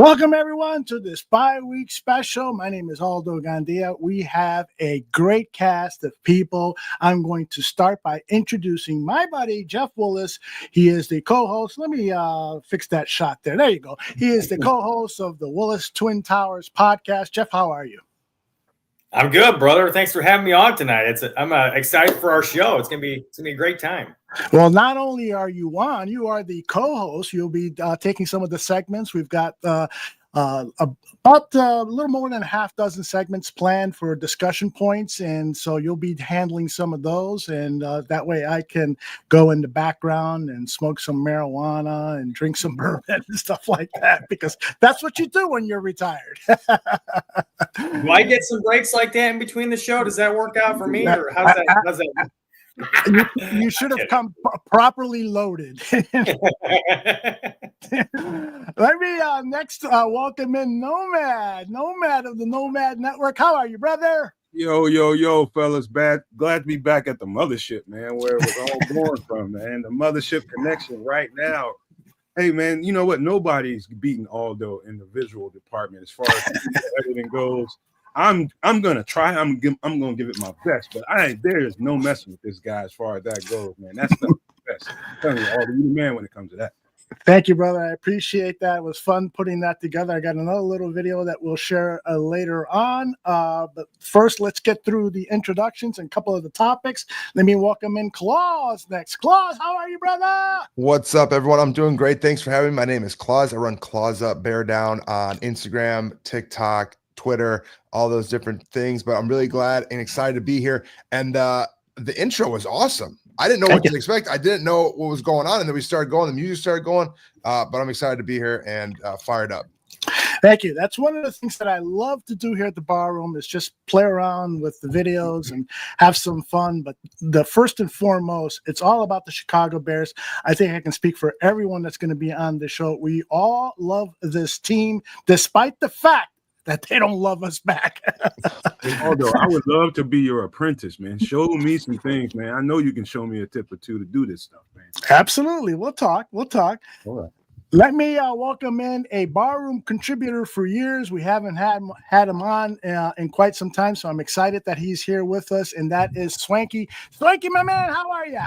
Welcome, everyone, to this bi-week special. My name is Aldo Gandia. We have a great cast of people. I'm going to start by introducing my buddy, Jeff Willis. He is the co-host. Let me fix that shot there. There you go. He is the co-host of the Willis Twin Towers podcast. Jeff, how are you? I'm good, brother. Thanks for having me on tonight. I'm excited for our show. It's gonna be a great time. Well, not only are you on, you are the co-host. You'll be taking some of the segments. We've got about a little more than a half dozen segments planned for discussion points, and so you'll be handling some of those, and that way I can go in the background and smoke some marijuana and drink some bourbon and stuff like that, because that's what you do when you're retired. Do I get some breaks like that in between the show? Does that work out for me, or how's that? You should have come properly loaded. Let me next welcome in Nomad of the Nomad Network. How are you, brother? Yo, fellas. Glad to be back at the mothership, man, where it was all born from, man. The mothership connection right now. Hey, man, you know what? Nobody's beating Aldo in the visual department as far as everything goes. I'm gonna try. I'm gonna give it my best, but there is no messing with this guy as far as that goes, man. That's the best. I'm telling you, Aldo, you're the man when it comes to that. Thank you, brother. I appreciate that. It was fun putting that together. I got another little video that we'll share later on. But first, let's get through the introductions and a couple of the topics. Let me welcome in Claus next. Claus, how are you, brother? What's up, everyone? I'm doing great. Thanks for having me. My name is Claus. I run Claus Up, Bear Down on Instagram, TikTok, Twitter, all those different things. But I'm really glad and excited to be here. And the intro was awesome. I didn't know what to expect. I didn't know what was going on. And then we started going. The music started going. But I'm excited to be here and fired up. Thank you. That's one of the things that I love to do here at the Barroom is just play around with the videos and have some fun. But the first and foremost, it's all about the Chicago Bears. I think I can speak for everyone that's going to be on the show. We all love this team, despite the fact that they don't love us back. Although I would love to be your apprentice, man. Show me some things, man. I know you can show me a tip or two to do this stuff, man. Absolutely. We'll talk. All right. Let me welcome in a Barroom contributor for years. We haven't had him on in quite some time, so I'm excited that he's here with us, and that is Swanky. Swanky, my man, how are you?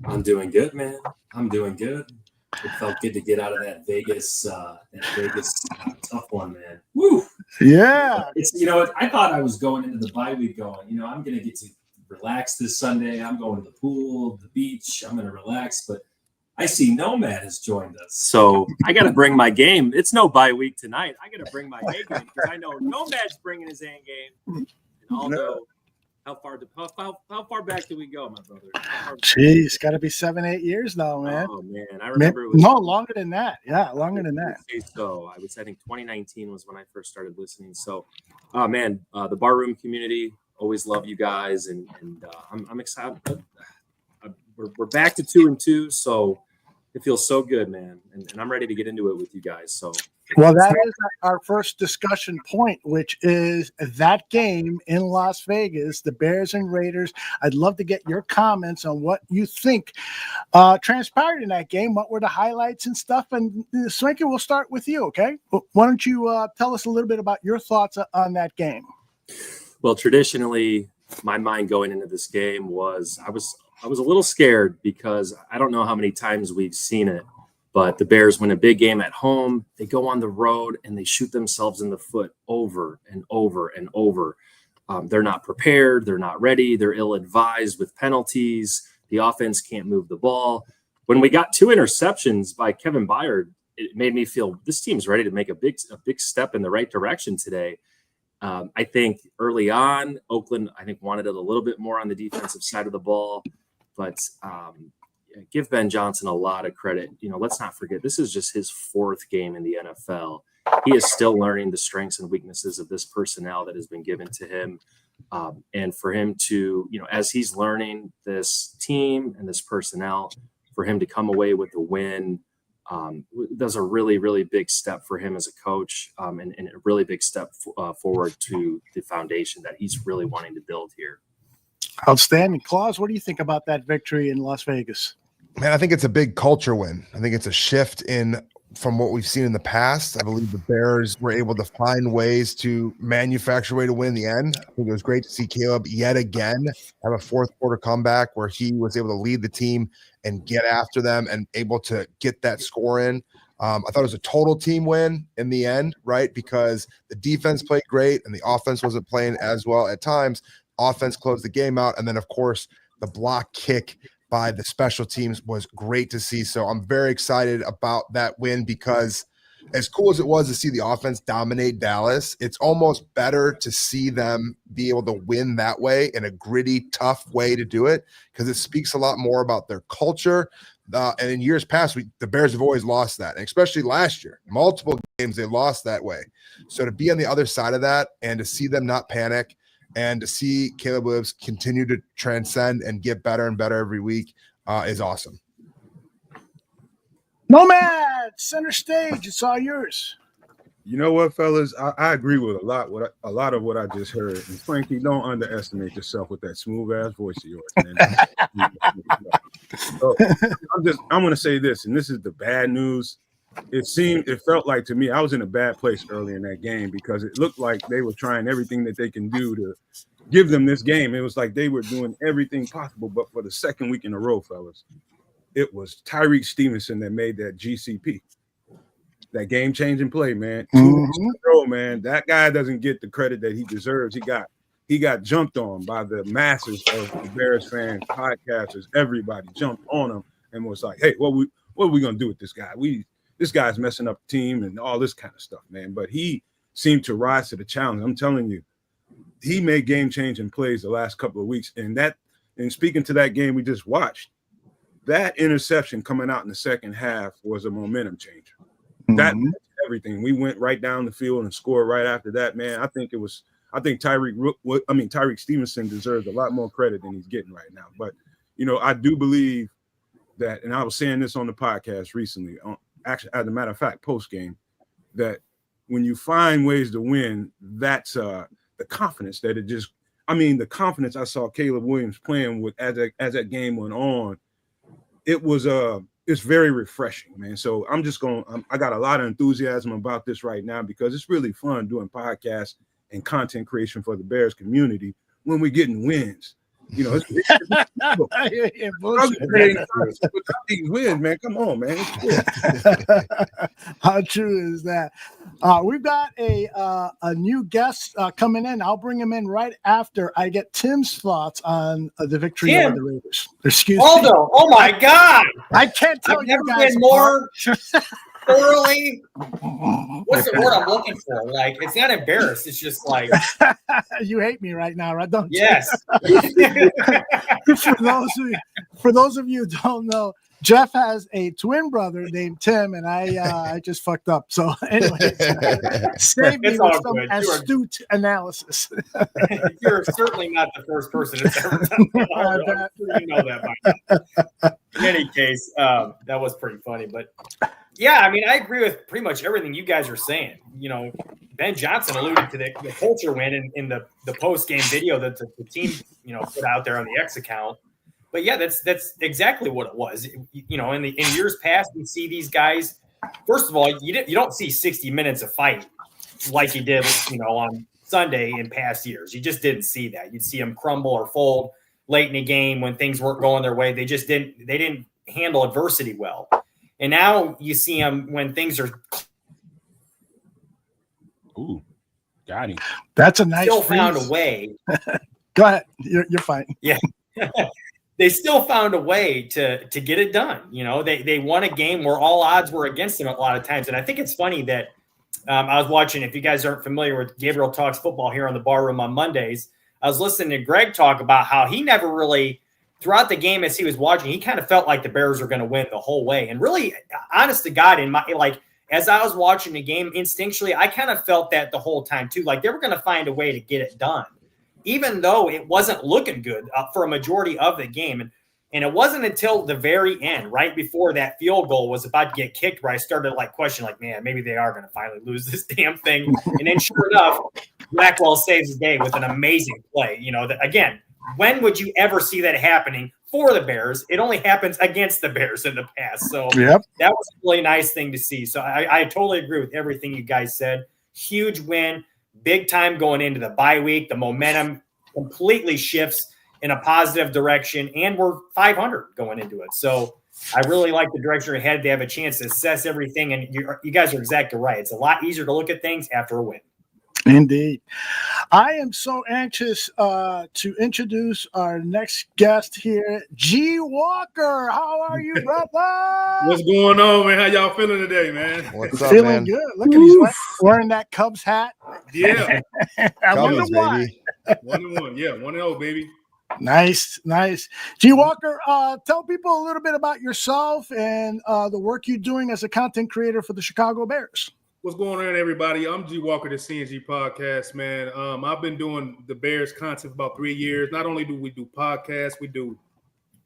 I'm doing good, man. I'm doing good. It felt good to get out of that Vegas tough one, man. Woo! Yeah. I thought I was going into the bye week going, I'm going to get to relax this Sunday. I'm going to the pool, the beach. I'm going to relax. But I see Nomad has joined us. So I got to bring my game. It's no bye week tonight. I got to bring my A game because I know Nomad's bringing his A game. And although, how far back do we go, my brother? Jeez, got to be 7-8 years now, man. Oh, man. I remember it was longer than that. Yeah, longer than that. So I think 2019 was when I first started listening. So, the Barroom community, always love you guys. And I'm excited. We're back to 2-2. So it feels so good, man. And I'm ready to get into it with you guys. So. Well, that is our first discussion point, which is that game in Las Vegas, the Bears and Raiders. I'd love to get your comments on what you think transpired in that game. What were the highlights and stuff? And Swanky, we'll start with you, okay? Why don't you tell us a little bit about your thoughts on that game? Well, traditionally, my mind going into this game was I was a little scared because I don't know how many times we've seen it. But the Bears win a big game at home. They go on the road and they shoot themselves in the foot over and over and over. They're not prepared. They're not ready. They're ill-advised with penalties. The offense can't move the ball. When we got 2 interceptions by Kevin Byard, it made me feel this team's ready to make a big step in the right direction today. I think early on, Oakland, wanted it a little bit more on the defensive side of the ball. But give Ben Johnson a lot of credit. Let's not forget, this is just his 4th game in the NFL. He is still learning the strengths and weaknesses of this personnel that has been given to him. And for him to, as he's learning this team and this personnel, for him to come away with the win, that's a really, really big step for him as a coach, and a really big step forward to the foundation that he's really wanting to build here. Outstanding. Claus, what do you think about that victory in Las Vegas? Man, I think it's a big culture win. I think it's a shift in from what we've seen in the past. I believe the Bears were able to find ways to manufacture a way to win in the end. I think it was great to see Caleb yet again have a fourth quarter comeback where he was able to lead the team and get after them and able to get that score in. I thought it was a total team win in the end, right? Because the defense played great and the offense wasn't playing as well at times. Offense closed the game out. And then, of course, the block kick by the special teams was great to see. So I'm very excited about that win because as cool as it was to see the offense dominate Dallas, it's almost better to see them be able to win that way in a gritty, tough way to do it because it speaks a lot more about their culture. And in years past, the Bears have always lost that, and especially last year. Multiple games they lost that way. So to be on the other side of that and to see them not panic and to see Caleb Williams continue to transcend and get better and better every week is awesome. Nomad, center stage, it's all yours. You know what, fellas? I agree with a lot of what I just heard. And Frankie, don't underestimate yourself with that smooth ass voice of yours, man. So, I'm going to say this, and this is the bad news. It felt like to me I was in a bad place early in that game because it looked like they were trying everything that they can do to give them this game. It was like they were doing everything possible, but for the second week in a row, fellas, it was Tyreek Stevenson that made that GCP, that game-changing play, man. 2 weeks in a row, man. That guy doesn't get the credit that he deserves. He got jumped on by the masses of the Bears fans, podcasters, everybody jumped on him and was like, hey, what are we gonna do with this guy? This guy's messing up the team and all this kind of stuff, man. But he seemed to rise to the challenge. I'm telling you, he made game-changing plays the last couple of weeks. And speaking to that game we just watched, that interception coming out in the second half was a momentum changer. That everything. We went right down the field and scored right after that, man. I think Tyreek Stevenson deserves a lot more credit than he's getting right now. But, I do believe that, and I was saying this on the podcast recently, actually, as a matter of fact, post-game, that when you find ways to win, that's the confidence that the confidence I saw Caleb Williams playing with as that game went on, it's very refreshing, man. So I got a lot of enthusiasm about this right now because it's really fun doing podcasts and content creation for the Bears community when we're getting wins. It's these wins, man. Come on, man. How true is that? We've got a new guest coming in. I'll bring him in right after I get Tim's thoughts on the victory over the Raiders. Excuse me. Aldo, oh my God! I can't tell I've you never guys been more thoroughly. What's the word I'm looking for? Like, it's not embarrassed. It's just like you hate me right now, right? Don't you? Yes. For those of you who don't know, Jeff has a twin brother named Tim, and I just fucked up. So anyway, save me with some astute analysis. You're certainly not the first person that's ever done that. You know that by now. In any case, that was pretty funny. But yeah, I mean, I agree with pretty much everything you guys are saying. Ben Johnson alluded to the culture win in the post-game video that the team, put out there on the X account. But yeah, that's exactly what it was. In years past, we see these guys. First of all, you don't see 60 minutes of fight like you did, on Sunday in past years. You just didn't see that. You'd see them crumble or fold late in the game when things weren't going their way. They didn't handle adversity well. And now you see them when things are. Ooh, got him. That's a nice. Still found a way. Go ahead. You're fine. Yeah. They still found a way to get it done. They won a game where all odds were against them a lot of times. And I think it's funny that I was watching, if you guys aren't familiar with Gabriel Talks Football here on the Barroom on Mondays, I was listening to Greg talk about how he never really, throughout the game as he was watching, he kind of felt like the Bears were going to win the whole way. And really, honest to God, as I was watching the game instinctually, I kind of felt that the whole time too. Like they were going to find a way to get it done, even though it wasn't looking good for a majority of the game. And it wasn't until the very end, right before that field goal was about to get kicked, where I started questioning, man, maybe they are going to finally lose this damn thing. And then sure enough, Blackwell saves the day with an amazing play. Again, when would you ever see that happening for the Bears. It only happens against the Bears in the past. So Yep. that was a really nice thing to see. So I totally agree with everything you guys said. Huge win, big time going into the bye week. The momentum completely shifts in a positive direction, and we're 500 going into it. So I really like the direction ahead. They have a chance to assess everything, and you guys are exactly right. It's a lot easier to look at things after a win. Indeed. I am so anxious to introduce our next guest here, G. Walker. How are you, brother? What's going on, man? How y'all feeling today, man? What's up, Feeling man? good. Look at he's wearing that Cubs hat. Yeah, I wonder Cubbies, why. baby. 1-1. Yeah, 1-0, baby. Nice. G. Walker, tell people a little bit about yourself and the work you're doing as a content creator for the Chicago Bears. What's going on, everybody? I'm G Walker, the CNG podcast, man. I've been doing the Bears content for about 3 years. Not only do we do podcasts, we do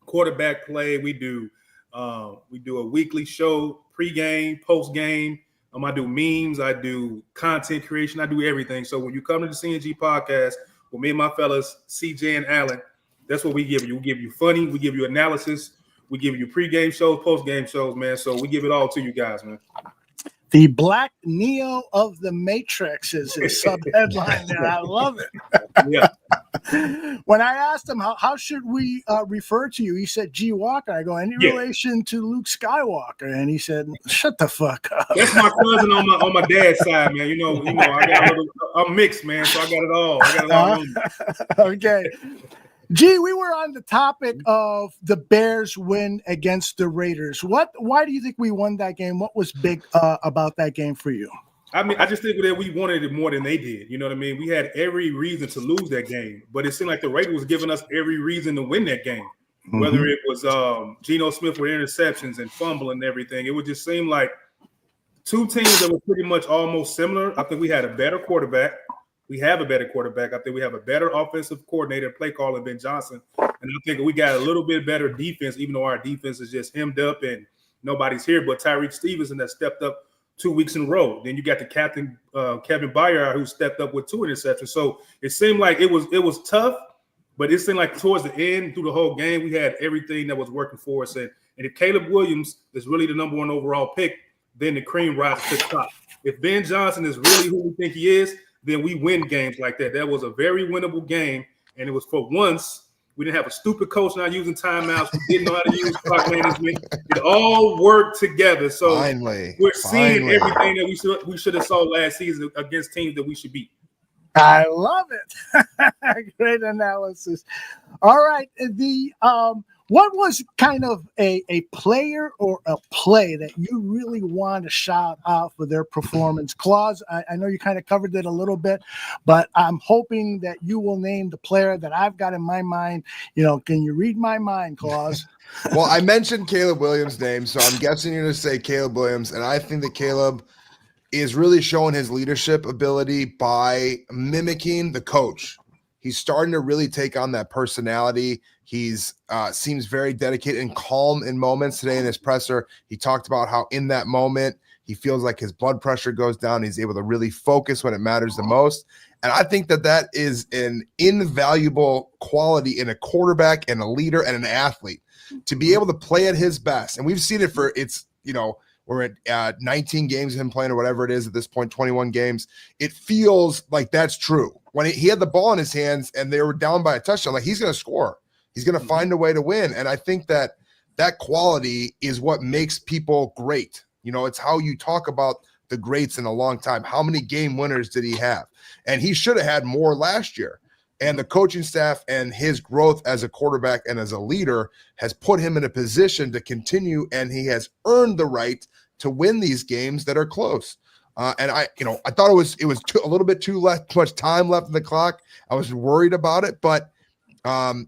quarterback play. We do a weekly show, pregame, postgame. I do memes. I do content creation. I do everything. So when you come to the CNG podcast with me and my fellas, CJ and Allen, that's what we give you. We give you funny. We give you analysis. We give you pregame shows, postgame shows, man. So we give it all to you guys, man. The Black Neo of the Matrix is his sub-headline there. I love it. Yeah. When I asked him, how should we refer to you? He said, G. Walker. I go, any relation to Luke Skywalker? And he said, shut the fuck up. That's my cousin on my dad's side, man. You know, I'm mixed, man. So I got it all. On me. Okay. Gee, we were on the topic of the Bears win against the Raiders. Why do you think we won that game? What was big about that game for you? I mean, I just think that we wanted it more than they did. You know what I mean? We had every reason to lose that game, but it seemed like the Raiders was giving us every reason to win that game. Mm-hmm. Whether it was Geno Smith with interceptions and fumbling and everything, it would just seem like two teams that were pretty much almost similar. I think we had a better quarterback. We have a better quarterback. I think we have a better offensive coordinator, play caller, Ben Johnson. And I think we got a little bit better defense, even though our defense is just hemmed up and nobody's here. But Tyreek Stevenson that stepped up 2 weeks in a row. Then you got the captain, Kevin Byard, who stepped up with 2 interceptions. So it seemed like it was tough, but it seemed like towards the end, through the whole game, we had everything that was working for us. And if Caleb Williams is really the number 1 overall pick, then the cream rises to the top. If Ben Johnson is really who we think he is, then we win games like that. That was a very winnable game, and it was for once. We didn't have a stupid coach not using timeouts. We didn't know how to use clock management. It all worked together. So we're seeing everything that we should have saw last season against teams that we should beat. I love it. Great analysis. All right. What was kind of a player or a play that you really want to shout out for their performance? Claus, I know you kind of covered it a little bit, but I'm hoping that you will name the player that I've got in my mind. You know, can you read my mind, Claus? Well, I mentioned Caleb Williams' name, so I'm guessing you're going to say Caleb Williams, and I think that Caleb is really showing his leadership ability by mimicking the coach. He's starting to really take on that personality. He's seems very dedicated and calm in moments. Today in his presser, he talked about how in that moment he feels like his blood pressure goes down. He's able to really focus when it matters the most. And I think that is an invaluable quality in a quarterback and a leader and an athlete to be able to play at his best. And we've seen it we're at 19 games of him playing or whatever it is at this point, 21 games. It feels like that's true. When he had the ball in his hands and they were down by a touchdown, like he's going to score. He's going to find a way to win. And I think that quality is what makes people great. You know, it's how you talk about the greats in a long time. How many game winners did he have? And he should have had more last year. And the coaching staff and his growth as a quarterback and as a leader has put him in a position to continue, and he has earned the right to win these games that are close. And I thought it was a little bit too much time left in the clock. I was worried about it, but man,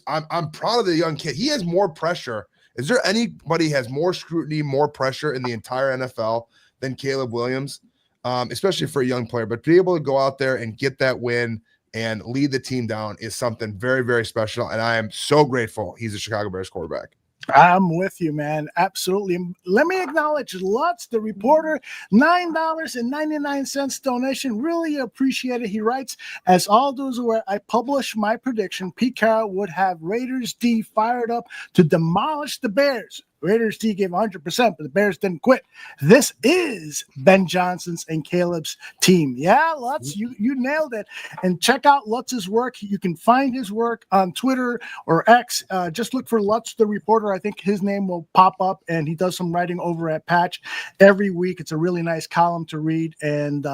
I'm proud of the young kid. He has more pressure. Is there anybody has more scrutiny, more pressure in the entire NFL than Caleb Williams, especially for a young player? But to be able to go out there and get that win and lead the team down is something very, very special. And I am so grateful he's a Chicago Bears quarterback. I'm with you, man. Absolutely. Let me acknowledge Lutz, the reporter, $9.99 donation. Really appreciate it. He writes, as all those aware, I published my prediction. Pete Carroll would have Raiders D fired up to demolish the Bears. Raiders D gave 100%, but the Bears didn't quit. This is Ben Johnson's and Caleb's team. Yeah, Lutz, you nailed it. And check out Lutz's work. You can find his work on Twitter or X. Just look for Lutz, the reporter. I think his name will pop up, and he does some writing over at Patch every week. It's a really nice column to read, and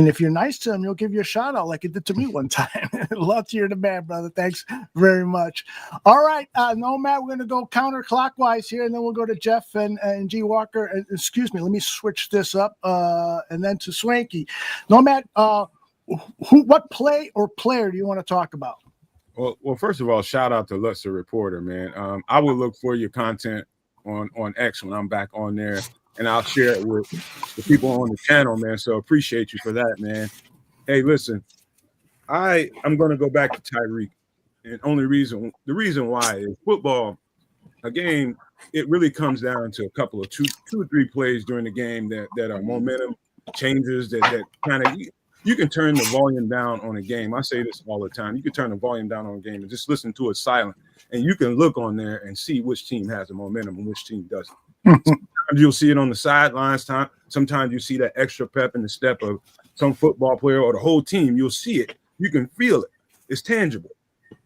if you're nice to him, he'll give you a shout out like it did to me one time. Lutz, you're the man, brother. Thanks very much. All right, Nomad, we're going to go counterclockwise here, and then we'll go to Jeff and G Walker. Excuse me, let me switch this up, and then to Swanky. Nomad, what play or player do you want to talk about? Well, first of all, shout out to Lutz the reporter, man. I will look for your content on X when I'm back on there, and I'll share it with the people on the channel, man. So appreciate you for that, man. Hey, listen, I'm going to go back to Tyreek, and the reason why is football, a game. It really comes down to a couple of two or three plays during the game that are momentum changes that kind of. You can turn the volume down on a game. I say this all the time. You can turn the volume down on a game and just listen to it silent. And you can look on there and see which team has the momentum and which team doesn't. Sometimes you'll see it on the sidelines. Sometimes you see that extra pep in the step of some football player or the whole team. You'll see it. You can feel it. It's tangible.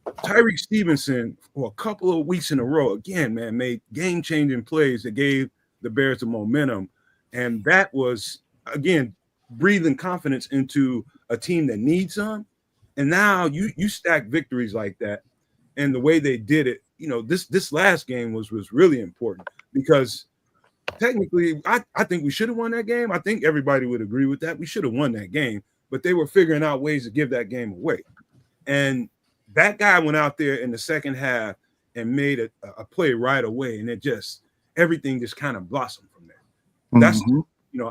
Tyreek Stevenson, for a couple of weeks in a row, again, man, made game-changing plays that gave the Bears the momentum. And that was, again, breathing confidence into a team that needs some. And now you stack victories like that. And the way they did it, this last game was really important because technically I think we should have won that game. I think everybody would agree with that. We should have won that game, but they were figuring out ways to give that game away. And that guy went out there in the second half and made a play right away. And everything just kind of blossomed from there. That's,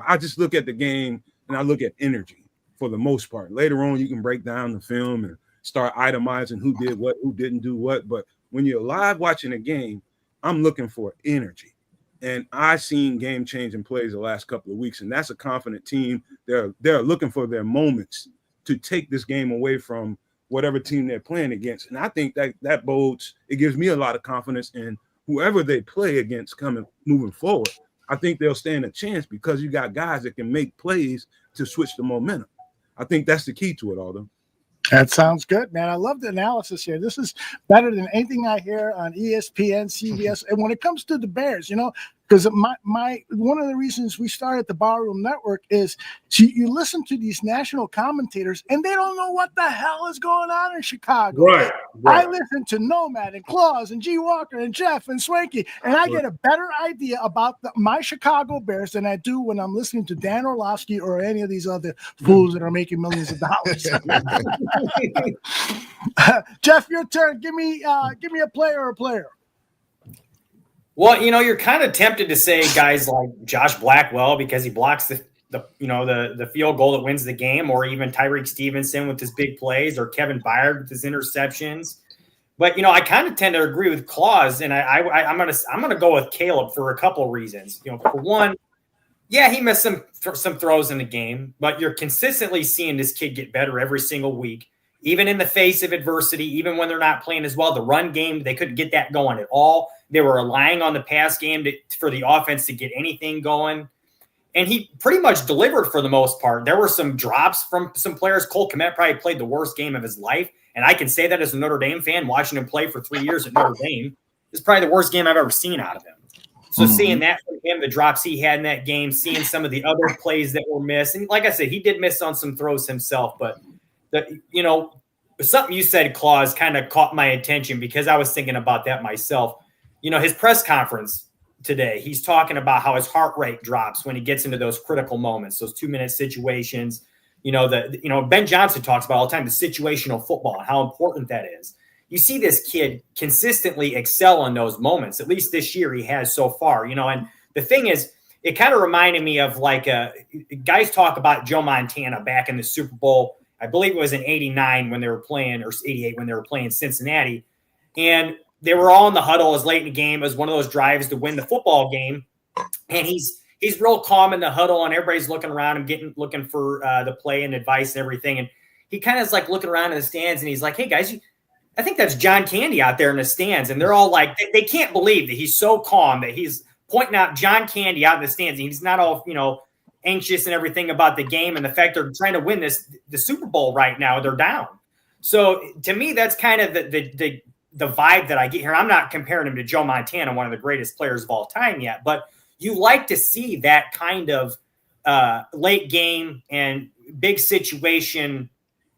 I just look at the game and I look at energy for the most part. Later on, you can break down the film and start itemizing who did what, who didn't do what. But when you're live watching a game, I'm looking for energy. And I've seen game-changing plays the last couple of weeks, and that's a confident team. They're looking for their moments to take this game away from whatever team they're playing against. And I think that bodes, it gives me a lot of confidence in whoever they play against moving forward. I think they'll stand a chance because you got guys that can make plays to switch the momentum. I think that's the key to it, Aldo. That sounds good, man. I love the analysis here. This is better than anything I hear on ESPN, CBS. And when it comes to the Bears, because my one of the reasons we started the Barroom Network is you listen to these national commentators and they don't know what the hell is going on in Chicago. Right. I listen to Nomad and Claus and G Walker and Jeff and Swanky, and I get a better idea about my Chicago Bears than I do when I'm listening to Dan Orlovsky or any of these other fools that are making millions of dollars. Jeff, your turn. Give me a player or a player. Well, you're kind of tempted to say guys like Josh Blackwell because he blocks the field goal that wins the game, or even Tyreek Stevenson with his big plays, or Kevin Byard with his interceptions. But I kind of tend to agree with Claus, and I'm gonna go with Caleb for a couple of reasons. For one, yeah, he missed some throws in the game, but you're consistently seeing this kid get better every single week, even in the face of adversity, even when they're not playing as well. The run game, they couldn't get that going at all. They were relying on the pass game for the offense to get anything going. And he pretty much delivered for the most part. There were some drops from some players. Cole Kmet probably played the worst game of his life. And I can say that as a Notre Dame fan, watching him play for 3 years at Notre Dame. Is probably the worst game I've ever seen out of him. So seeing that from him, the drops he had in that game, seeing some of the other plays that were missed. And like I said, he did miss on some throws himself. But, something you said, Claus, kind of caught my attention because I was thinking about that myself. His press conference today, he's talking about how his heart rate drops when he gets into those critical moments, those 2-minute situations. Ben Johnson talks about all the time, the situational football and how important that is. You see this kid consistently excel in those moments. At least this year he has so far, and the thing is, it kind of reminded me of guys talk about Joe Montana back in the Super Bowl. I believe it was in 89 when they were playing, or 88 when they were playing Cincinnati. And they were all in the huddle. It was late in the game. It was one of those drives to win the football game. And he's real calm in the huddle, and everybody's looking around him, looking for the play and advice and everything. And he kind of is like looking around in the stands, and he's like, "Hey guys, I think that's John Candy out there in the stands." And they're all like, they can't believe that he's so calm that he's pointing out John Candy out in the stands. And he's not all, anxious and everything about the game and the fact they're trying to win the Super Bowl right now. They're down. So to me, that's kind of the vibe that I get here. I'm not comparing him to Joe Montana, one of the greatest players of all time yet, but you like to see that kind of late game and big situation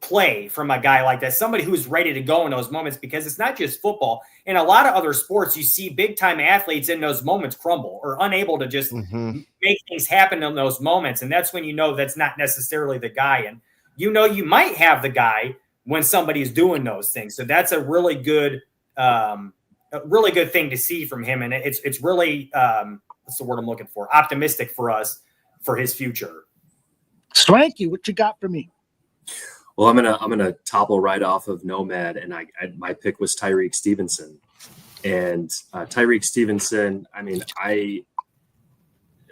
play from a guy like that, somebody who's ready to go in those moments, because it's not just football. In a lot of other sports, you see big time athletes in those moments crumble or unable to just make things happen in those moments. And that's when you know that's not necessarily the guy. And you might have the guy when somebody's doing those things. So that's a really good thing to see from him. And it's really, what's the word I'm looking for? Optimistic for us for his future. Swanky, what you got for me? Well, I'm gonna topple right off of Nomad, and my pick was Tyreek Stevenson, and Tyreek Stevenson. I mean,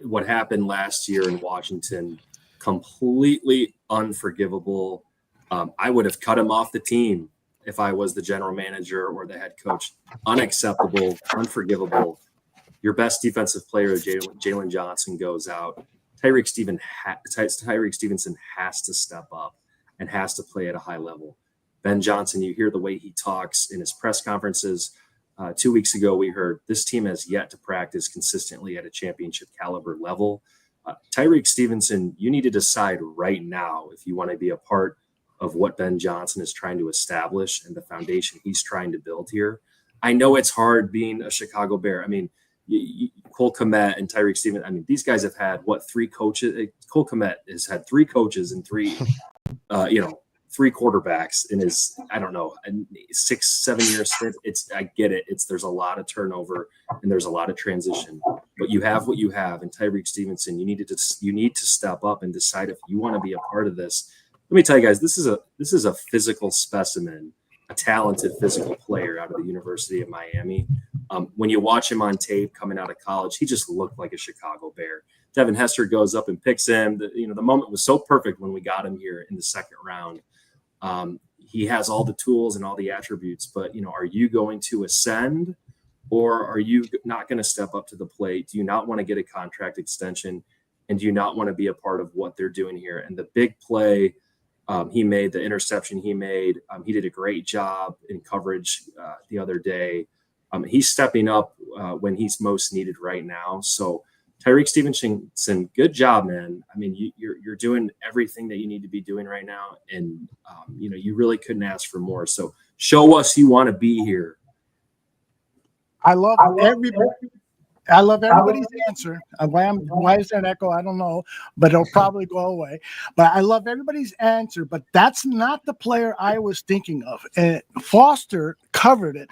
what happened last year in Washington, completely unforgivable. I would have cut him off the team if I was the general manager or the head coach. Unacceptable, unforgivable. Your best defensive player, Jalen Johnson, goes out. Tyreek Stevenson has to step up and has to play at a high level. Ben Johnson, you hear the way he talks in his press conferences. 2 weeks ago, we heard this team has yet to practice consistently at a championship caliber level. Tyreek Stevenson, you need to decide right now if you want to be a part of what Ben Johnson is trying to establish and the foundation he's trying to build here. I know it's hard being a Chicago Bear. I mean, Cole Kmet and Tyreek Stevenson, I mean, these guys have had, three coaches? Cole Kmet has had three coaches and three quarterbacks in his, 6-7 year stint. I get it. There's a lot of turnover and there's a lot of transition, but you have what you have. And Tyreek Stevenson, you need to step up and decide if you want to be a part of this. Let me tell you guys, this is a physical specimen, a talented physical player out of the University of Miami. When you watch him on tape coming out of college, he just looked like a Chicago Bear. Devin Hester goes up and picks him. The moment was so perfect when we got him here in the second round. He has all the tools and all the attributes, but are you going to ascend, or are you not going to step up to the plate? Do you not want to get a contract extension, and do you not want to be a part of what they're doing here? And the big play he made, the interception he made, he did a great job in coverage the other day. He's stepping up when he's most needed right now. So Tyreek Stevenson, good job, man. I mean, you're doing everything that you need to be doing right now, and you really couldn't ask for more. So show us you want to be here. I love everybody's answer. Why is there an echo? I don't know, but it'll probably go away. But I love everybody's answer, but that's not the player I was thinking of. And Foster covered it.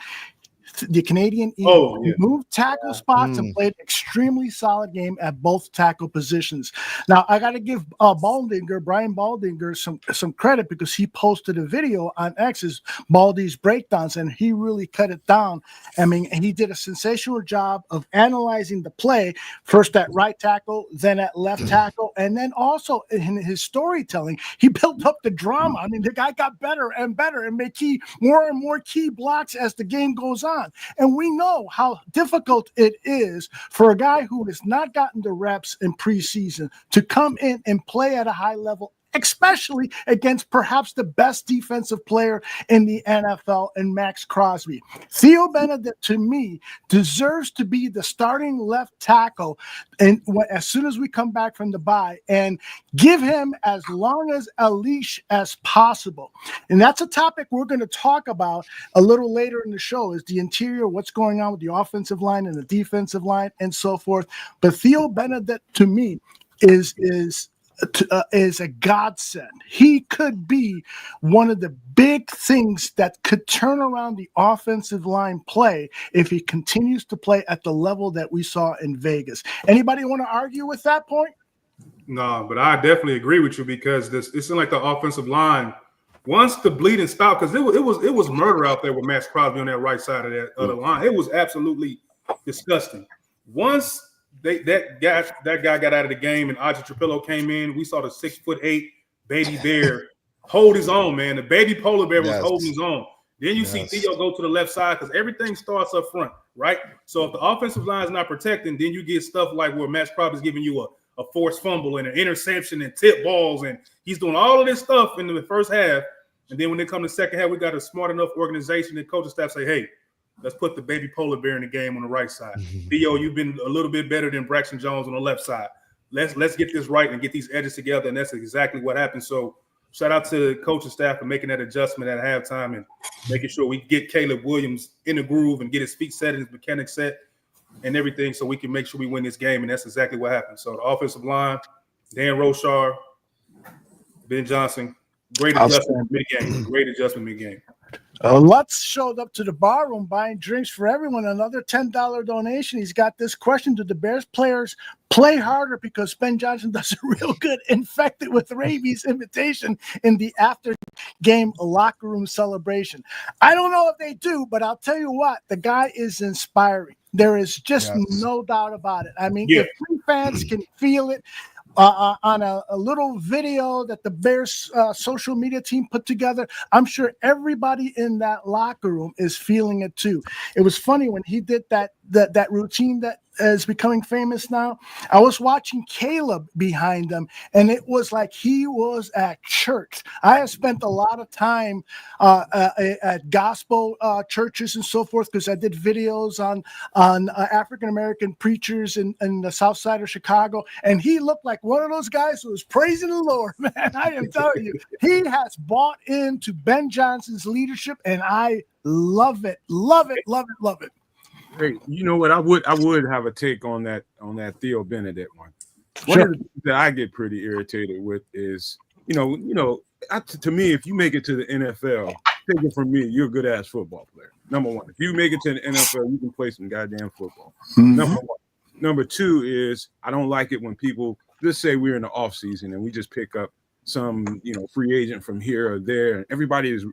The Canadian Eagle moved tackle spots and played extremely solid game at both tackle positions. Now, I got to give Brian Baldinger, some credit, because he posted a video on X's Baldy's breakdowns, and he really cut it down. I mean, and he did a sensational job of analyzing the play, first at right tackle, then at left tackle, and then also in his storytelling, he built up the drama. I mean, the guy got better and better and made more and more key blocks as the game goes on. And we know how difficult it is for a guy who has not gotten the reps in preseason to come in and play at a high level, especially against perhaps the best defensive player in the NFL in Max Crosby. Theo Benedict, to me, deserves to be the starting left tackle and as soon as we come back from the bye, and give him as long as a leash as possible. And that's a topic we're going to talk about a little later in the show, is the interior, what's going on with the offensive line and the defensive line and so forth. But Theo Benedict, to me, is a godsend. He could be one of the big things that could turn around the offensive line play if he continues to play at the level that we saw in Vegas. Anybody want to argue with that point? No, but I definitely agree with you, because it seemed like the offensive line once the bleeding stopped, because it was murder out there with Max Crosby on that right side of that other line. It was absolutely disgusting. Once that guy got out of the game and Audrey Trapillo came in, we saw the 6'8" baby bear hold his own, man. The baby polar bear was holding his own. Then you see Theo go to the left side because everything starts up front, right? So if the offensive line is not protecting, then you get stuff like where Max Crosby is giving you a forced fumble and an interception and tip balls, and he's doing all of this stuff in the first half. And then when they come to the second half, we got a smart enough organization and coaching staff say, hey, let's put the baby polar bear in the game on the right side. Theo, you've been a little bit better than Braxton Jones on the left side. Let's get this right and get these edges together, and that's exactly what happened. So shout out to the coaching staff for making that adjustment at halftime and making sure we get Caleb Williams in the groove and get his feet set and his mechanics set and everything so we can make sure we win this game, and that's exactly what happened. So the offensive line, Dan Roshar, Ben Johnson, great adjustment mid-game. Great adjustment mid-game. Lutz showed up to the bar room buying drinks for everyone. Another $10 donation. He's got this question: do the Bears players play harder because Ben Johnson does a real good infected with rabies imitation in the after-game locker room celebration? I don't know if they do, but I'll tell you what, the guy is inspiring. There is just no doubt about it. I mean, if fans can feel it, on a little video that the Bears social media team put together, I'm sure everybody in that locker room is feeling it too. It was funny when he did that routine that is becoming famous now. I was watching Caleb behind him, and it was like he was at church. I have spent a lot of time at gospel churches and so forth because I did videos on African-American preachers in the south side of Chicago, and he looked like one of those guys who was praising the Lord, man. I am telling you, he has bought into Ben Johnson's leadership, and I love it. Love it, love it, love it. Hey, you know what? I would have a take on that Theo Benedict one. One of the things that I get pretty irritated with is, to me, if you make it to the NFL, take it from me, you're a good ass football player. Number one, if you make it to the NFL, you can play some goddamn football. Number one. Number two is I don't like it when people just say we're in the off season and we just pick up some free agent from here or there, and everybody is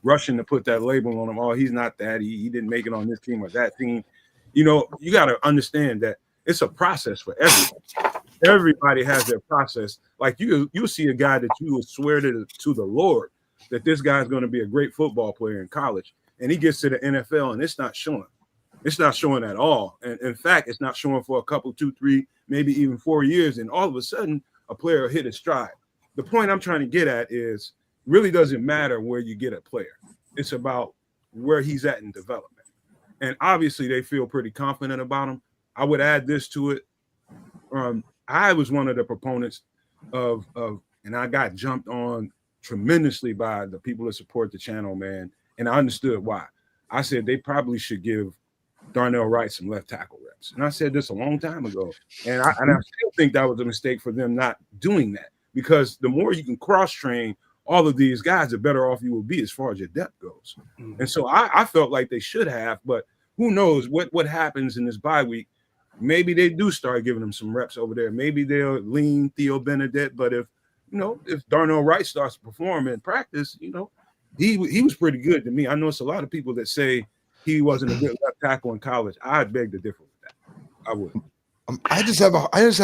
rushing to put that label on him. Oh, he's not that. He didn't make it on this team or that team. You got to understand that it's a process for everybody. Everybody has their process. Like you'll see a guy that you will swear to the Lord that this guy's going to be a great football player in college, and he gets to the NFL and it's not showing. It's not showing at all. And in fact, it's not showing for a couple, 2, 3, maybe even 4 years. And all of a sudden, a player will hit his stride. The point I'm trying to get at is really doesn't matter where you get a player. It's about where he's at in development. And obviously they feel pretty confident about him. I would add this to it. I was one of the proponents of and I got jumped on tremendously by the people that support the channel, man. And I understood why. I said they probably should give Darnell Wright some left tackle reps. And I said this a long time ago. And I still think that was a mistake for them not doing that, because the more you can cross-train all of these guys, the better off you will be as far as your depth goes. And so I felt like they should have, but who knows what happens in this bye week. Maybe they do start giving them some reps over there. Maybe they'll lean Theo Benedict, but if Darnell Wright starts to perform in practice, he was pretty good to me. I know it's a lot of people that say he wasn't a good left tackle in college. I'd beg to differ with that. I would. I just have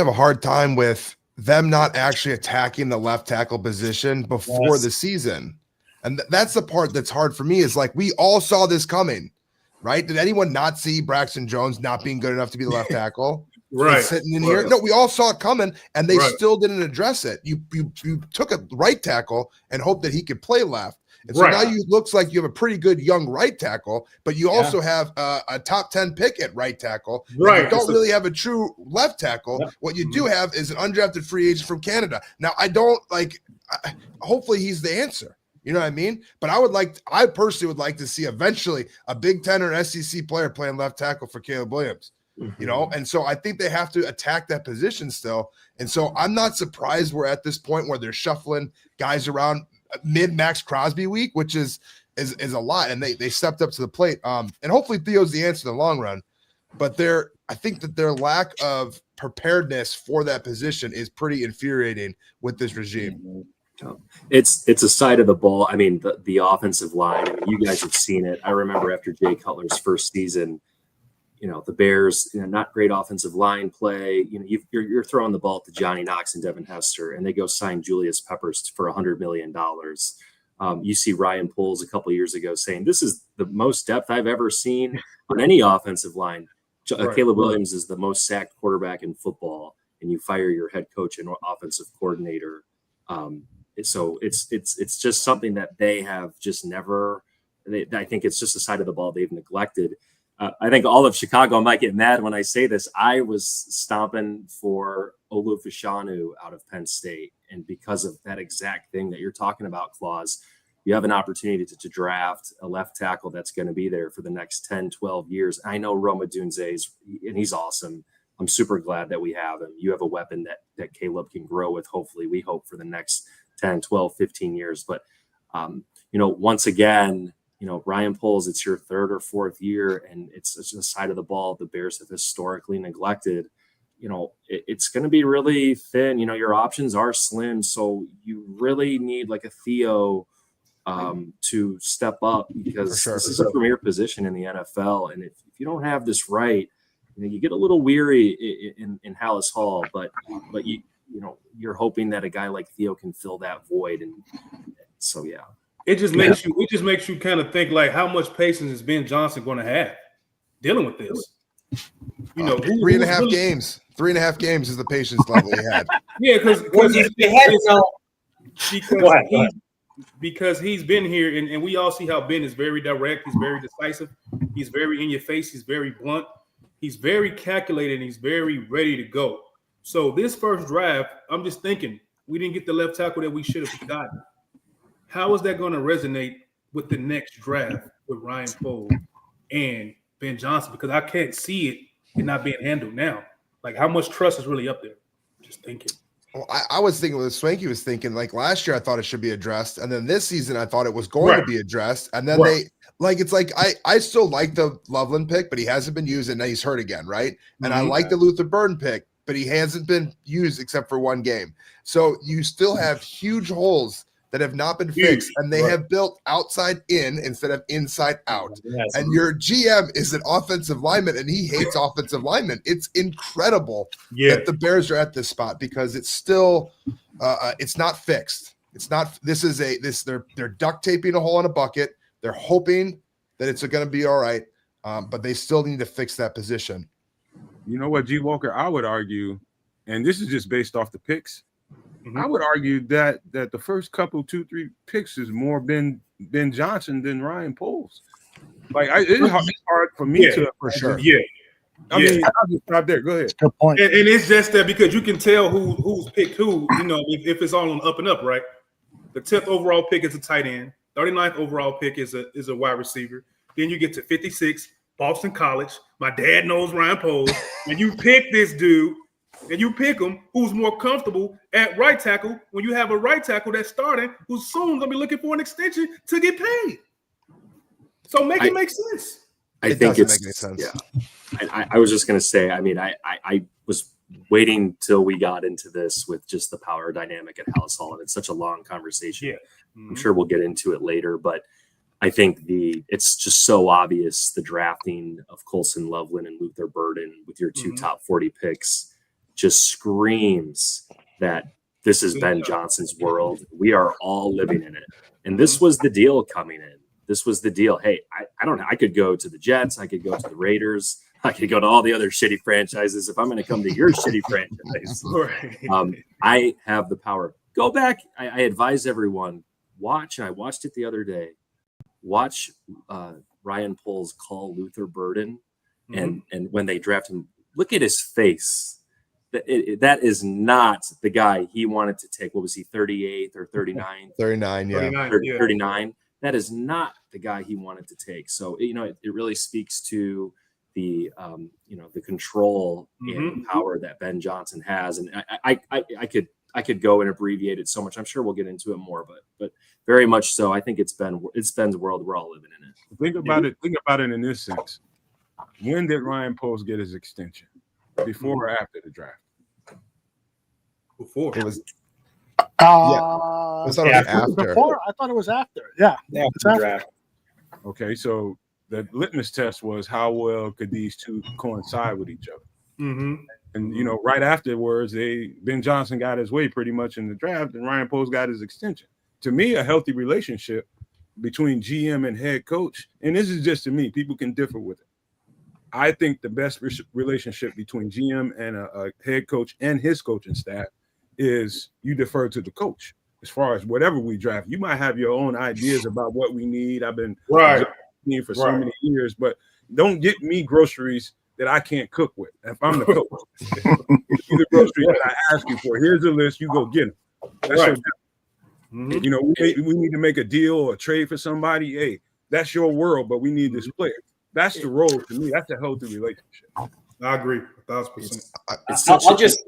a hard time with them not actually attacking the left tackle position before the season. And that's the part that's hard for me, is like, we all saw this coming, right? Did anyone not see Braxton Jones not being good enough to be the left tackle? Right. Sitting in here. No, we all saw it coming, and they still didn't address it. You took a right tackle and hoped that he could play left. And so now you looks like you have a pretty good young right tackle, but you also have a top 10 pick at right tackle. Right. You don't really have a true left tackle. Yeah. What you do have is an undrafted free agent from Canada. Now, hopefully he's the answer. You know what I mean? But I personally would like to see eventually a Big Ten or SEC player playing left tackle for Caleb Williams. And so I think they have to attack that position still. And so I'm not surprised we're at this point where they're shuffling guys around mid-Max Crosby week, which is a lot, and they stepped up to the plate. And hopefully Theo's the answer in the long run. But I think that their lack of preparedness for that position is pretty infuriating with this regime. It's a side of the ball. I mean, the offensive line. I mean, you guys have seen it. I remember after Jay Cutler's first season, the Bears, not great offensive line play. You're throwing the ball to Johnny Knox and Devin Hester, and they go sign Julius Peppers for $100 million. You see Ryan Poles a couple years ago saying, "This is the most depth I've ever seen on any offensive line." Right. Caleb Williams is the most sacked quarterback in football, and you fire your head coach and offensive coordinator. So it's just something that they have just never. I think it's just a side of the ball they've neglected. I think all of Chicago might get mad when I say this. I was stomping for Olu Fashanu out of Penn State. And because of that exact thing that you're talking about, Claus, you have an opportunity to draft a left tackle that's going to be there for the next 10, 12 years. I know Roma Dunze and he's awesome. I'm super glad that we have him. You have a weapon that Caleb can grow with, hopefully, we hope, for the next 10, 12, 15 years. But, once again, Ryan Poles, it's your third or fourth year, and it's a side of the ball the Bears have historically neglected. It's going to be really thin. Your options are slim, so you really need like a Theo to step up, because this is a premier position in the NFL. And if you don't have this right, you get a little weary in Hallis Hall, but you're hoping that a guy like Theo can fill that void. And so, yeah. It just makes you kind of think, like, how much patience is Ben Johnson going to have dealing with this? 3.5 games. 3.5 games is the patience level he had. Yeah, because he's been here, and we all see how Ben is very direct. He's very decisive. He's very in your face. He's very blunt. He's very calculated. And he's very ready to go. So this first draft, I'm just thinking, we didn't get the left tackle that we should have gotten. How is that going to resonate with the next draft with Ryan Poles and Ben Johnson? Because I can't see it not being handled now. Like, how much trust is really up there? Just thinking. Well, I was thinking what Swanky was thinking. Like, last year, I thought it should be addressed. And then this season, I thought it was going to be addressed. And then I still like the Loveland pick, but he hasn't been used, and now he's hurt again, right? And I like the Luther Burden pick, but he hasn't been used except for one game. So you still have huge holes that have not been fixed, and they have built outside in instead of inside out. Yes. And your GM is an offensive lineman, and he hates offensive linemen. It's incredible that the Bears are at this spot, because it's still it's not fixed. It's not. They're duct taping a hole in a bucket. They're hoping that it's going to be all right, but they still need to fix that position. You know what, G. Walker? I would argue, and this is just based off the picks. I would argue that the first couple 2-3 picks is more Ben Johnson than Ryan Poles. Like, it's hard for me to for sure. I mean, I'll just stop there. Go ahead. Good point. And it's just that because you can tell who's picked who. If it's all on up and up, right? The 10th overall pick is a tight end. 39th overall pick is a wide receiver. Then you get to 56, Boston College. My dad knows Ryan Poles. And you pick this dude. And you pick him who's more comfortable at right tackle when you have a right tackle that's starting who's soon going to be looking for an extension to get paid. So it make sense. I think it doesn't make any sense. Yeah. I was just going to say, I mean, I was waiting till we got into this with just the power dynamic at Hallis Hall, and it's such a long conversation. Yeah. I'm sure we'll get into it later, but I think it's just so obvious, the drafting of Colson Loveland and Luther Burden with your two top 40 picks just screams that this is Ben Johnson's world. We are all living in it. And this was the deal coming in. This was the deal. Hey, I don't know. I could go to the Jets. I could go to the Raiders. I could go to all the other shitty franchises. If I'm going to come to your shitty franchise, I have the power. Go back. I advise everyone, watch, and I watched it the other day, watch Ryan Poles call Luther Burden. And when they draft him, look at his face. That is not the guy he wanted to take. What was he, 38 or 39? 39, yeah. 39. That is not the guy he wanted to take. So, it really speaks to the, the control and power that Ben Johnson has. And I could go and abbreviate it so much. I'm sure we'll get into it more, but very much so. I think it's Ben's world. We're all living in it. Think about it in this sense. When did Ryan Poles get his extension? Before or after the draft? Before. I thought it was after. Before, I thought it was after. Yeah. Yeah, It's after. draft. Okay, so the litmus test was how well could these two coincide with each other. Mm-hmm. And you know, right afterwards, Ben Johnson got his way pretty much in the draft, and Ryan Poles got his extension. To me, a healthy relationship between GM and head coach, and this is just to me, people can differ with it. I think the best relationship between GM and a head coach and his coaching staff is you defer to the coach. As far as whatever we draft, you might have your own ideas about what we need. I've been for so many years, but don't get me groceries that I can't cook with. If I'm the coach, the groceries that I ask you for, here's the list. You go get them. That's your job. You know, we need to make a deal or a trade for somebody. Hey, that's your world, but we need this player. That's the role to me. That's a healthy relationship. I agree, 1,000%. I'll just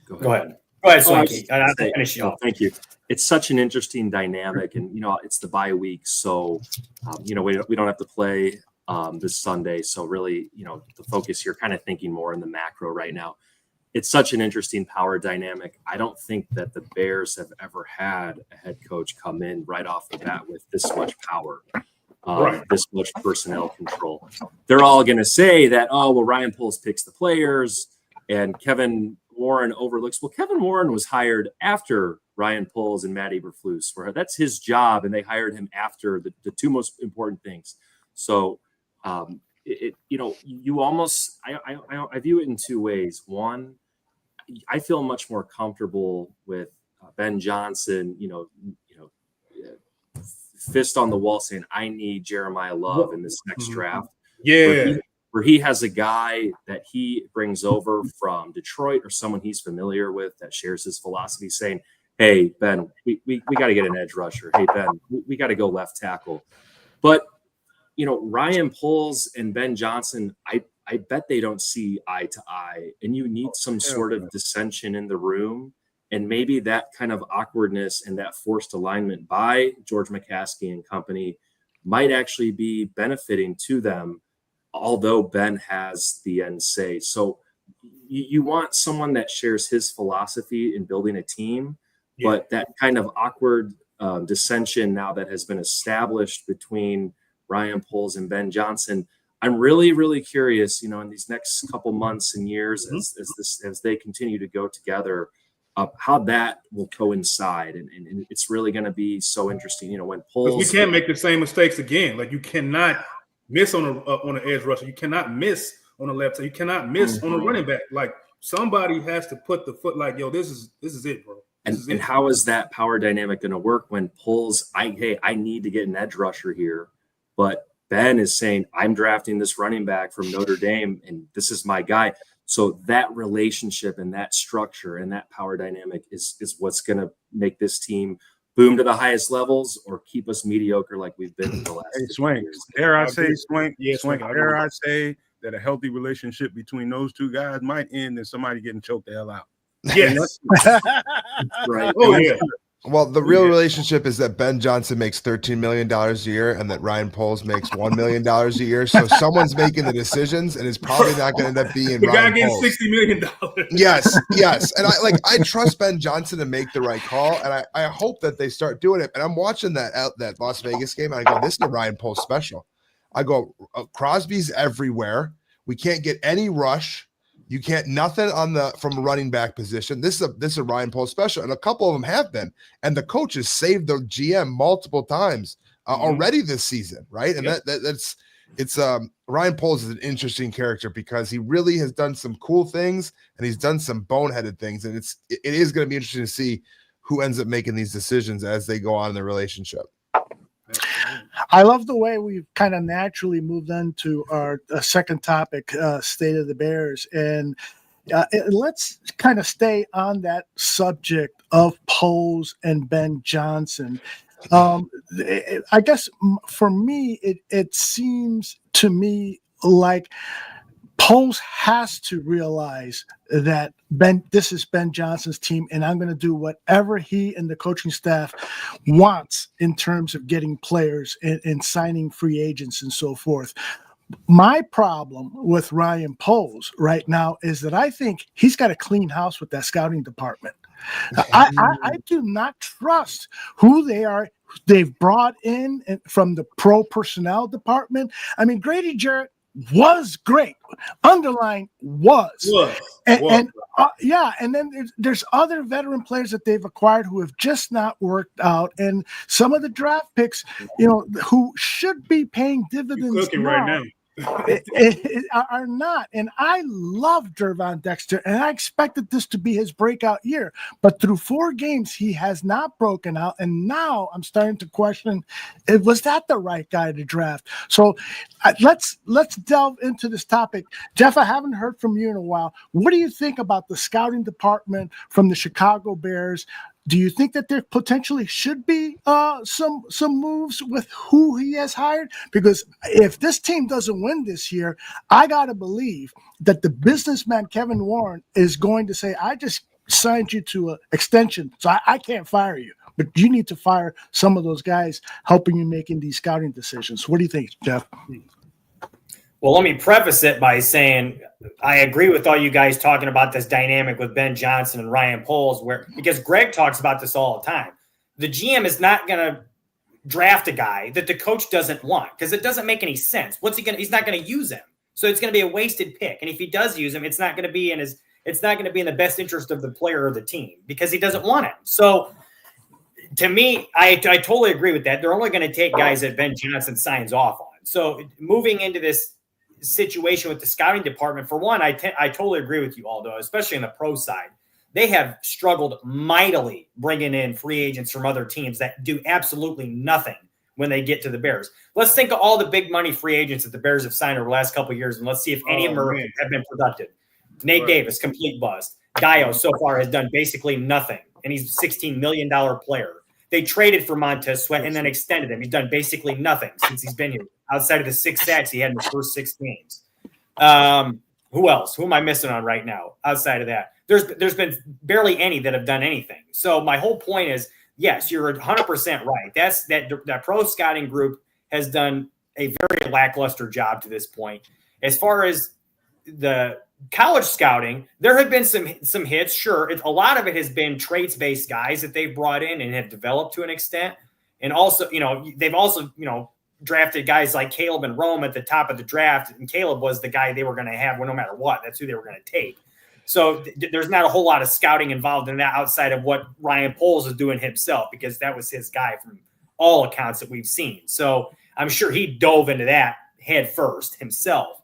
go ahead. Go ahead, Swanky. I'll finish you off. Thank you. It's such an interesting dynamic, and you know, it's the bye week, so you know, we don't have to play this Sunday. So really, you know, the focus here, kind of thinking more in the macro right now. It's such an interesting power dynamic. I don't think that the Bears have ever had a head coach come in right off the bat with this much power, this much personnel control. They're all going to say that, oh, well, Ryan Poles picks the players and Kevin Warren overlooks. Well, Kevin Warren was hired after Ryan Poles and Matt Eberflus, where that's his job, and they hired him after the two most important things. So, you know, you almost I view it in two ways. One, I feel much more comfortable with Ben Johnson, fist on the wall saying, I need Jeremiah Love in this next draft. Yeah. Where he has a guy that he brings over from Detroit or someone he's familiar with that shares his philosophy, saying, hey, Ben, we got to get an edge rusher. Hey, Ben, we got to go left tackle. But, you know, Ryan Poles and Ben Johnson, I bet they don't see eye to eye, and you need some sort of dissension in the room. And maybe that kind of awkwardness and that forced alignment by George McCaskey and company might actually be benefiting to them, although Ben has the end say. So you want someone that shares his philosophy in building a team, but that kind of awkward dissension now that has been established between Ryan Poles and Ben Johnson, I'm really, really curious, you know, in these next couple months and years as they continue to go together, how that will coincide. And it's really going to be so interesting, you know, when Poles. We can't make the same mistakes again. Like, you cannot miss on an edge rusher. You cannot miss on the left side. You cannot miss on a running back. Like, somebody has to put the foot like, yo, this is it, bro. And how is that power dynamic going to work when Poles, I need to get an edge rusher here, but Ben is saying, I'm drafting this running back from Notre Dame, and this is my guy. So that relationship and that structure and that power dynamic is what's going to make this team boom to the highest levels or keep us mediocre like we've been in the last years. Dare I say that a healthy relationship between those two guys might end in somebody getting choked the hell out. Yes. Right. Oh, yeah. Well, the real relationship is that Ben Johnson makes $13 million a year and that Ryan Poles makes $1 million a year. So someone's making the decisions, and it's probably not going to end up being the Ryan guy getting Poles. $60 million. Yes. And I trust Ben Johnson to make the right call, and I hope that they start doing it. And I'm watching that Las Vegas game, and I go, this is a Ryan Poles special. I go, Crosby's everywhere. We can't get any rush. You can't nothing from a running back position. This is a Ryan Poles special, and a couple of them have been. And the coaches saved the GM multiple times already this season, right? And it's Ryan Poles is an interesting character because he really has done some cool things and he's done some boneheaded things, and it is going to be interesting to see who ends up making these decisions as they go on in the relationship. I love the way we've kind of naturally moved into our second topic, State of the Bears. And let's kind of stay on that subject of Poles and Ben Johnson. I guess for me, it seems to me like Poles has to realize that this is Ben Johnson's team, and I'm going to do whatever he and the coaching staff wants in terms of getting players and signing free agents and so forth. My problem with Ryan Poles right now is that I think he's got a clean house with that scouting department. I do not trust who they've brought in from the pro personnel department. I mean, Grady Jarrett was great. Underline was. And then there's other veteran players that they've acquired who have just not worked out, and some of the draft picks, who should be paying dividends right now. Are not. And I love Dervon Dexter, and I expected this to be his breakout year. But through 4 games, he has not broken out. And now I'm starting to question, was that the right guy to draft? So let's delve into this topic. Jeff, I haven't heard from you in a while. What do you think about the scouting department from the Chicago Bears? Do you think that there potentially should be some moves with who he has hired? Because if this team doesn't win this year, I got to believe that the businessman Kevin Warren is going to say, I just signed you to an extension, so I can't fire you. But you need to fire some of those guys helping you making these scouting decisions. What do you think, Jeff? Well, let me preface it by saying I agree with all you guys talking about this dynamic with Ben Johnson and Ryan Poles, because Greg talks about this all the time. The GM is not going to draft a guy that the coach doesn't want because it doesn't make any sense. He's not going to use him. So it's going to be a wasted pick. And if he does use him, it's not going to be in the best interest of the player or the team because he doesn't want him. So to me, I totally agree with that. They're only going to take guys that Ben Johnson signs off on. So moving into this situation with the scouting department, for one, I totally agree with you, Aldo, especially on the pro side. They have struggled mightily bringing in free agents from other teams that do absolutely nothing when they get to the Bears. Let's think of all the big money free agents that the Bears have signed over the last couple of years, and let's see if any of them have been productive. Nate Davis, complete bust. Dio so far has done basically nothing, and he's a $16 million player. They traded for Montez Sweat and then extended him. He's done basically nothing since he's been here, outside of the 6 sacks he had in the first 6 games. Who else? Who am I missing on right now outside of that? There's been barely any that have done anything. So my whole point is, yes, you're 100% right. That pro scouting group has done a very lackluster job to this point. As far as the college scouting, there have been some hits. Sure, a lot of it has been traits-based guys that they've brought in and have developed to an extent. And also, they've also, drafted guys like Caleb and Rome at the top of the draft, and Caleb was the guy they were going to have no matter what. That's who they were going to take. So there's not a whole lot of scouting involved in that outside of what Ryan Poles is doing himself, because that was his guy from all accounts that we've seen. So I'm sure he dove into that head first himself.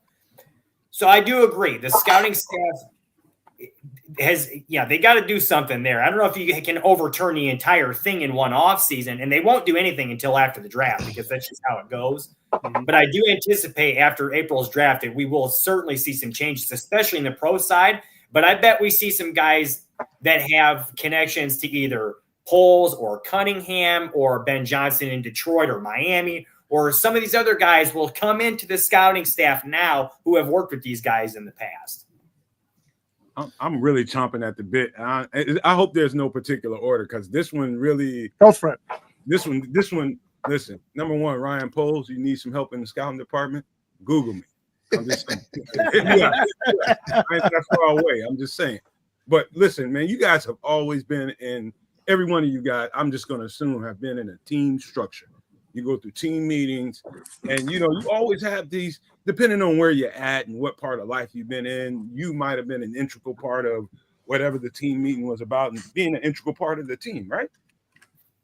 So I do agree. The scouting staff they got to do something there. I don't know if you can overturn the entire thing in one off season, and they won't do anything until after the draft because that's just how it goes. But I do anticipate after April's draft that we will certainly see some changes, especially in the pro side. But I bet we see some guys that have connections to either Poles or Cunningham or Ben Johnson in Detroit or Miami, or some of these other guys will come into the scouting staff now who have worked with these guys in the past. I'm really chomping at the bit. I hope there's no particular order because this one really. Go for it. This one. Listen, number one, Ryan Poles. You need some help in the scouting department? Google me. I'm just saying. I ain't that far away. I'm just saying. But listen, man, you guys have always been in. Every one of you guys, I'm just going to assume, have been in a team structure. You go through team meetings, and you always have these. Depending on where you're at and what part of life you've been in, you might have been an integral part of whatever the team meeting was about and being an integral part of the team, right?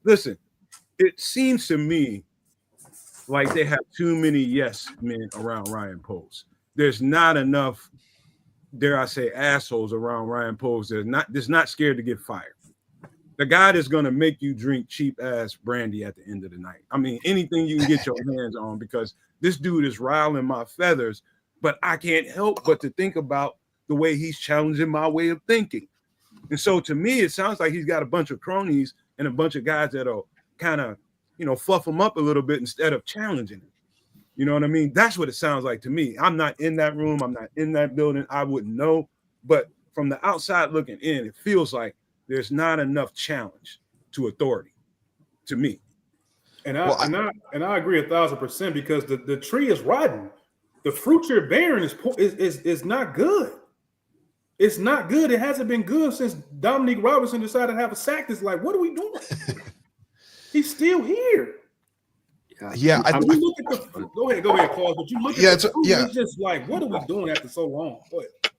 Listen, it seems to me like they have too many yes men around Ryan Poles. There's not enough, dare I say, assholes around Ryan Poles. That's not scared to get fired. The guy that's going to make you drink cheap ass brandy at the end of the night. I mean, anything you can get your hands on, because this dude is riling my feathers, but I can't help but to think about the way he's challenging my way of thinking. And so to me, it sounds like he's got a bunch of cronies and a bunch of guys that'll kind of, fluff him up a little bit instead of challenging him. You know what I mean? That's what it sounds like to me. I'm not in that room. I'm not in that building. I wouldn't know. But from the outside looking in, it feels like there's not enough challenge to authority to me. And I agree 1,000% because the tree is rotten. the fruit you're bearing is not good. It's not good. It hasn't been good since Dominique Robinson decided to have a sack. It's like, what are we doing? He's still here. Yeah, you look at the go ahead, Claus. But you look at the fruit, it's just like, what are we doing after so long?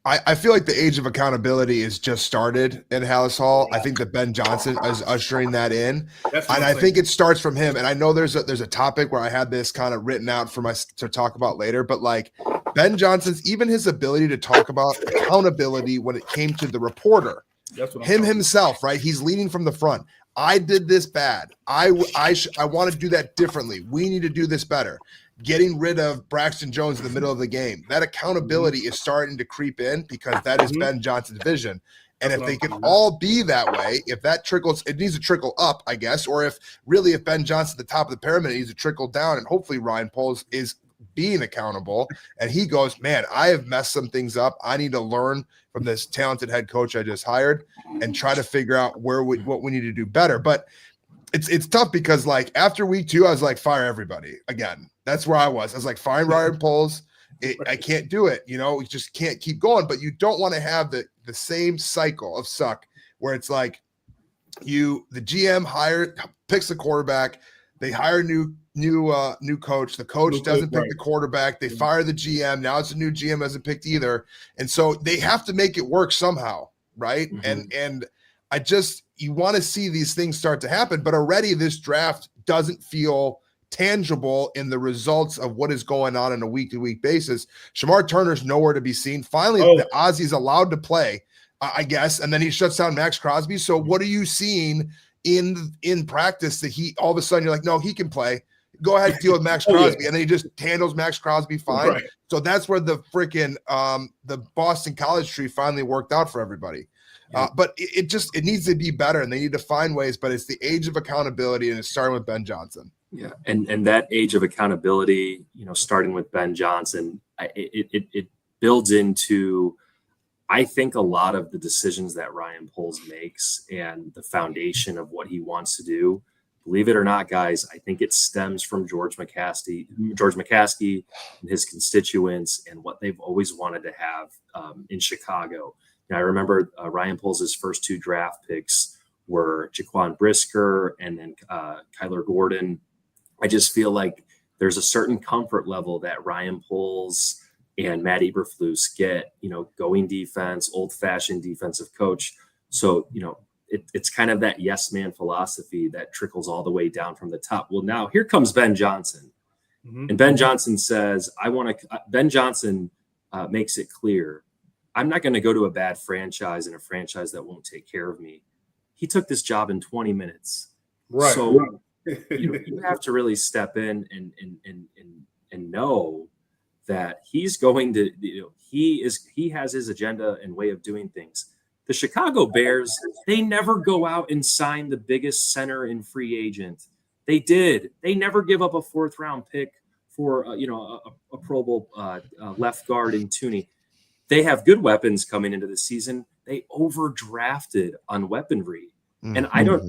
I feel like the age of accountability is just started in Hallis Hall. I think that Ben Johnson is ushering that in, and I think it starts from him. And I know there's a topic where I had this kind of written out for to talk about later, but like Ben Johnson's, even his ability to talk about accountability when it came to the reporter, himself, right? He's leading from the front. I did this bad. I want to do that differently. We need to do this better. Getting rid of Braxton Jones in the middle of the game. That accountability is starting to creep in because that is Ben Johnson's vision. And if they can all be that way, if that trickles, it needs to trickle up, I guess, or if Ben Johnson at the top of the pyramid, it needs to trickle down, and hopefully Ryan Poles is being accountable, and he goes, man, I have messed some things up. I need to learn from this talented head coach I just hired and try to figure out what we need to do better. But it's tough because like after week 2, I was like, fire everybody again. That's where I was. I was like, fire Ryan Poles. I can't do it. You know, we just can't keep going. But you don't want to have the same cycle of suck where it's like the GM picks the quarterback, they hire new coach. The coach doesn't pick the quarterback. They fire the GM. Now it's a new GM hasn't picked either. And so they have to make it work somehow. Right. Mm-hmm. And I just, you want to see these things start to happen, but already this draft doesn't feel tangible in the results of what is going on a week-to-week basis. Shamar Turner's nowhere to be seen. Finally, the Ozzy's allowed to play, I guess, and then he shuts down Max Crosby. So what are you seeing in practice that he all of a sudden you're like, no, he can play. Go ahead and deal with Max Crosby. And then he just handles Max Crosby fine. Right. So that's where the freaking the Boston College tree finally worked out for everybody. Yeah. But it needs to be better, and they need to find ways. But it's the age of accountability, and it's starting with Ben Johnson. Yeah, and that age of accountability, starting with Ben Johnson, it builds into, I think, a lot of the decisions that Ryan Poles makes and the foundation of what he wants to do. Believe it or not, guys, I think it stems from George McCaskey and his constituents and what they've always wanted to have in Chicago. I remember Ryan Poles' first 2 draft picks were Jaquan Brisker and then Kyler Gordon. I just feel like there's a certain comfort level that Ryan Poles and Matt Eberflus get, going defense, old-fashioned defensive coach. So, it's kind of that yes man philosophy that trickles all the way down from the top. Well, now here comes Ben Johnson. Mm-hmm. And Ben Johnson says, Ben Johnson makes it clear, I'm not going to go to a bad franchise and a franchise that won't take care of me. He took this job in 20 minutes. Right. So you have to really step in and know that he's going to, he has his agenda and way of doing things. The Chicago Bears, they never go out and sign the biggest center in free agent. They did. They never give up a 4th round pick for, a Pro Bowl left guard in Tooney. They have good weapons coming into the season. They overdrafted on weaponry. Mm-hmm. And I don't,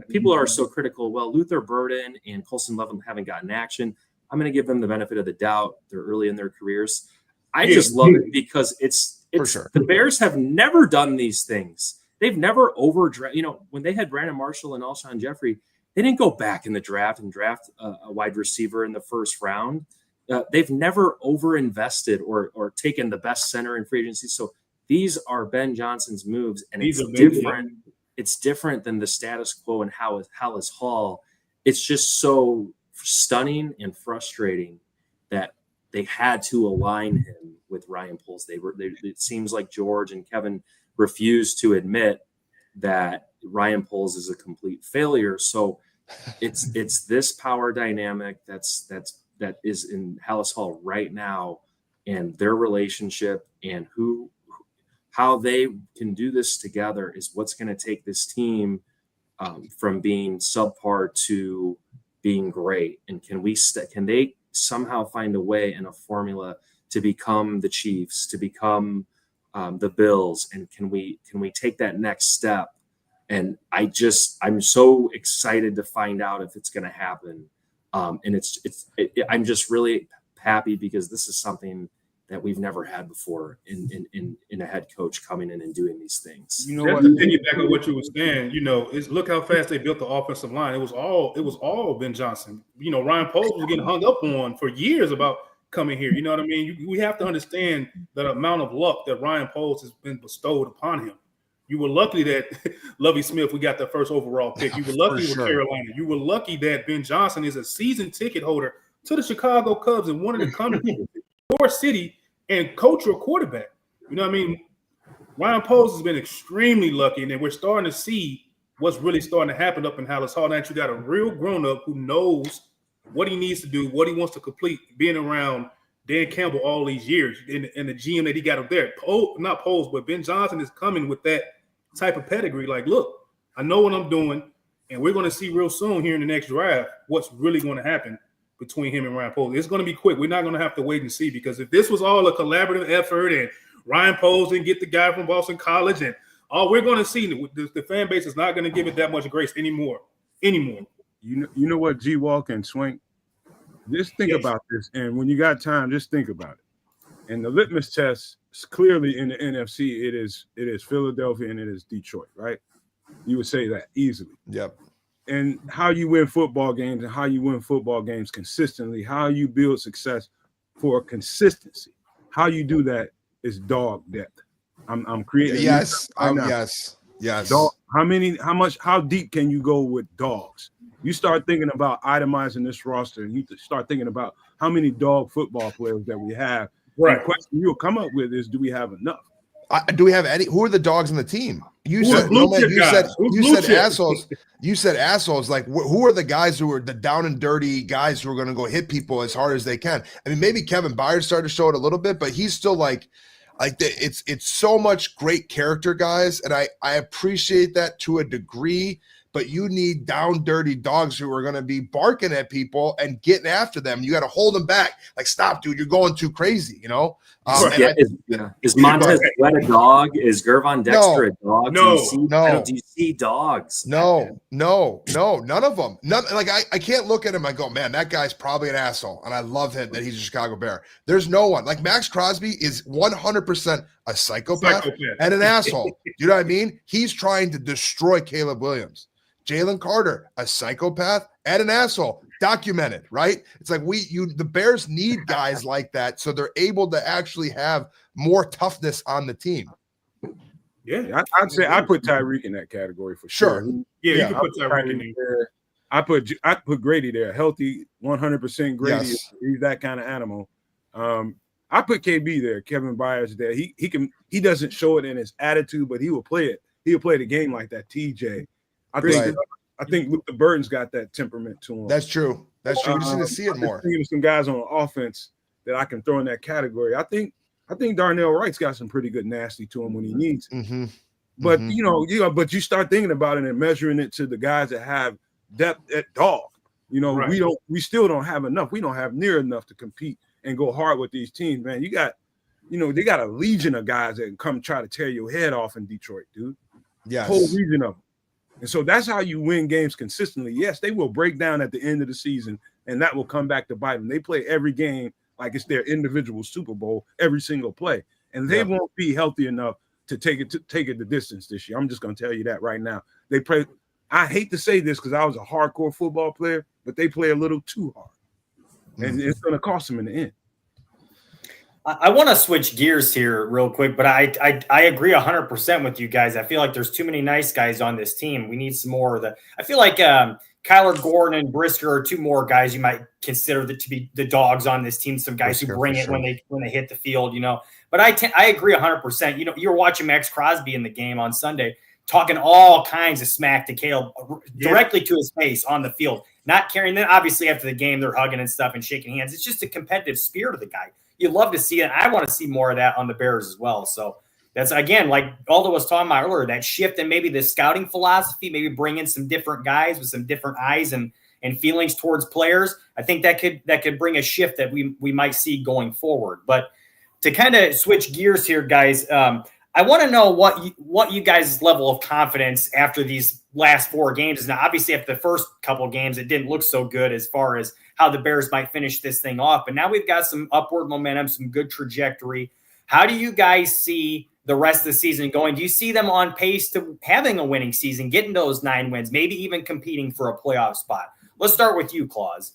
people are so critical. Well, Luther Burden and Colson Levin haven't gotten action. I'm going to give them the benefit of the doubt. They're early in their careers. I just love it because it's sure. The Bears have never done these things. They've never overdrafted. When they had Brandon Marshall and Alshon Jeffrey, they didn't go back in the draft and draft a wide receiver in the first round. They've never overinvested or taken the best center in free agency. So these are Ben Johnson's moves, and it's different. It's different than the status quo in Hallis Hall. It's just so stunning and frustrating that they had to align him with Ryan Poles. It seems like George and Kevin refused to admit that Ryan Poles is a complete failure. So it's this power dynamic that is in Hallis Hall right now, and their relationship and how they can do this together is what's going to take this team from being subpar to being great. And can they somehow find a way and a formula to become the Chiefs, to become the Bills, and can we take that next step? And I'm so excited to find out if it's going to happen. And I'm just really happy because this is something that we've never had before in a head coach coming in and doing these things. You know Just what? to piggyback on what you were saying, look how fast they built the offensive line. It was all Ben Johnson. Ryan Poles was getting hung up on for years about coming here. You know what I mean? We have to understand the amount of luck that Ryan Poles has been bestowed upon him. You were lucky that Lovie Smith, we got the first overall pick. You were lucky with Carolina. You were lucky that Ben Johnson is a season ticket holder to the Chicago Cubs and wanted to come to your city and coach your quarterback. You know what I mean? Ryan Poles has been extremely lucky, and then we're starting to see what's really starting to happen up in Hallis Hall. Now you got a real grown-up who knows what he needs to do, what he wants to complete, being around Dan Campbell all these years, and the GM that he got up there. Not Poles, but Ben Johnson is coming with that type of pedigree. Like, look, I know what I'm doing, and we're going to see real soon here in the next draft what's really going to happen between him and Ryan Poles. It's going to be quick. We're not going to have to wait and see, because if this was all a collaborative effort and Ryan Poles didn't get the guy from Boston College, and all we're going to see, the fan base is not going to give it that much grace anymore. You know what, G Walk and Swank? Just think about this, and when you got time, just think about it. And the litmus test is clearly in the NFC. It is Philadelphia and it is Detroit, right? You would say that easily. Yep. And how you win football games and how you win football games consistently, how you build success for consistency. How you do that is dog depth. I'm creating. Yes. Yes. Dog, how deep can you go with dogs? You start thinking about itemizing this roster, and you start thinking about how many dog football players that we have. Right. The question you'll come up with is, do we have enough? Do we have any? Who are the dogs on the team? You Who are said blue no, man, chip you guys? said Who's you blue said chip? assholes. You said assholes. Like who are the guys who are the down and dirty guys who are going to go hit people as hard as they can? I mean, maybe Kevin Byard started to show it a little bit, but he's still like it's so much great character guys, and I appreciate that to a degree. But you need down dirty dogs who are going to be barking at people and getting after them. You got to hold them back. Like, stop, dude, you're going too crazy, you know? Is Montez Sweat a dog? Is Gervon Dexter a dog? No. Do you see dogs? No, none of them. Like I can't look at him and go, man, that guy's probably an asshole. And I love him that he's a Chicago Bear. There's no one. Like Max Crosby is 100% a psychopath and an asshole. You know what I mean? He's trying to destroy Caleb Williams. Jalen Carter, a psychopath and an asshole, documented, right? It's like the Bears need guys like that so they're able to actually have more toughness on the team. Yeah, I'd say I put Tyreek in that category for sure. Yeah, you can put Tyreek in there. I put Grady there, healthy, 100% Grady. Yes. He's that kind of animal. I put KB there, Kevin Byers there. He doesn't show it in his attitude, but he will play it. He'll play the game like that. TJ. I think Luka Burton's got that temperament to him. That's true. We just need to see it more. Thinking of some guys on offense that I can throw in that category. I think Darnell Wright's got some pretty good nasty to him when he needs it. Mm-hmm. But but you start thinking about it and measuring it to the guys that have depth at dog. Right. We still don't have enough. We don't have near enough to compete and go hard with these teams, man. You got, they got a legion of guys that can come try to tear your head off in Detroit, dude. Yeah, whole legion of them. And so that's how you win games consistently. Yes, they will break down at the end of the season, and that will come back to bite them. They play every game like it's their individual Super Bowl, every single play, and they won't be healthy enough to take it the distance this year. I'm just going to tell you that right now. They play. I hate to say this because I was a hardcore football player, but they play a little too hard, and it's going to cost them in the end. I want to switch gears here real quick, but I agree 100% with you guys. I feel like there's too many nice guys on this team. We need some more of the. I feel like Kyler Gordon and Brisker are two more guys you might consider to be the dogs on this team. Some guys who bring it when they hit the field, But I agree 100%. You were watching Max Crosby in the game on Sunday, talking all kinds of smack to Caleb directly to his face on the field, not caring. Then obviously after the game they're hugging and stuff and shaking hands. It's just a competitive spirit of the guy. You love to see it. I want to see more of that on the Bears as well. So that's, again, like Aldo was talking about earlier, that shift in maybe the scouting philosophy, maybe bring in some different guys with some different eyes and feelings towards players. I think that could bring a shift that we might see going forward. But to kind of switch gears here, guys, I want to know what you guys' level of confidence after these last 4 games is. Now, obviously, after the first couple of games, it didn't look so good as far as how the Bears might finish this thing off. But now we've got some upward momentum, some good trajectory. How do you guys see the rest of the season going? Do you see them on pace to having a winning season, getting those 9 wins, maybe even competing for a playoff spot? Let's start with you, Claus.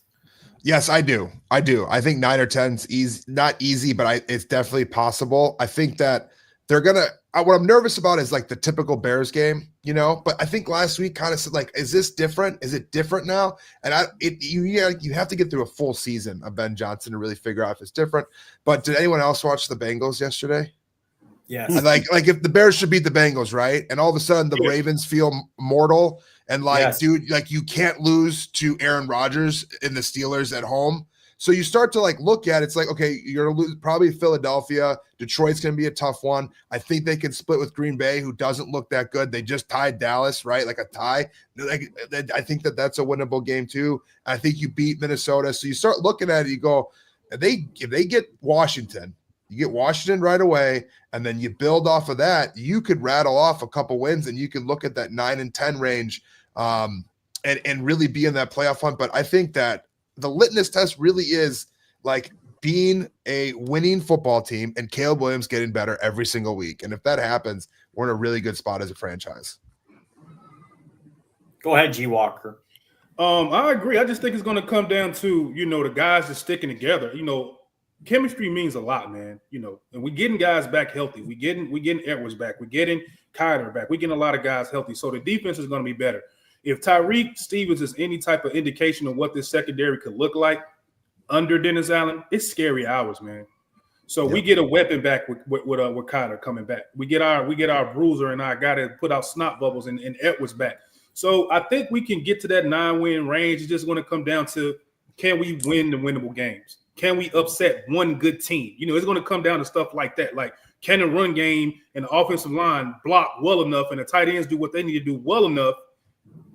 Yes, I do. I think 9 or 10 is easy, not easy, but it's definitely possible. I think that they're gonna. What I'm nervous about is like the typical Bears game, But I think last week kind of said like, is this different? Is it different now? And you have to get through a full season of Ben Johnson to really figure out if it's different. But did anyone else watch the Bengals yesterday? Yes. Like if the Bears should beat the Bengals, right? And all of a sudden the Ravens feel mortal. And dude, like you can't lose to Aaron Rodgers in the Steelers at home. So you start to like look at it, it's like, okay, you're going to lose probably Philadelphia. Detroit's going to be a tough one. I think they can split with Green Bay, who doesn't look that good. They just tied Dallas, right? Like a tie. I think that's a winnable game too. I think you beat Minnesota. So you start looking at it, you go, if they get Washington, you get Washington right away, and then you build off of that, you could rattle off a couple wins and you could look at that 9 and 10 range and really be in that playoff hunt. But I think that the litmus test really is like being a winning football team and Caleb Williams getting better every single week. And if that happens, we're in a really good spot as a franchise. Go ahead, G. Walker. I agree. I just think it's going to come down to, the guys just sticking together. Chemistry means a lot, man. And we're getting guys back healthy. We're getting Edwards back. We're getting Kyler back. We're getting a lot of guys healthy. So the defense is going to be better. If Tyreek Stevens is any type of indication of what this secondary could look like under Dennis Allen, it's scary hours, man. So we get a weapon back with Kyler coming back. We get our bruiser and our guy to put out snot bubbles and Edwards back. So I think we can get to that 9-win range. It's just going to come down to, can we win the winnable games? Can we upset one good team? It's going to come down to stuff like that. Like, can the run game and the offensive line block well enough and the tight ends do what they need to do well enough?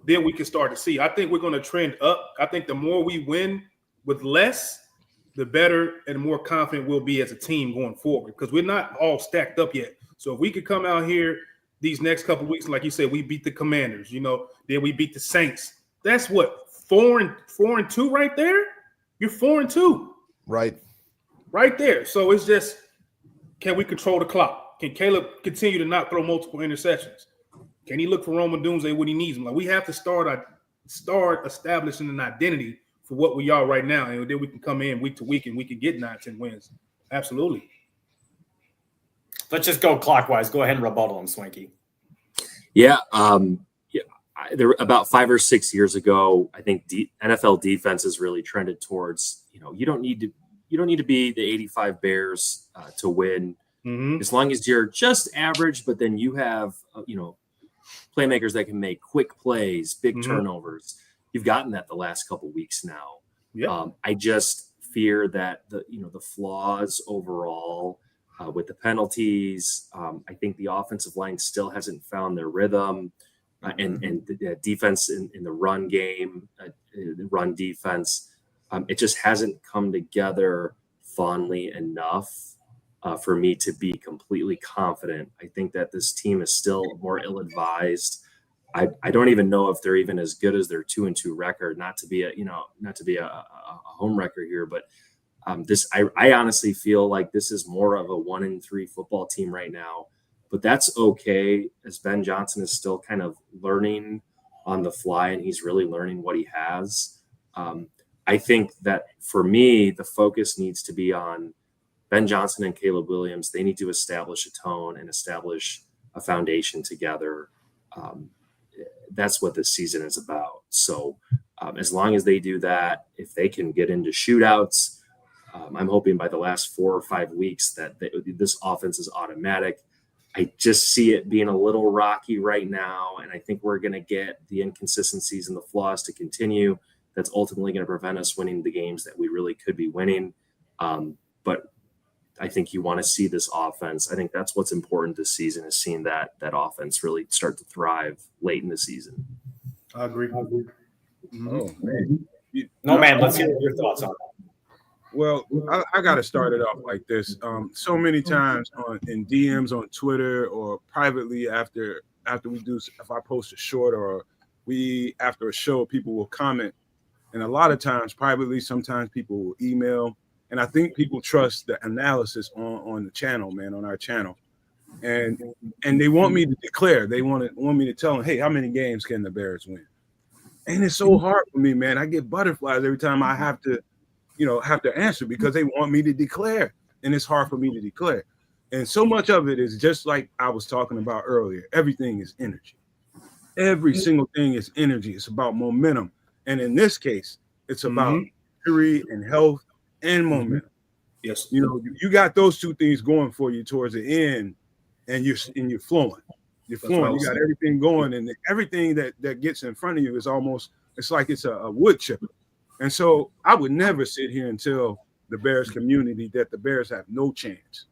Then we can start to see. I think we're going to trend up. I think the more we win with less, the better and more confident we'll be as a team going forward, because we're not all stacked up yet. So if we could come out here these next couple of weeks, like you said, we beat the Commanders, then we beat the Saints. That's what, 4-2 right there? You're 4-2. Right there. So it's just, can we control the clock? Can Caleb continue to not throw multiple interceptions? Can he look for Roman Doomsday when he needs him? Like, we have to start establishing an identity for what we are right now, and then we can come in week to week and we can get 9-10 wins. Absolutely. Let's just go clockwise. Go ahead and rebuttal him, Swanky. Yeah. There about 5 or 6 years ago, I think NFL defenses really trended towards, you don't need to be the 85 Bears to win. Mm-hmm. As long as you're just average, but then you have, playmakers that can make quick plays, big turnovers. You've gotten that the last couple weeks now. Yeah. I just fear that the flaws overall with the penalties. I think the offensive line still hasn't found their rhythm, and the defense in the run game, the run defense. It just hasn't come together fondly enough for me to be completely confident. I think that this team is still more ill-advised. I don't even know if they're even as good as their 2-2 record. Not to be a home record here, but I honestly feel like this is more of a 1-3 football team right now. But that's okay, as Ben Johnson is still kind of learning on the fly, and he's really learning what he has. I think that for me, the focus needs to be on Ben Johnson and Caleb Williams. They need to establish a tone and establish a foundation together. That's what this season is about. So as long as they do that, if they can get into shootouts, I'm hoping by the last 4 or 5 weeks that this offense is automatic. I just see it being a little rocky right now, and I think we're going to get the inconsistencies and the flaws to continue. That's ultimately going to prevent us winning the games that we really could be winning. But I think you want to see this offense. I think that's what's important this season, is seeing that offense really start to thrive late in the season. I agree. Oh, man. No, man, let's hear your thoughts on that. Well, I got to start it off like this. So many times in DMs on Twitter or privately after we do, if I post a short or after a show, people will comment. And a lot of times privately, sometimes people will email. And I think people trust the analysis on the channel, man, on our channel. And they want me to declare. They want me to tell them, hey, how many games can the Bears win? And it's so hard for me, man. I get butterflies every time I have to answer because they want me to declare, and it's hard for me to declare. And so much of it is just like I was talking about earlier. Everything is energy. Every single thing is energy. It's about momentum. And in this case, it's about injury and health and momentum. Yes. You know, you got those two things going for you towards the end, and you're flowing. You're flowing. You got everything going, and everything that gets in front of you is almost, it's like it's a wood chipper. And so I would never sit here and tell the Bears community that the Bears have no chance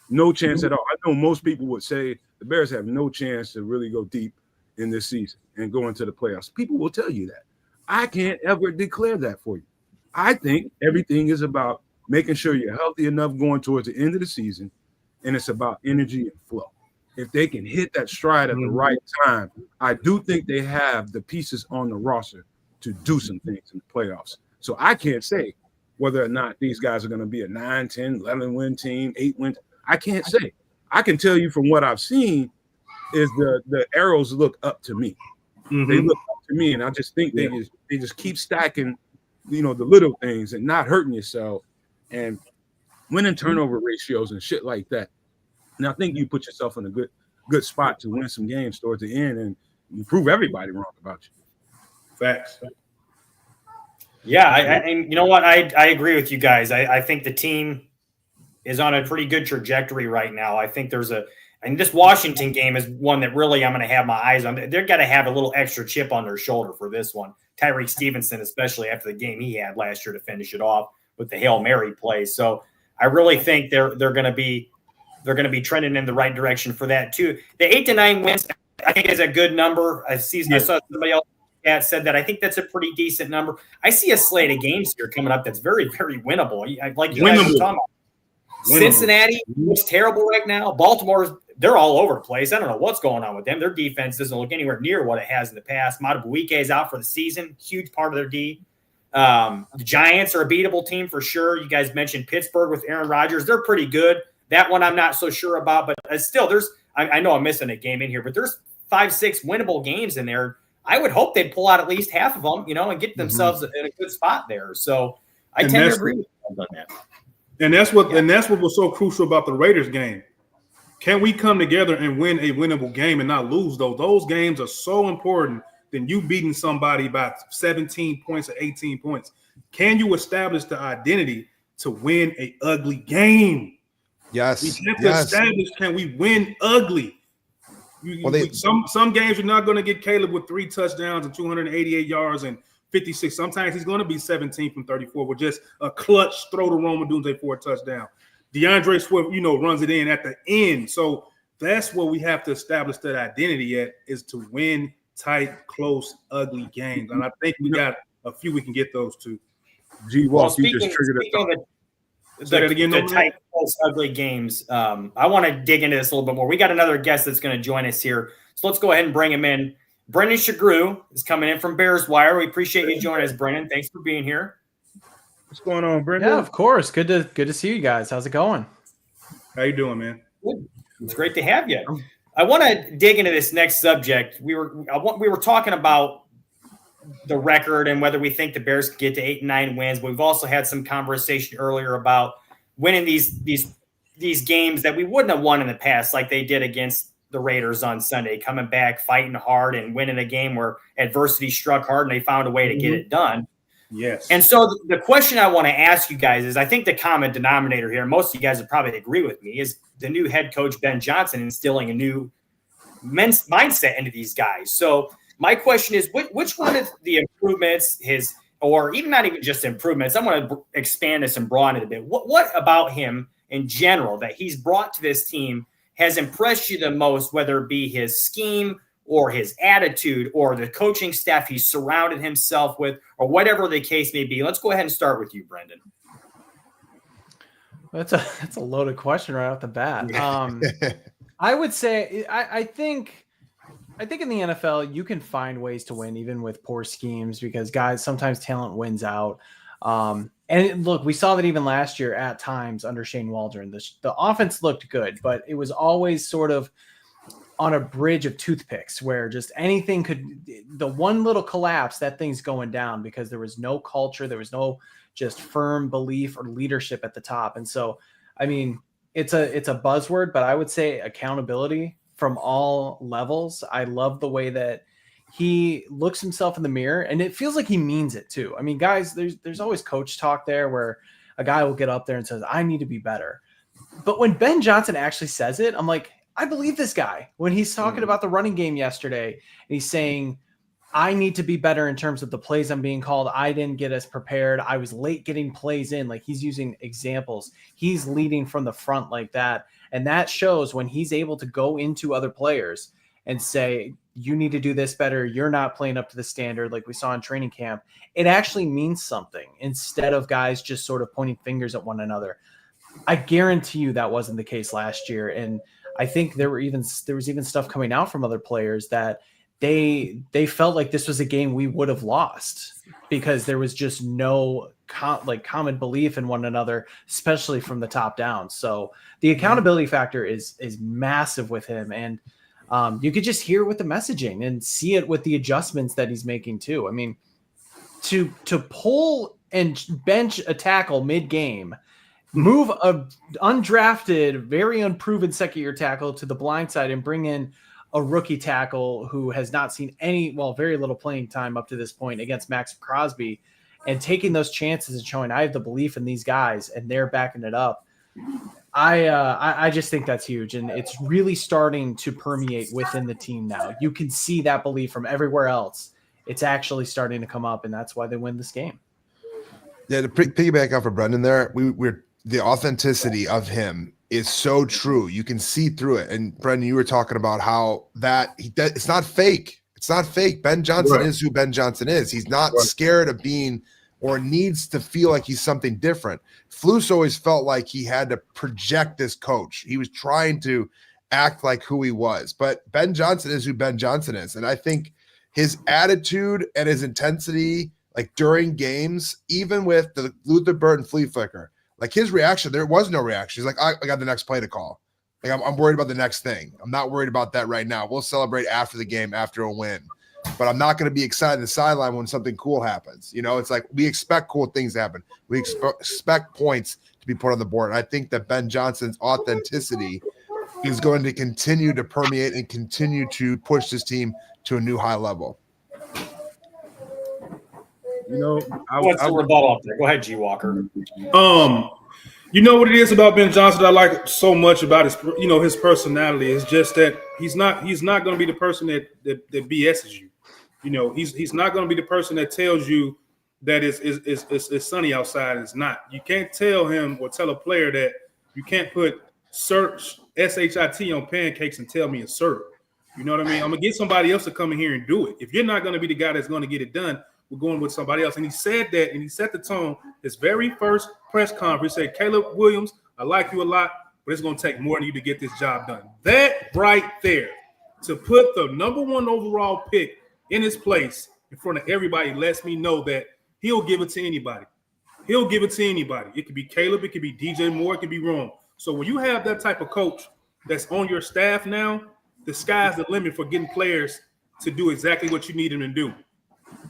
at all. I know most people would say the Bears have no chance to really go deep in this season and go into the playoffs. People will tell you that. I can't ever declare that for you. I think everything is about making sure you're healthy enough going towards the end of the season, and it's about energy and flow. If they can hit that stride at the right time, I do think they have the pieces on the roster to do some things in the playoffs. So I can't say whether or not these guys are going to be a 9, 10, 11-win team, 8-win. I can't say. I can tell you from what I've seen is the arrows look up to me. They look up to me, and I just think they just keep stacking, you know, the little things and not hurting yourself and winning turnover ratios and shit like that. And I think you put yourself in a good spot to win some games towards the end and you prove everybody wrong about you. Facts. Yeah, and you know what? I agree with you guys. I think the team is on a pretty good trajectory right now. I think and this Washington game is one that really I'm going to have my eyes on. They're going to have a little extra chip on their shoulder for this one. Tyreek Stevenson, especially after the game he had last year to finish it off with the Hail Mary play. So I really think they're going to be trending in the right direction for that too. The 8 to 9 wins, I think, is a good number. I saw somebody else said that. I think that's a pretty decent number. I see a slate of games here coming up that's very, very winnable. Like you guys were talking about. Cincinnati looks terrible right now. Baltimore, they're all over the place. I don't know what's going on with them. Their defense doesn't look anywhere near what it has in the past. Madubuike is out for the season. Huge part of their D. The Giants are a beatable team for sure. You guys mentioned Pittsburgh with Aaron Rodgers. They're pretty good. That one I'm not so sure about, but still I know I'm missing a game in here, but there's 5-6 winnable games in there. I would hope they'd pull out at least half of them, and get themselves in a good spot there. So I tend to agree with you on that. And that's what was so crucial about the Raiders game. Can we come together and win a winnable game and not lose those? Those games are so important than you beating somebody by 17 points or 18 points. Can you establish the identity to win an ugly game? Yes. We have to establish, can we win ugly? Some games you're not going to get Caleb with 3 touchdowns and 288 yards and 56. Sometimes he's going to be 17 from 34 with just a clutch throw to Rome Odunze for a touchdown. DeAndre Swift, runs it in at the end. So that's where we have to establish that identity at, is to win tight, close, ugly games. And I think we got a few we can get those to. Speaking of the tight, close, ugly games, I want to dig into this a little bit more. We got another guest that's going to join us here. So let's go ahead and bring him in. Brendan Shagrew is coming in from Bears Wire. We appreciate you joining us, Brendan. Thanks for being here. What's going on, Brendan? Yeah, of course. Good to see you guys. How's it going? How you doing, man? Good. It's great to have you. I want to dig into this next subject. We were talking about the record and whether we think the Bears could get to 8 and 9 wins. But we've also had some conversation earlier about winning these games that we wouldn't have won in the past, like they did against the Raiders on Sunday, coming back, fighting hard, and winning a game where adversity struck hard and they found a way to get it done. Yes. And so the question I want to ask you guys is, I think the common denominator here, most of you guys would probably agree with me, is the new head coach, Ben Johnson, instilling a new mindset into these guys. So my question is, which one of the improvements, or even not even just improvements, I want to expand this and broaden it a bit. What about him in general that he's brought to this team has impressed you the most, whether it be his scheme or his attitude or the coaching staff he's surrounded himself with, or whatever the case may be? Let's go ahead and start with you, Brendan. That's a loaded question right off the bat. I would say I think in the NFL you can find ways to win even with poor schemes because guys sometimes talent wins out. Look, we saw that even last year at times under Shane Waldron. The offense looked good, but it was always sort of on a bridge of toothpicks where just anything the one little collapse, that thing's going down because there was no culture. There was no just firm belief or leadership at the top. And so, I mean, it's a buzzword, but I would say accountability from all levels. I love the way that he looks himself in the mirror and it feels like he means it too. I mean, guys, there's always coach talk there where a guy will get up there and says, I need to be better. But when Ben Johnson actually says it, I'm like, I believe this guy when he's talking about the running game yesterday and he's saying, I need to be better in terms of the plays I'm being called. I didn't get as prepared. I was late getting plays in. Like he's using examples. He's leading from the front like that. And that shows when he's able to go into other players and say, you need to do this better. You're not playing up to the standard like we saw in training camp. It actually means something instead of guys just sort of pointing fingers at one another. I guarantee you that wasn't the case last year. And I think there was even stuff coming out from other players that they felt like this was a game we would have lost because there was just no common belief in one another, especially from the top down. So the accountability factor is massive with him. And you could just hear it with the messaging and see it with the adjustments that he's making too. I mean, to pull and bench a tackle mid-game, move a undrafted, very unproven second-year tackle to the blind side and bring in a rookie tackle who has not seen very little playing time up to this point against Max Crosby, and taking those chances and showing I have the belief in these guys and they're backing it up. I just think that's huge, and it's really starting to permeate within the team now. You can see that belief from everywhere else. It's actually starting to come up, and that's why they win this game. Yeah, to piggyback off of Brendan there, we're the authenticity of him is so true. You can see through it. And Brendan, you were talking about how it's not fake. It's not fake. Ben Johnson is who Ben Johnson is. He's not scared of being or needs to feel like he's something different. Flus always felt like he had to project this coach. He was trying to act like who he was. But Ben Johnson is who Ben Johnson is. And I think his attitude and his intensity, like during games, even with the Luther Burton flea flicker, like his reaction, there was no reaction. He's like, I got the next play to call. Like I'm worried about the next thing. I'm not worried about that right now. We'll celebrate after the game, after a win. But I'm not going to be excited in the sideline when something cool happens. You know, it's like we expect cool things to happen. We expect points to be put on the board. And I think that Ben Johnson's authenticity is going to continue to permeate and continue to push this team to a new high level. You know, what's the rebuttal up there? Go ahead, G. Walker. You know what it is about Ben Johnson that I like so much about his personality is just that he's not going to be the person that BS's you. You know, he's not going to be the person that tells you that it's sunny outside. It's not. You can't tell him or tell a player that you can't put search SHIT on pancakes and tell me it's syrup. You know what I mean? I'm gonna get somebody else to come in here and do it. If you're not going to be the guy that's going to get it done, we're going with somebody else. And he said that, and he set the tone. His very first press conference, he said, Caleb Williams, I like you a lot, but it's going to take more than you to get this job done. That right there, to put the number one overall pick in his place in front of everybody lets me know that he'll give it to anybody. He'll give it to anybody. It could be Caleb, it could be DJ Moore, it could be Rome. So when you have that type of coach that's on your staff now, the sky's the limit for getting players to do exactly what you need them to do.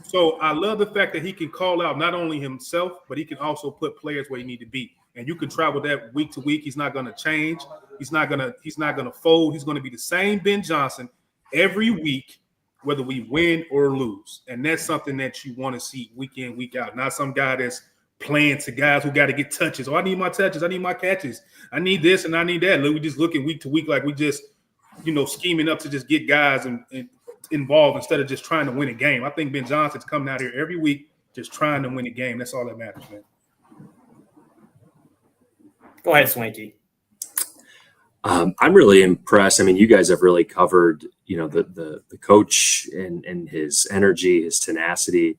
So I love the fact that he can call out not only himself, but he can also put players where he need to be. And you can travel that week to week. He's not going to change. He's not going to fold. He's going to be the same Ben Johnson every week, whether we win or lose. And that's something that you want to see week in, week out. Not some guy that's playing to guys who got to get touches. Oh, I need my touches. I need my catches. I need this and I need that. We just looking week to week like we just, scheming up to just get guys and involved instead of just trying to win a game. I think Ben Johnson's coming out here every week just trying to win a game. That's all that matters, man. Go ahead, Swanky. I'm really impressed. I mean, you guys have really covered, the coach and his energy, his tenacity.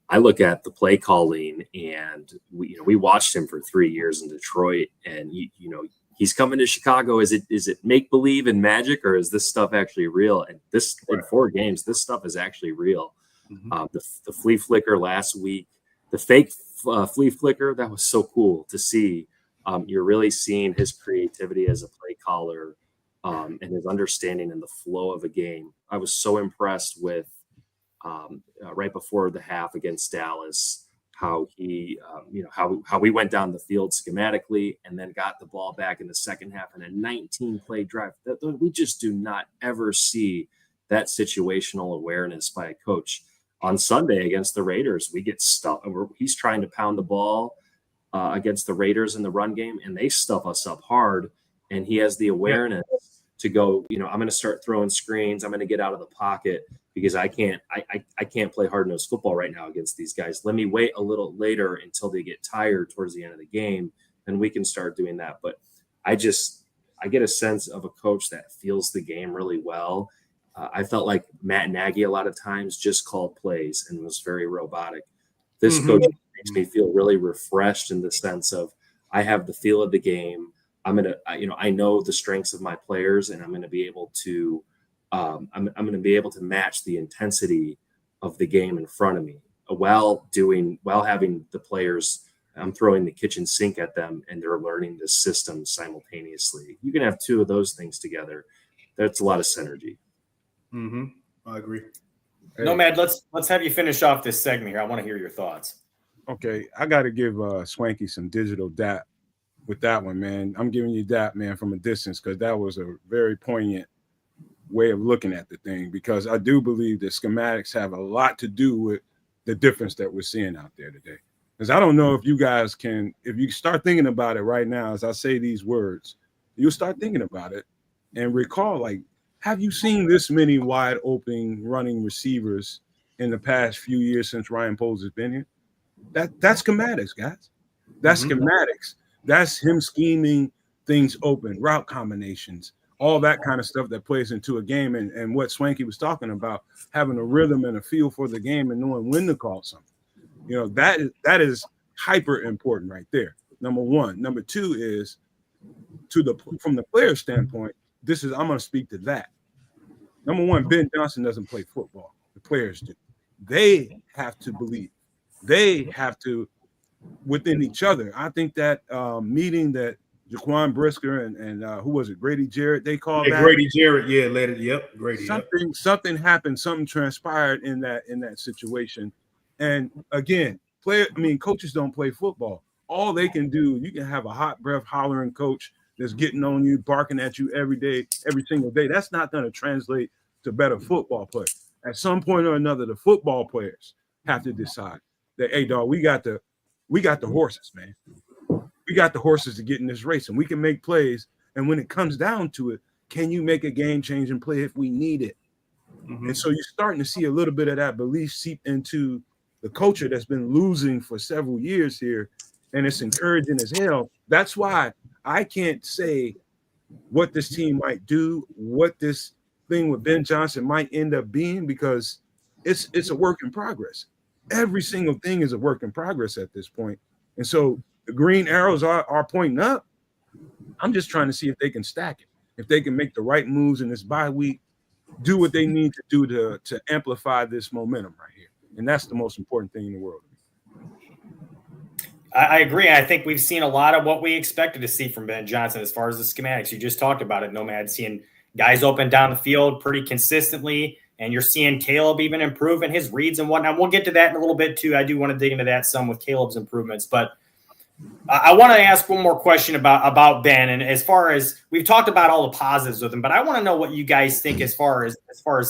I look at the play calling, and we watched him for 3 years in Detroit, and he's coming to Chicago. Is it make believe and magic, or is this stuff actually real? And this in 4 games, this stuff is actually real. The flea flicker last week, the fake flea flicker, that was so cool to see. You're really seeing his creativity as a play caller, and his understanding in the flow of a game. I was so impressed with right before the half against Dallas, how he, how we went down the field schematically and then got the ball back in the second half in a 19-play drive. We just do not ever see that situational awareness by a coach. On Sunday against the Raiders, we get stuck. He's trying to pound the ball against the Raiders in the run game, and they stuff us up hard. And he has the awareness to go, I'm going to start throwing screens. I'm going to get out of the pocket because I can't play hard-nosed football right now against these guys. Let me wait a little later until they get tired towards the end of the game, and we can start doing that. But I get a sense of a coach that feels the game really well. I felt like Matt Nagy a lot of times just called plays and was very robotic. This coach makes me feel really refreshed in the sense of I have the feel of the game. I know the strengths of my players, and I'm going to be able to I'm going to be able to match the intensity of the game in front of me while having the players. I'm throwing the kitchen sink at them, and they're learning the system simultaneously. You can have 2 of those things together. That's a lot of synergy. I agree. Hey. Nomad, let's have you finish off this segment here. I want to hear your thoughts. Okay, I got to give Swanky some digital dap with that one, man. I'm giving you dap, man, from a distance, because that was a very poignant way of looking at the thing, because I do believe that schematics have a lot to do with the difference that we're seeing out there today. Because I don't know if you guys can, if you start thinking about it right now, as I say these words, you'll start thinking about it and recall, like, have you seen this many wide open running receivers in the past few years since Ryan Poles has been here? That's schematics, guys. That's schematics. That's him scheming things open, route combinations, all that kind of stuff that plays into a game. And what Swanky was talking about, having a rhythm and a feel for the game and knowing when to call something. That is hyper important right there. Number one. Number 2 is from the player standpoint, I'm going to speak to that. Number 1, Ben Johnson doesn't play football. The players do. They have to believe. They have to within each other. I think that meeting that Jaquan Brisker and who was it, Grady Jarrett, they called that. Grady Jarrett, later. Yep, Grady. Something happened. Something transpired in that situation. And again, coaches don't play football. All they can do, you can have a hot breath hollering coach that's getting on you, barking at you every day, every single day. That's not going to translate to better football play. At some point or another, the football players have to decide that, hey, dog, we got the horses, man. We got the horses to get in this race, and we can make plays. And when it comes down to it, can you make a game-changing play if we need it? And so you're starting to see a little bit of that belief seep into the culture that's been losing for several years here, and it's encouraging as hell. That's why I can't say what this team might do, what this thing with Ben Johnson might end up being, because it's a work in progress. Every single thing is a work in progress at this point. And so the green arrows are pointing up. I'm just trying to see if they can stack it, if they can make the right moves in this bye week, do what they need to do to amplify this momentum right here. And that's the most important thing in the world. I agree. I think we've seen a lot of what we expected to see from Ben Johnson as far as the schematics. You just talked about it, Nomad, seeing guys open down the field pretty consistently, and you're seeing Caleb even improve in his reads and whatnot. We'll get to that in a little bit too. I do want to dig into that some with Caleb's improvements, but I want to ask one more question about Ben. And as far as we've talked about all the positives with him, but I want to know what you guys think as far as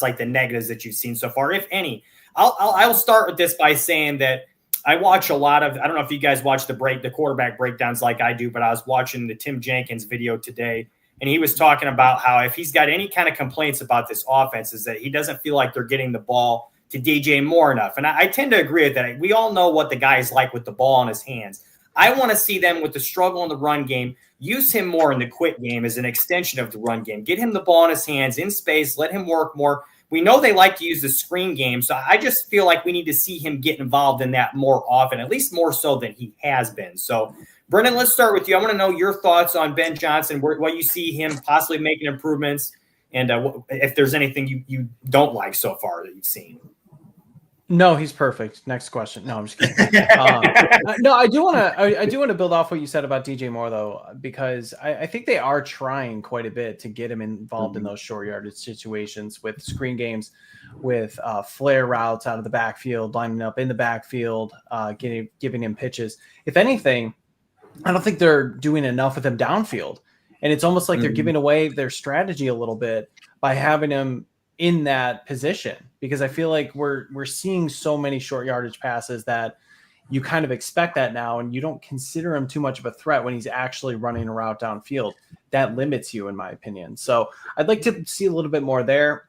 like the negatives that you've seen so far, if any. I'll start with this by saying that I watch a lot of, I don't know if you guys watch the quarterback breakdowns like I do, but I was watching the Tim Jenkins video today, and he was talking about how if he's got any kind of complaints about this offense is that he doesn't feel like they're getting the ball to DJ Moore enough. And I tend to agree with that. We all know what the guy is like with the ball in his hands. I want to see them with the struggle in the run game, use him more in the quick game as an extension of the run game. Get him the ball in his hands in space, let him work more. we know they like to use the screen game. So I just feel like we need to see him get involved in that more often, at least more so than he has been. So, Brendan, let's start with you. I want to know your thoughts on Ben Johnson, what you see him possibly making improvements, and if there's anything you don't like so far that you've seen. No, he's perfect. Next question. No, I'm just kidding. No, I do want to build off what you said about DJ Moore, though, because I think they are trying quite a bit to get him involved in those short yardage situations with screen games, with flare routes out of the backfield, lining up in the backfield, giving him pitches. If anything, I don't think they're doing enough with him downfield, and it's almost like they're giving away their strategy a little bit by having him in that position, because I feel like we're seeing so many short yardage passes that you kind of expect that now, and you don't consider him too much of a threat when he's actually running a route downfield. That limits you, in my opinion. So I'd like to see a little bit more there.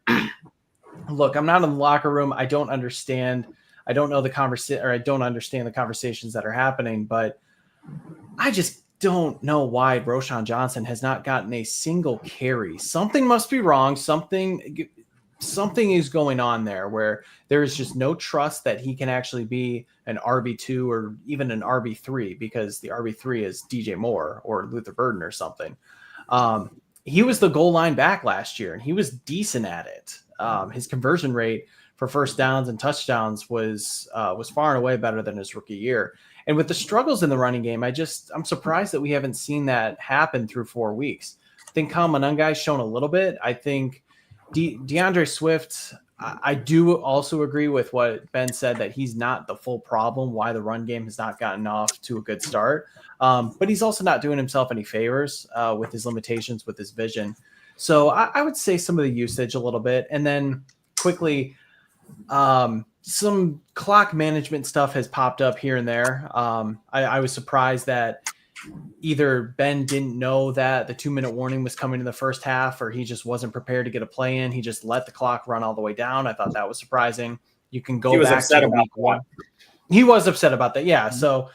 Look, I'm not in the locker room. I don't understand. I don't know the conversation, or I don't understand the conversations that are happening, but I just don't know why Roschon Johnson has not gotten a single carry. Something must be wrong. Something is going on there where there is just no trust that he can actually be an RB2 or even an RB3, because the RB3 is DJ Moore or Luther Burden or something. He was the goal line back last year, and he was decent at it. His conversion rate for first downs and touchdowns was far and away better than his rookie year. And with the struggles in the running game, I'm surprised that we haven't seen that happen through 4 weeks. I think Kyle Monungai's shown a little bit. I think DeAndre Swift, I do also agree with what Ben said, that he's not the full problem why the run game has not gotten off to a good start. But he's also not doing himself any favors with his limitations, with his vision. So I would say some of the usage a little bit. And then quickly, some clock management stuff has popped up here and there. I was surprised that either Ben didn't know that the 2-minute warning was coming in the first half, or he just wasn't prepared to get a play in. He just let the clock run all the way down. I thought that was surprising. You can go back to week one. He was upset about that. Yeah. So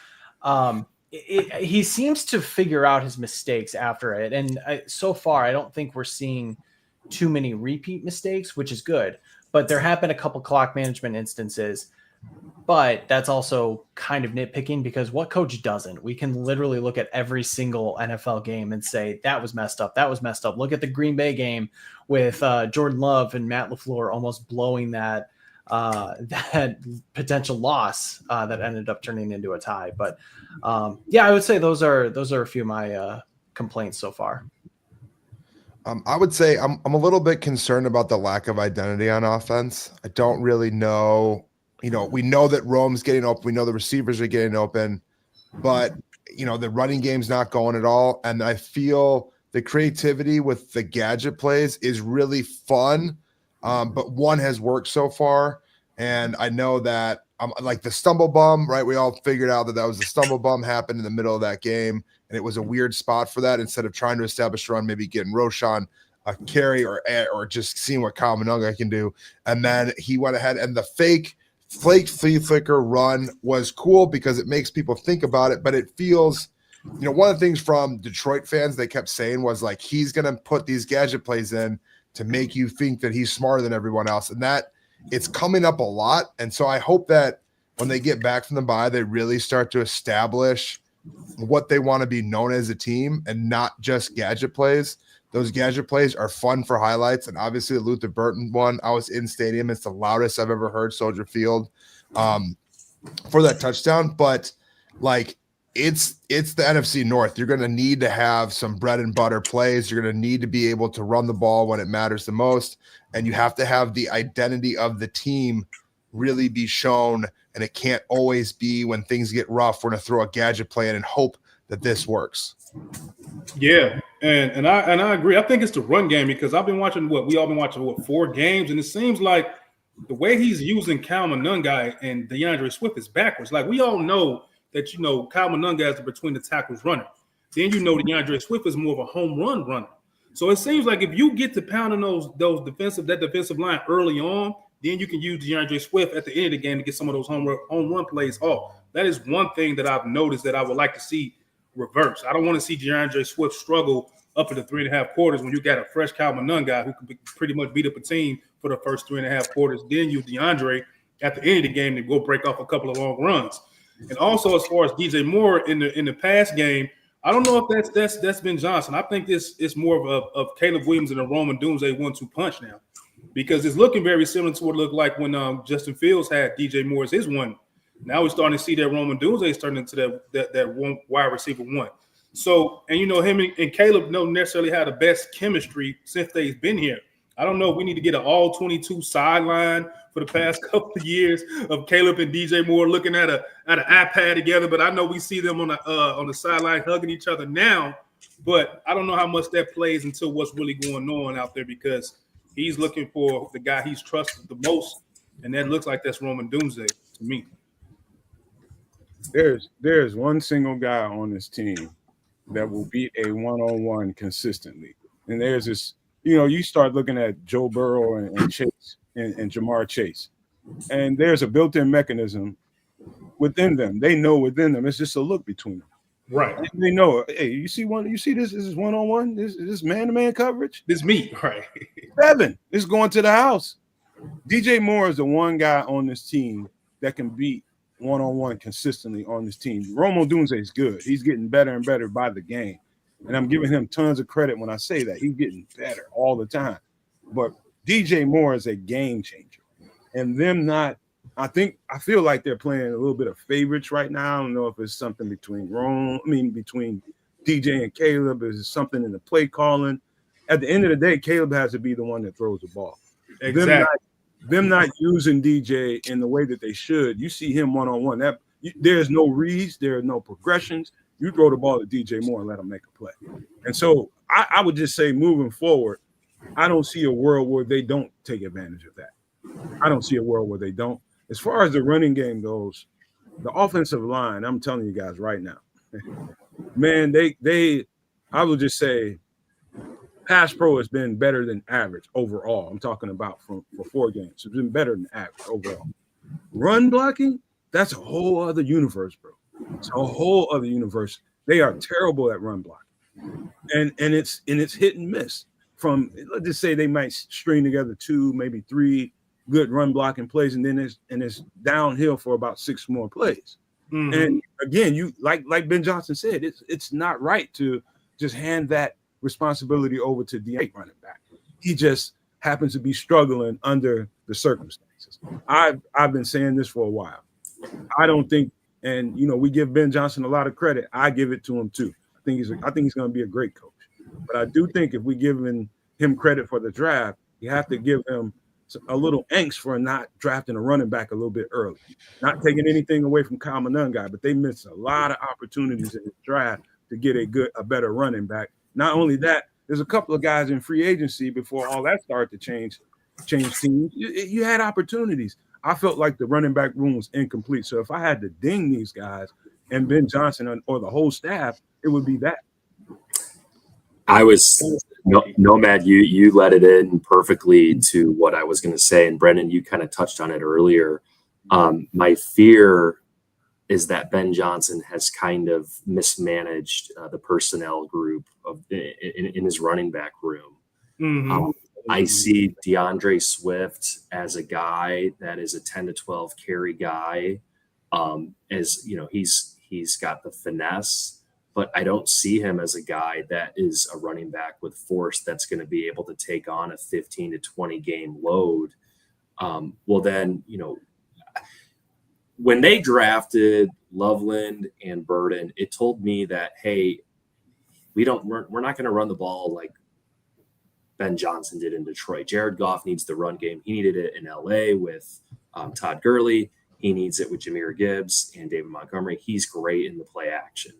he seems to figure out his mistakes after it. And so far, I don't think we're seeing too many repeat mistakes, which is good. But there have been a couple clock management instances. But that's also kind of nitpicking, because what coach doesn't? We can literally look at every single NFL game and say, that was messed up. That was messed up. Look at the Green Bay game with Jordan Love and Matt LaFleur almost blowing that potential loss that ended up turning into a tie. But yeah, I would say those are a few of my complaints so far. I would say I'm a little bit concerned about the lack of identity on offense. I don't really know. We know that Rome's getting open. We know the receivers are getting open, but the running game's not going at all. And I feel the creativity with the gadget plays is really fun, but one has worked so far. And I know that like the stumble bum, right? We all figured out that was a stumble bum happened in the middle of that game, and it was a weird spot for that. Instead of trying to establish a run, maybe getting Roschon a carry or just seeing what Kyle Monungai can do. And then he went ahead, and the fake flea flicker run was cool because it makes people think about it, but it feels, one of the things from Detroit fans they kept saying was like, he's going to put these gadget plays in to make you think that he's smarter than everyone else. And that it's coming up a lot. And so I hope that when they get back from the bye, they really start to establish what they want to be known as a team and not just gadget plays. Those gadget plays are fun for highlights, and obviously the Luther Burton one, I was in stadium. It's the loudest I've ever heard Soldier Field for that touchdown. But like it's the NFC North. You're going to need to have some bread and butter plays. You're going to need to be able to run the ball when it matters the most, and you have to have the identity of the team really be shown. And it can't always be when things get rough, we're going to throw a gadget play in and hope that this works. Yeah, and I agree. I think it's the run game, because I've been watching we all been watching 4 games, and it seems like the way he's using Kyle Monungai and DeAndre Swift is backwards. Like, we all know that Kyle Monungai is the between the tackles runner. Then DeAndre Swift is more of a home run runner. So it seems like if you get to pounding that defensive line early on, then you can use DeAndre Swift at the end of the game to get some of those home run plays off. That is one thing that I've noticed that I would like to see reverse. I don't want to see DeAndre Swift struggle up to the 3.5 quarters when you got a fresh Kyle Monungai who can pretty much beat up a team for the first 3.5 quarters, then use DeAndre at the end of the game to go break off a couple of long runs. And also, as far as DJ Moore in the pass game, I don't know if that's Ben Johnson. I think this is more of Caleb Williams and a Roman Doomsday 1-2 punch now, because it's looking very similar to what it looked like when Justin Fields had DJ Moore as his one. Now we're starting to see that Roman Doomsday turn into that one wide receiver one. So, and him and Caleb don't necessarily have the best chemistry since they've been here. I don't know if we need to get an all 22 sideline for the past couple of years of Caleb and DJ Moore looking at an iPad together, but I know we see them on the sideline hugging each other now. But I don't know how much that plays into what's really going on out there, because he's looking for the guy he's trusted the most, and that looks like that's Roman Doomsday to me. There's one single guy on this team that will beat a one-on-one consistently, and there's this. You start looking at Joe Burrow and Chase and Jamar Chase, and there's a built-in mechanism within them. They know within them. It's just a look between them. Right. And they know, hey, you see this? This is one-on-one. This is man-to-man coverage. This me, right? 7 is going to the house. DJ Moore is the one guy on this team that can beat one-on-one consistently on this team. Romo Doomsday is good. He's getting better and better by the game. And I'm giving him tons of credit when I say that. He's getting better all the time. But DJ Moore is a game changer. And I feel like they're playing a little bit of favorites right now. I don't know if it's something between DJ and Caleb. Is it something in the play calling? At the end of the day, Caleb has to be the one that throws the ball. Exactly. Them not using DJ in the way that they should. You see him one-on-one. There's no reads. There are no progressions. You throw the ball to DJ Moore and let him make a play. And so I would just say, moving forward, I don't see a world where they don't take advantage of that. I don't see a world where they don't. As far as the running game goes, the offensive line, I'm telling you guys right now, man, I would just say pass pro has been better than average overall. I'm talking about for 4 games. It's been better than average overall. Run blocking, that's a whole other universe, bro. It's a whole other universe. They are terrible at run blocking, and it's hit and miss. From, let's just say, they might string together 2, maybe 3 good run blocking plays, and then it's downhill for about 6 more plays. Mm-hmm. And again, you like Ben Johnson said, it's not right to just hand that responsibility over to the running back. He just happens to be struggling under the circumstances. I've been saying this for a while. I don't think. And we give Ben Johnson a lot of credit. I give it to him too. I think he's going to be a great coach. But I do think if we give him credit for the draft, you have to give him a little angst for not drafting a running back a little bit early. Not taking anything away from Kyle Monangai, but they missed a lot of opportunities in the draft to get a better running back. Not only that, there's a couple of guys in free agency before all that started to change teams. You had opportunities. I felt like the running back room was incomplete. So if I had to ding these guys and Ben Johnson or the whole staff, it would be that. Nomad, you let it in perfectly to what I was going to say. And Brendan, you kind of touched on it earlier. My fear is that Ben Johnson has kind of mismanaged the personnel group in his running back room. Mm-hmm. I see DeAndre Swift as a guy that is a 10 to 12 carry guy. He's got the finesse, but I don't see him as a guy that is a running back with force that's going to be able to take on a 15 to 20 game load. When they drafted Loveland and Burden, it told me that, hey, we're not going to run the ball like Ben Johnson did in Detroit. Jared Goff needs the run game. He needed it in LA with Todd Gurley. He needs it with Jahmyr Gibbs and David Montgomery. He's great in the play action.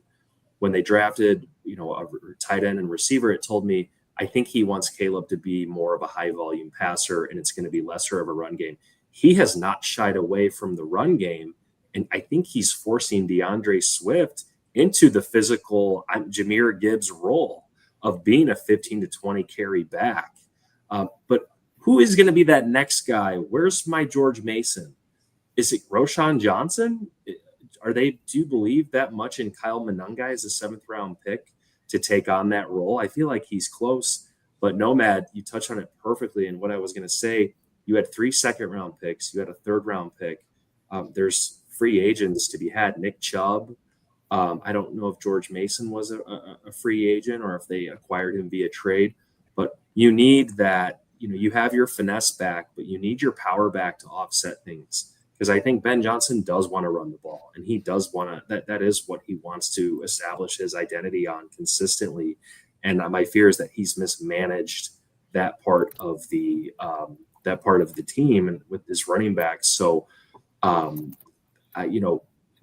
When they drafted, a tight end and receiver, it told me, I think he wants Caleb to be more of a high volume passer, and it's going to be lesser of a run game. He has not shied away from the run game, and I think he's forcing DeAndre Swift into the physical Jahmyr Gibbs role of being a 15 to 20 carry back. But who is going to be that next guy? Where's my George Mason? Is it Roshan Johnson? Do you believe that much in Kyle Monangai as a 7th round pick to take on that role? I feel like he's close, but Nomad, you touched on it perfectly. And what I was going to say, You had 3 second-round picks. You had a third-round pick. There's free agents to be had. Nick Chubb. I don't know if George Mason was a free agent or if they acquired him via trade. But you need that. You have your finesse back, but you need your power back to offset things. Because I think Ben Johnson does want to run the ball, and he does want to. That is what he wants to establish his identity on consistently. And my fear is that he's mismanaged that part of the team and with his running backs. So,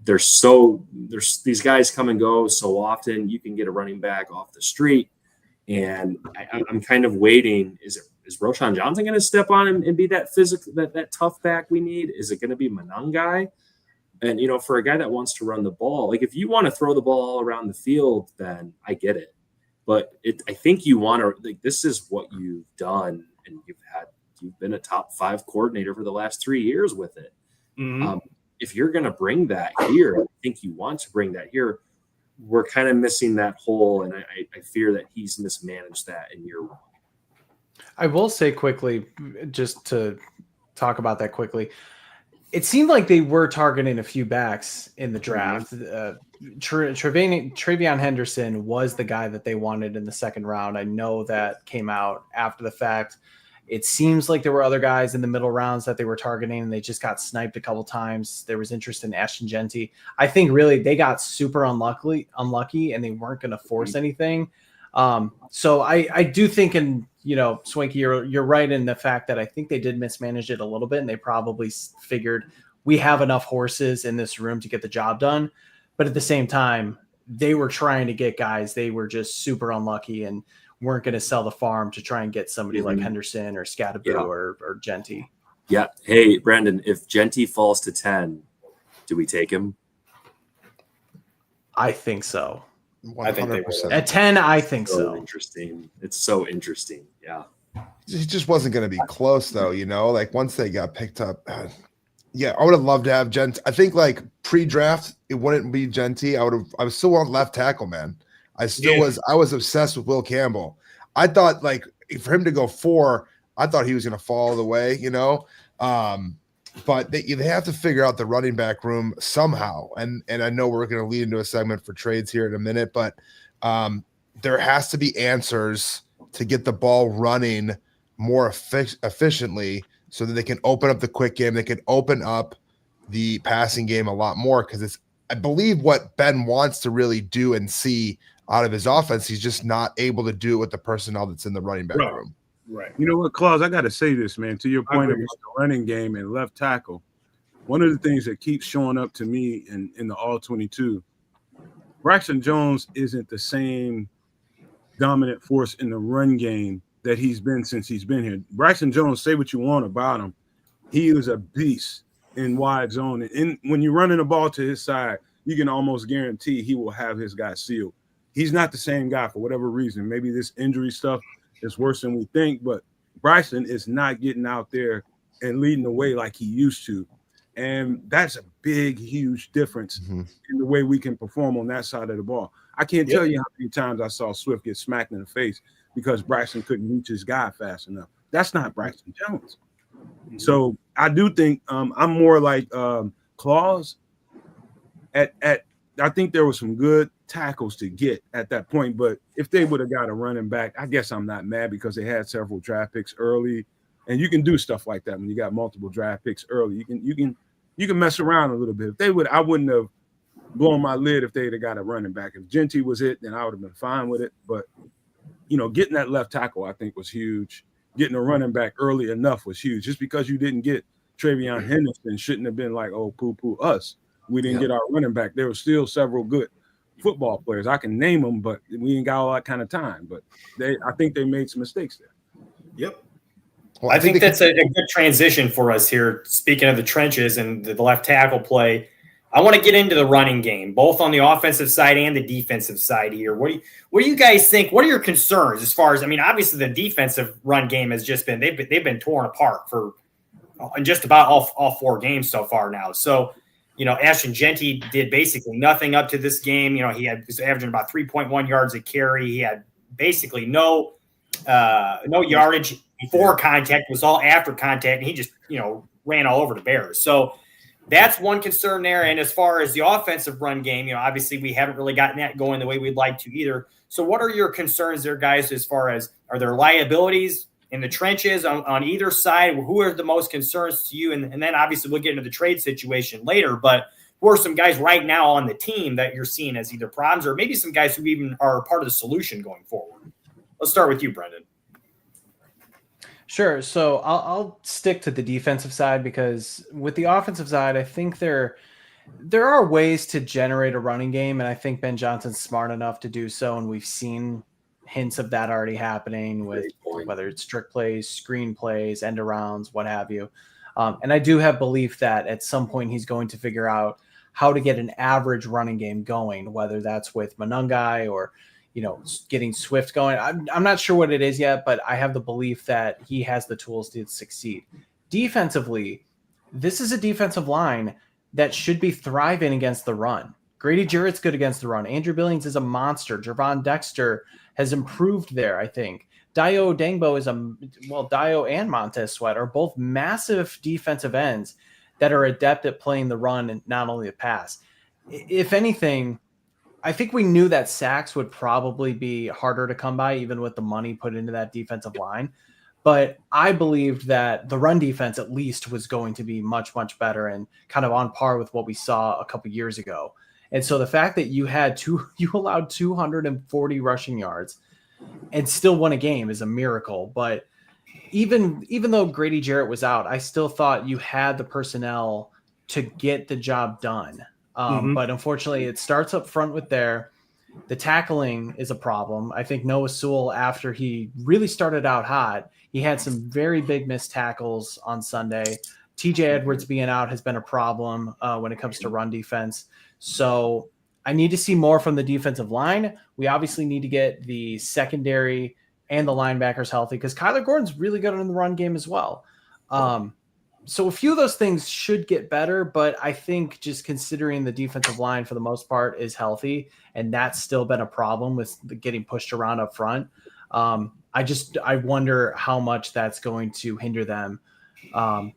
there's these guys come and go so often. You can get a running back off the street, and I'm kind of waiting. Is Roschon Johnson going to step on and be that physical, that tough back we need? Is it going to be Monangai? And for a guy that wants to run the ball, like if you want to throw the ball all around the field, then I get it. But I think you want to. Like, this is what you've done, and you've been a top 5 coordinator for the last 3 years with it. Mm-hmm. If you're going to bring that here, I think you want to bring that here. We're kind of missing that hole, and I fear that he's mismanaged that in year 1. I will say quickly, just to talk about that quickly, it seemed like they were targeting a few backs in the draft. Travion Henderson was the guy that they wanted in the second round. I know that came out after the fact. It seems like there were other guys in the middle rounds that they were targeting, and they just got sniped a couple times. There was interest in Ashton Genty. I think really they got super unlucky, and they weren't going to force anything. So I do think, Swanky, you're right in the fact that I think they did mismanage it a little bit, and they probably figured we have enough horses in this room to get the job done. But at the same time, they were trying to get guys. They were just super unlucky and weren't going to sell the farm to try and get somebody like Henderson or Scadaboo or Genty. Yeah. Hey, Brandon, if Genty falls to 10, do we take him? I think so. 100%. I think they will. At 10, I think so. Interesting. It's so interesting. Yeah. He just wasn't going to be close, though. Like once they got picked up. Yeah, I would have loved to have Genty. I think like pre-draft, it wouldn't be Genty. I was still on left tackle, man. I was obsessed with Will Campbell. I thought like for him to go 4, I thought he was going to fall the way, but they have to figure out the running back room somehow. And I know we're going to lead into a segment for trades here in a minute, but there has to be answers to get the ball running more efficiently so that they can open up the quick game. They can open up the passing game a lot more because I believe what Ben wants to really do and see out of his offense, he's just not able to do it with the personnel that's in the running back room. Right. You know what, Claus? I got to say this, man. To your point about the running game and left tackle, one of the things that keeps showing up to me in the All-22, Braxton Jones isn't the same dominant force in the run game that he's been since he's been here. Braxton Jones, say what you want about him, he was a beast in wide zone. And when you're running the ball to his side, you can almost guarantee he will have his guy sealed. He's not the same guy for whatever reason. Maybe this injury stuff is worse than we think, but Bryson is not getting out there and leading the way like he used to. And that's a big, huge difference in the way we can perform on that side of the ball. I can't tell you how many times I saw Swift get smacked in the face because Bryson couldn't reach his guy fast enough. That's not Bryson Jones. So I do think I'm more like Claus. I think there was some good tackles to get at that point, but if they would have got a running back, I guess I'm not mad because they had several draft picks early, and you can do stuff like that when you got multiple draft picks early. You can mess around a little bit. If they would, I wouldn't have blown my lid if they'd have got a running back. If Genty was it, then I would have been fine with it. But getting that left tackle, I think, was huge. Getting a running back early enough was huge. Just because you didn't get Travion Henderson shouldn't have been like, oh, poo-poo us. We didn't get our running back. There were still several good football players. I can name them, but we ain't got all that kind of time. But I think they made some mistakes there. Yep. Well, I think that's a good transition for us here. Speaking of the trenches and the left tackle play, I want to get into the running game, both on the offensive side and the defensive side here. What do you guys think? What are your concerns as far as, obviously the defensive run game has just been, they've been torn apart for in just about all 4 games so far now. So, Ashton Genty did basically nothing up to this game. He was averaging about 3.1 yards a carry. He had basically no yardage before contact, it was all after contact, and he just, ran all over the Bears. So that's one concern there. And as far as the offensive run game, obviously we haven't really gotten that going the way we'd like to either. So what are your concerns there, guys, as far as, are there liabilities in the trenches on either side? Who are the most concerns to you? And then obviously we'll get into the trade situation later, but who are some guys right now on the team that you're seeing as either problems, or maybe some guys who even are part of the solution going forward? Let's start with you, Brendan. Sure. So I'll stick to the defensive side, because with the offensive side, I think there are ways to generate a running game, and I think Ben Johnson's smart enough to do so, and we've seen hints of that already happening with whether it's trick plays, screen plays, end arounds, what have you. And I do have belief that at some point he's going to figure out how to get an average running game going, whether that's with Monungai or getting Swift going. I'm not sure what it is yet, but I have the belief that he has the tools to succeed. Defensively, this is a defensive line that should be thriving against the run. Grady Jarrett's good against the run. Andrew Billings is a monster. Javon Dexter has improved there, I think. Dio Dangbo Dio and Montez Sweat are both massive defensive ends that are adept at playing the run and not only the pass. If anything, I think we knew that sacks would probably be harder to come by, even with the money put into that defensive line. But I believed that the run defense at least was going to be much, much better and kind of on par with what we saw a couple years ago. And so the fact that you allowed 240 rushing yards and still won a game is a miracle. But even though Grady Jarrett was out, I still thought you had the personnel to get the job done. But unfortunately, it starts up front with the tackling is a problem. I think Noah Sewell, after he really started out hot, he had some very big missed tackles on Sunday. TJ Edwards being out has been a problem when it comes to run defense. So I need to see more from the defensive line. We obviously need to get the secondary and the linebackers healthy, because Kyler Gordon's really good in the run game as well. So a few of those things should get better, but I think just considering the defensive line for the most part is healthy, and that's still been a problem with getting pushed around up front. I wonder how much that's going to hinder them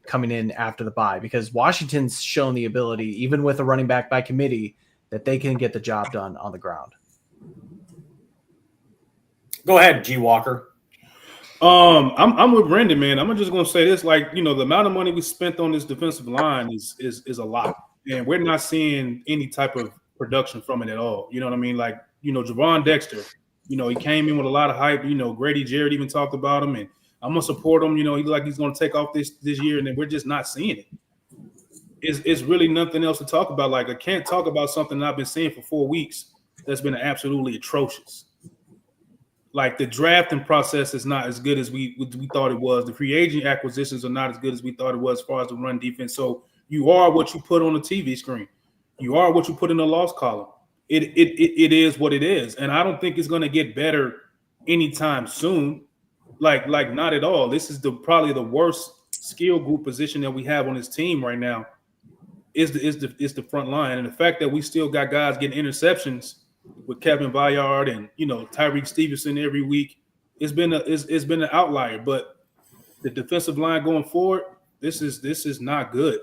coming in after the bye, because Washington's shown the ability, even with a running back by committee, that they can get the job done on the ground. Go ahead, G. Walker. I'm with Brendan, man. I'm just gonna say this: the amount of money we spent on this defensive line is a lot, and we're not seeing any type of production from it at all. You know what I mean? Javon Dexter, he came in with a lot of hype. Grady Jarrett even talked about him, and I'm gonna support him. He's gonna take off this year, and then we're just not seeing it. It's really nothing else to talk about. I can't talk about something that I've been seeing for 4 weeks that's been absolutely atrocious. The drafting process is not as good as we thought it was. The free agent acquisitions are not as good as we thought it was as far as the run defense. So you are what you put on the TV screen. You are what you put in the loss column. It is what it is. And I don't think it's going to get better anytime soon. Not at all. This is probably the worst skill group position that we have on this team right now is the front line. And the fact that we still got guys getting interceptions with Kevin Byard and Tyreek Stevenson every week, it's been an outlier. But the defensive line going forward, this is not good.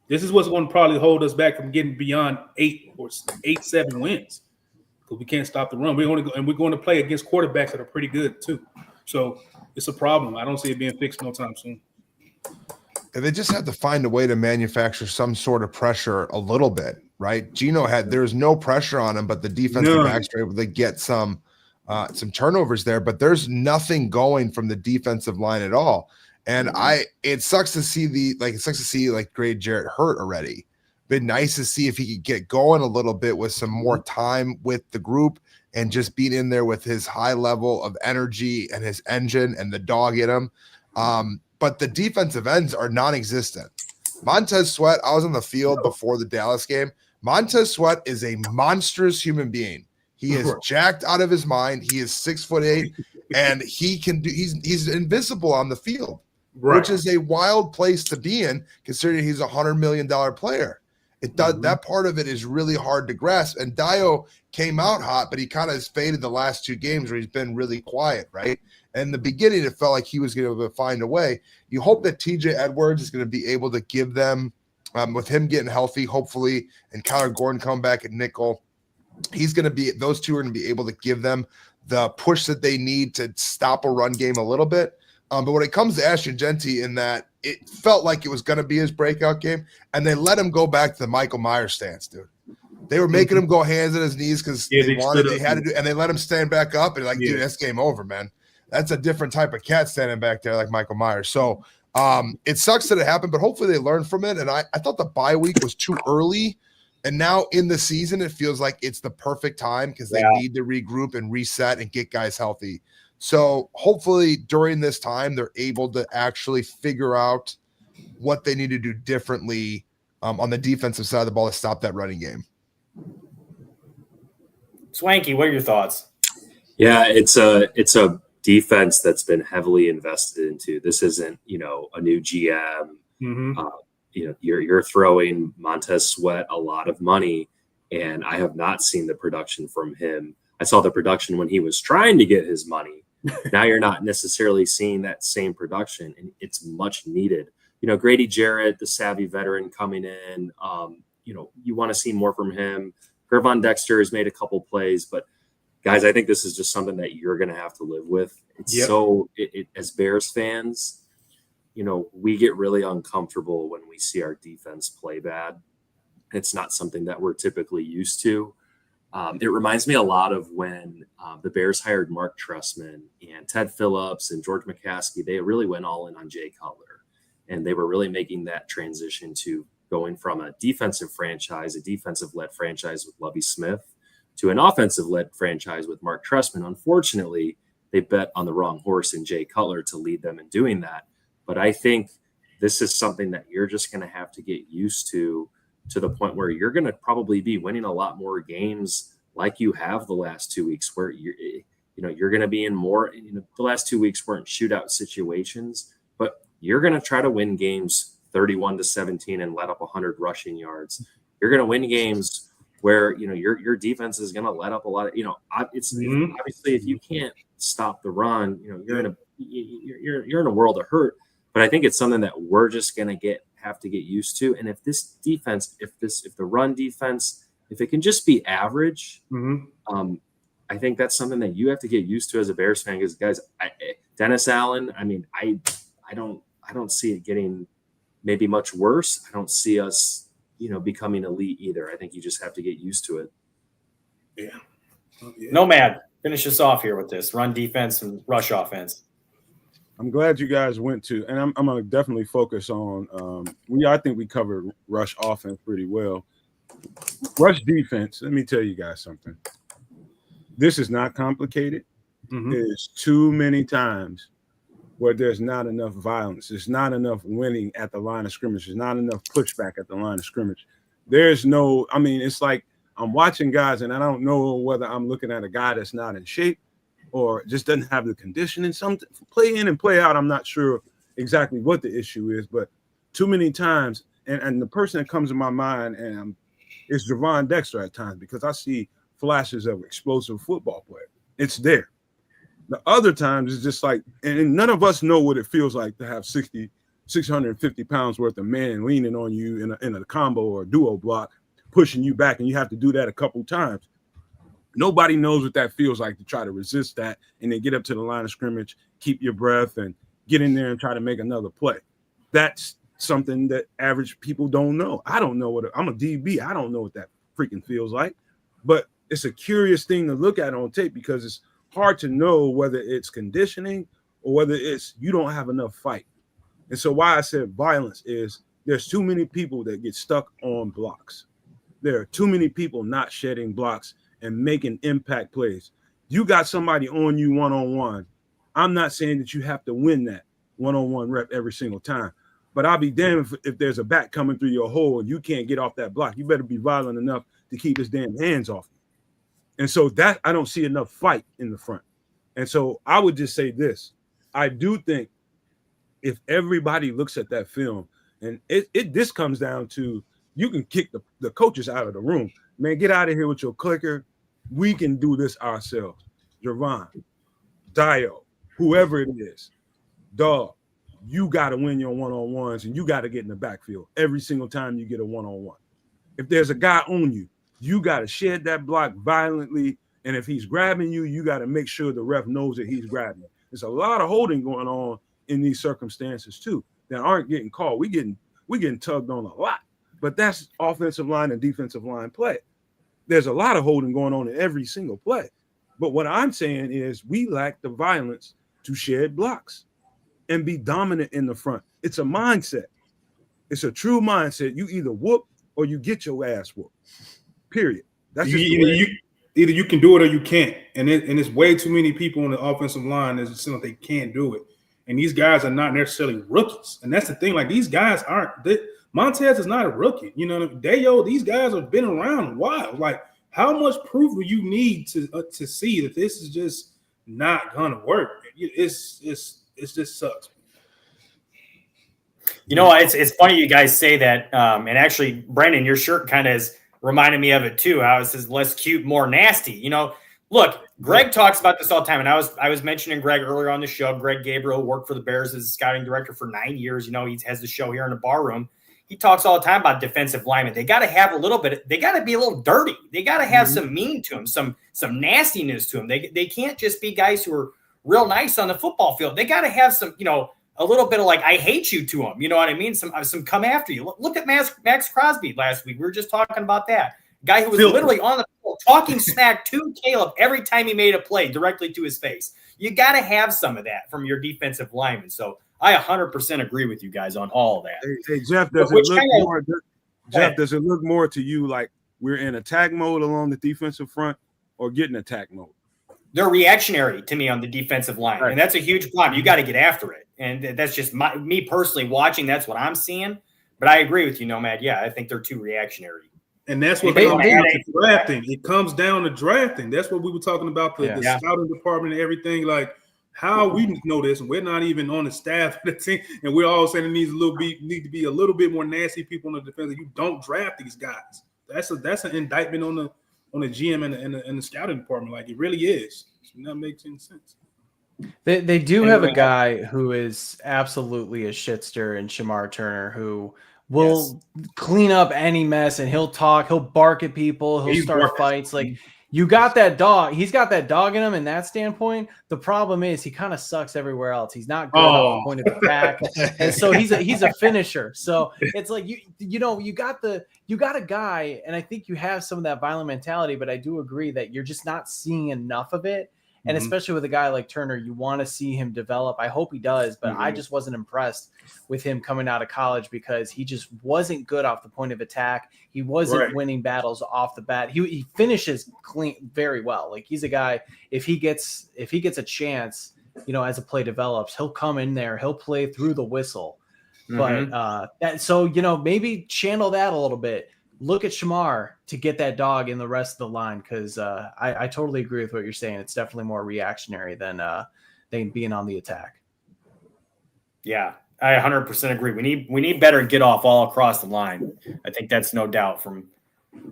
This is what's going to probably hold us back from getting beyond 7 wins, because we can't stop the run. We're going to play against quarterbacks that are pretty good too. So it's a problem. I don't see it being fixed no time soon. They just have to find a way to manufacture some sort of pressure a little bit, right? There's no pressure on him, but the defensive backs are able to get some turnovers there, but there's nothing going from the defensive line at all. And it sucks to see Grady Jarrett hurt already. Been nice to see if he could get going a little bit with some more time with the group and just being in there with his high level of energy and his engine and the dog in him. But the defensive ends are non-existent. Montez Sweat, I was on the field before the Dallas game. Montez Sweat is a monstrous human being. He is jacked out of his mind. He is 6'8", and he's invisible on the field, which is a wild place to be in, considering he's a $100 million player. That part of it is really hard to grasp. And Dio came out hot, but he kind of has faded the last 2 games where he's been really quiet, right? In the beginning, it felt like he was going to find a way. You hope that TJ Edwards is going to be able to give them, with him getting healthy, hopefully, and Kyler Gordon come back at nickel. Those two are going to be able to give them the push that they need to stop a run game a little bit. But when it comes to Ashton Genty, in that it felt like it was going to be his breakout game, and they let him go back to the Michael Myers stance, dude. They were making him go hands on his knees because they had to do, and they let him stand back up, and dude, that's game over, man. That's a different type of cat standing back there like Michael Myers. So it sucks that it happened, but hopefully they learn from it. And I thought the bye week was too early. And now in the season, it feels like it's the perfect time because they need to regroup and reset and get guys healthy. So hopefully during this time, they're able to actually figure out what they need to do differently on the defensive side of the ball to stop that running game. Swanky, what are your thoughts? Yeah, it's a defense that's been heavily invested into. This isn't, a new GM. Mm-hmm. You're throwing Montez Sweat a lot of money, and I have not seen the production from him. I saw the production when he was trying to get his money. Now you're not necessarily seeing that same production, and it's much needed. Grady Jarrett, the savvy veteran coming in, you want to see more from him. Gervon Dexter has made a couple plays, but guys, I think this is just something that you're going to have to live with. As Bears fans, we get really uncomfortable when we see our defense play bad. It's not something that we're typically used to. It reminds me a lot of when the Bears hired Mark Trestman and Ted Phillips and George McCaskey. They really went all in on Jay Cutler, and they were really making that transition to going from a defensive led franchise with Lovie Smith, to an offensive-led franchise with Mark Trestman. Unfortunately, they bet on the wrong horse in Jay Cutler to lead them in doing that. But I think this is something that you're just going to have to get used to the point where you're going to probably be winning a lot more games like you have the last 2 weeks, where you're going to be in more. The last 2 weeks weren't shootout situations, but you're going to try to win games 31-17 and let up 100 rushing yards. You're going to win games where your defense is going to let up a lot of obviously if you can't stop the run, you're in a world of hurt. But I think it's something that we're just going to have to get used to. And if this defense, if the run defense, if it can just be average, I think that's something that you have to get used to as a Bears fan. Because guys, Dennis Allen, I don't see it getting maybe much worse. I don't see us becoming elite either. I think you just have to get used to it. Yeah. Nomad, finish us off here with this run defense and rush offense. I'm glad you guys went to, and I'm going to definitely focus on, I think we covered rush offense pretty well. Rush defense, let me tell you guys something. This is not complicated. There's too many times where there's not enough violence. There's not enough winning at the line of scrimmage. There's not enough pushback at the line of scrimmage. It's like I'm watching guys and I don't know whether I'm looking at a guy that's not in shape or just doesn't have the conditioning. Some play in and play out, I'm not sure exactly what the issue is, but too many times, and the person that comes to my mind is Gervon Dexter at times, because I see flashes of explosive football play. It's there. The other times it's just like, and none of us know what it feels like to have 650 pounds worth of man leaning on you in a combo or a duo block, pushing you back, and you have to do that a couple times. Nobody knows what that feels like to try to resist that and then get up to the line of scrimmage, keep your breath, and get in there and try to make another play. That's something that average people don't know. I don't know I'm a DB. I don't know what that freaking feels like, but it's a curious thing to look at on tape because it's hard to know whether it's conditioning or whether it's you don't have enough fight. And so why I said violence is there's too many people that get stuck on blocks. There are too many people not shedding blocks and making impact plays. You got somebody on you one-on-one. I'm not saying that you have to win that one-on-one rep every single time, but I'll be damned if there's a back coming through your hole and you can't get off that block. You better be violent enough to keep his damn hands off you. And so that I don't see enough fight in the front. And so I would just say this. I do think if everybody looks at that film, and this comes down to, you can kick the coaches out of the room. Man, get out of here with your clicker. We can do this ourselves. Gervon, Dio, whoever it is, dog, you got to win your one-on-ones and you got to get in the backfield every single time you get a one-on-one. If there's a guy on you, you got to shed that block violently. And if he's grabbing you, you got to make sure the ref knows that he's grabbing you. There's a lot of holding going on in these circumstances too that aren't getting called. We getting tugged on a lot, but that's offensive line and defensive line play. There's a lot of holding going on in every single play. But what I'm saying is we lack the violence to shed blocks and be dominant in the front. It's a mindset. It's a true mindset. You either whoop or you get your ass whooped. Period. That's just either you can do it or you can't. And it's way too many people on the offensive line that seem like they can't do it. And these guys are not necessarily rookies. And that's the thing. Like, these guys aren't – Montez is not a rookie. You know, Dayo, these guys have been around a while. Like, how much proof do you need to see that this is just not going to work? It just sucks. You know, it's funny you guys say that. And actually, Brandon, your shirt kind of is reminded me of it too. How it says less cute, more nasty. You know, look, Greg talks about this all the time. And I was mentioning Greg earlier on the show. Greg Gabriel worked for the Bears as a scouting director for 9 years. You know, he has the show here in the Barroom. He talks all the time about defensive linemen. They got to have a little bit. They got to be a little dirty. They got to have some mean to them, some nastiness to them. They can't just be guys who are real nice on the football field. They got to have some, you know, a little bit of like, I hate you to them. You know what I mean? Some come after you. Look at Max Crosby last week. We were just talking about that guy who was literally on the field talking smack to Caleb every time he made a play directly to his face. You got to have some of that from your defensive linemen. So I 100% agree with you guys on all of that. Hey Jeff, does it look more to you like we're in attack mode along the defensive front or getting attack mode? They're reactionary to me on the defensive line, right. And that's a huge problem. You got to get after it, and that's just me personally watching. That's what I'm seeing. But I agree with you, Nomad. Yeah, I think they're too reactionary. And that's what comes down to drafting. It comes down to drafting. That's what we were talking about, the scouting department and everything. Like, how we know this, and we're not even on the staff of the team, and we're all saying it need to be a little bit more nasty people on the defense. You don't draft these guys. That's an indictment on the GM and the scouting department. Like, it really is. It's not making any sense. They do have a guy who is absolutely a shitster in Shamar Turner, who will clean up any mess, and he'll bark at people, he'll start fights. Like, you got that dog. He's got that dog in him in that standpoint. The problem is he kind of sucks everywhere else. He's not good on the point of attack. And so he's a finisher. So it's like you got a guy, and I think you have some of that violent mentality, but I do agree that you're just not seeing enough of it. And especially with a guy like Turner, you want to see him develop. I hope he does, but I just wasn't impressed with him coming out of college because he just wasn't good off the point of attack. He wasn't winning battles off the bat. He finishes clean very well. Like, he's a guy, if he gets a chance, you know, as a play develops, he'll come in there, he'll play through the whistle. But so, you know, maybe channel that a little bit. Look at Shamar to get that dog in the rest of the line, because I totally agree with what you're saying. It's definitely more reactionary than being on the attack. Yeah, I 100% agree. We need better get off all across the line. I think that's no doubt from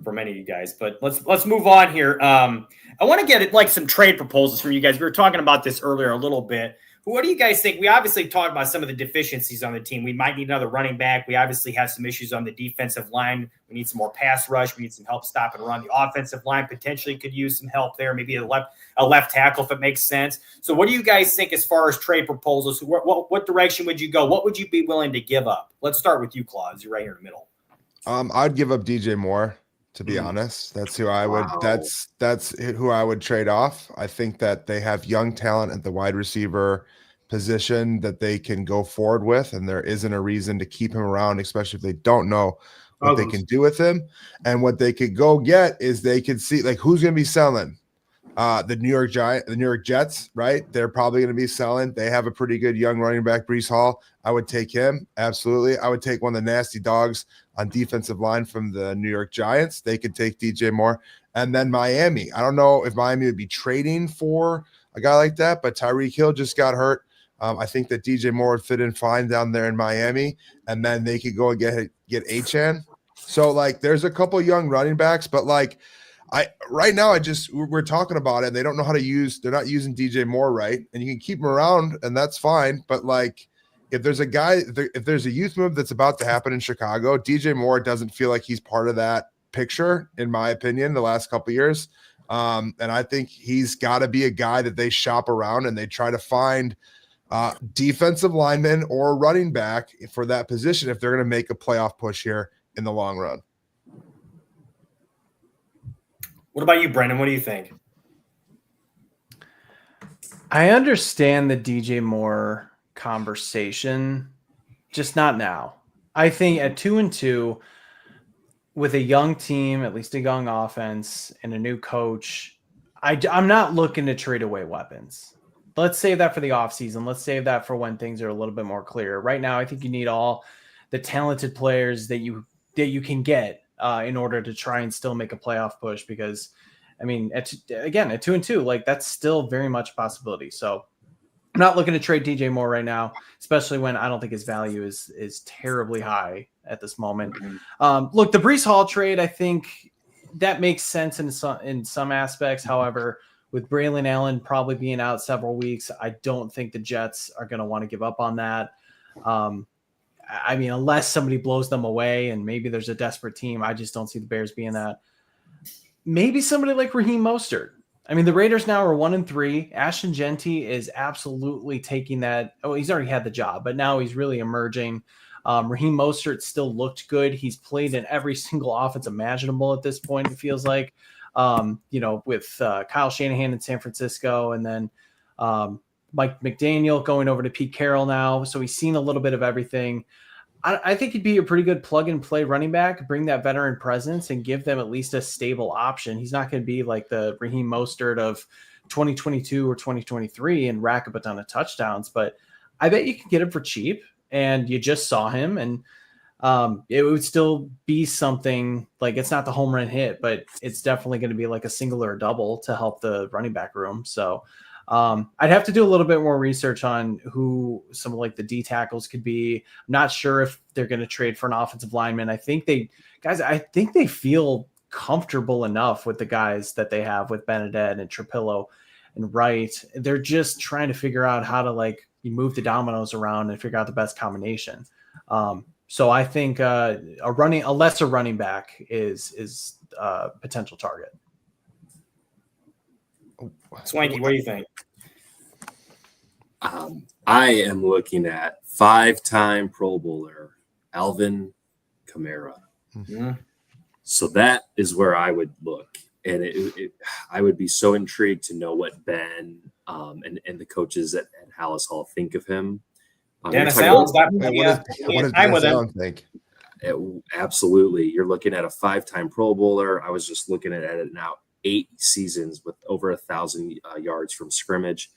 many of you guys. But let's move on here. I want to get like some trade proposals from you guys. We were talking about this earlier a little bit. What do you guys think? We obviously talked about some of the deficiencies on the team. We might need another running back. We obviously have some issues on the defensive line. We need some more pass rush. We need some help stopping and run. The offensive line potentially could use some help there. Maybe a left tackle if it makes sense. So what do you guys think as far as trade proposals? What direction would you go? What would you be willing to give up? Let's start with you, Claus. You're right here in the middle. I'd give up DJ Moore, to be honest. That's who I would. That's who I would trade off. I think that they have young talent at the wide receiver position that they can go forward with, and there isn't a reason to keep him around, especially if they don't know what they can do with him. And what they could go get is they could see, like, who's going to be selling. The New York Jets, right? They're probably going to be selling. They have a pretty good young running back, Breece Hall. I would take him. Absolutely. I would take one of the nasty dogs on defensive line from the New York Giants. They could take DJ Moore. And then Miami. I don't know if Miami would be trading for a guy like that, but Tyreek Hill just got hurt. I think that DJ Moore would fit in fine down there in Miami, and then they could go and get Achane. So, like, there's a couple young running backs, but, like, Right now we're talking about it. And they don't know how to use. They're not using DJ Moore right, and you can keep him around, and that's fine. But like, if there's a guy, if there's a youth move that's about to happen in Chicago, DJ Moore doesn't feel like he's part of that picture, in my opinion, the last couple of years. And I think he's got to be a guy that they shop around and they try to find defensive lineman or running back for that position if they're going to make a playoff push here in the long run. What about you, Brendan? What do you think? I understand the DJ Moore conversation, just not now. I think at 2-2, with a young team, at least a young offense, and a new coach, I'm not looking to trade away weapons. Let's save that for the offseason. Let's save that for when things are a little bit more clear. Right now, I think you need all the talented players that you can get in order to try and still make a playoff push. Because, I mean, at 2-2, like that's still very much a possibility. So I'm not looking to trade DJ Moore right now, especially when I don't think his value is terribly high at this moment. Look, the Breece Hall trade, I think that makes sense in some aspects. However, with Braylon Allen probably being out several weeks, I don't think the Jets are going to want to give up on that. I mean, unless somebody blows them away and maybe there's a desperate team, I just don't see the Bears being that. Maybe somebody like Raheem Mostert. I mean, the Raiders now are 1-3. Ashton Genty is absolutely taking that. Oh, he's already had the job, but now he's really emerging. Raheem Mostert still looked good. He's played in every single offense imaginable at this point, it feels like, with Kyle Shanahan in San Francisco, and then Mike McDaniel going over to Pete Carroll now. So he's seen a little bit of everything. I think he'd be a pretty good plug and play running back, bring that veteran presence and give them at least a stable option. He's not going to be like the Raheem Mostert of 2022 or 2023 and rack up a ton of touchdowns, but I bet you can get him for cheap. And you just saw him, and it would still be something like, it's not the home run hit, but it's definitely going to be like a single or a double to help the running back room. So I'd have to do a little bit more research on who some of like the D tackles could be. I'm not sure if they're going to trade for an offensive lineman. I think they feel comfortable enough with the guys that they have with Benedette and Trapillo and Wright. They're just trying to figure out how to like, you move the dominoes around and figure out the best combination. So I think a lesser running back is a potential target. Swanky, what do you think? I am looking at 5-time Pro Bowler Alvin Kamara. Mm-hmm. So that is where I would look. And I would be so intrigued to know what Ben and the coaches at Hallis Hall think of him. Dennis Allen's got what does Dennis Allen think? Absolutely. You're looking at a 5-time Pro Bowler. I was just looking at it now, 8 seasons with over 1,000 yards from scrimmage.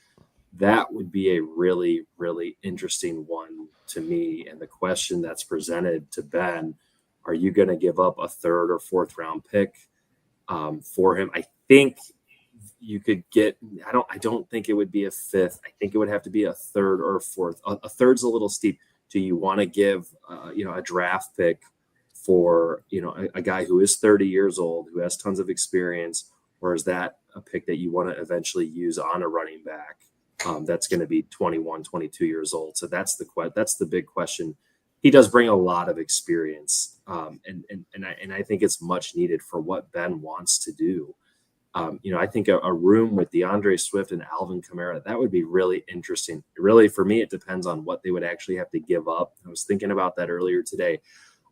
That would be a really, really interesting one to me. And the question that's presented to Ben, are you going to give up a 3rd or 4th round pick for him? I think you could get, I don't think it would be a 5th. I think it would have to be a 3rd or 4th. A 3rd's a little steep. Do you want to give, a draft pick for, a guy who is 30 years old, who has tons of experience, or is that a pick that you want to eventually use on a running back that's going to be 21, 22 years old? So that's the big question. He does bring a lot of experience, and I think it's much needed for what Ben wants to do. I think a room with DeAndre Swift and Alvin Kamara, that would be really interesting. Really, for me, it depends on what they would actually have to give up. I was thinking about that earlier today.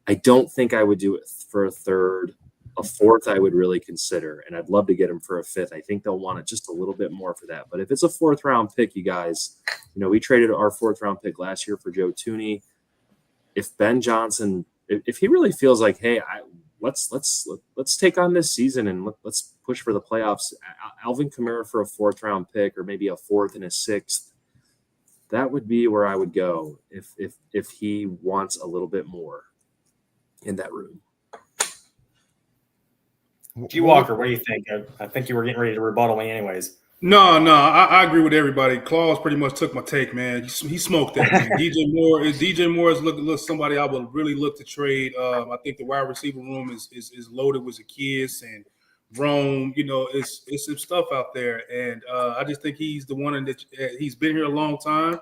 I don't think I would do it for a 3rd. A 4th I would really consider, and I'd love to get him for a 5th. I think they'll want it just a little bit more for that. But if it's a 4th round pick, you guys, we traded our 4th round pick last year for Joe Thuney. If Ben Johnson, if he really feels like, hey, let's take on this season and let's push for the playoffs, Alvin Kamara for a 4th round pick, or maybe a 4th and a 6th, that would be where I would go if he wants a little bit more in that room. G. Walker, what do you think? I think you were getting ready to rebuttal me anyways. No, I agree with everybody. Claus pretty much took my take, man. He smoked that. Man. DJ Moore is look somebody I would really look to trade. I think the wide receiver room is loaded with the kids, and Rome. It's some stuff out there, and I just think he's the one that he's been here a long time.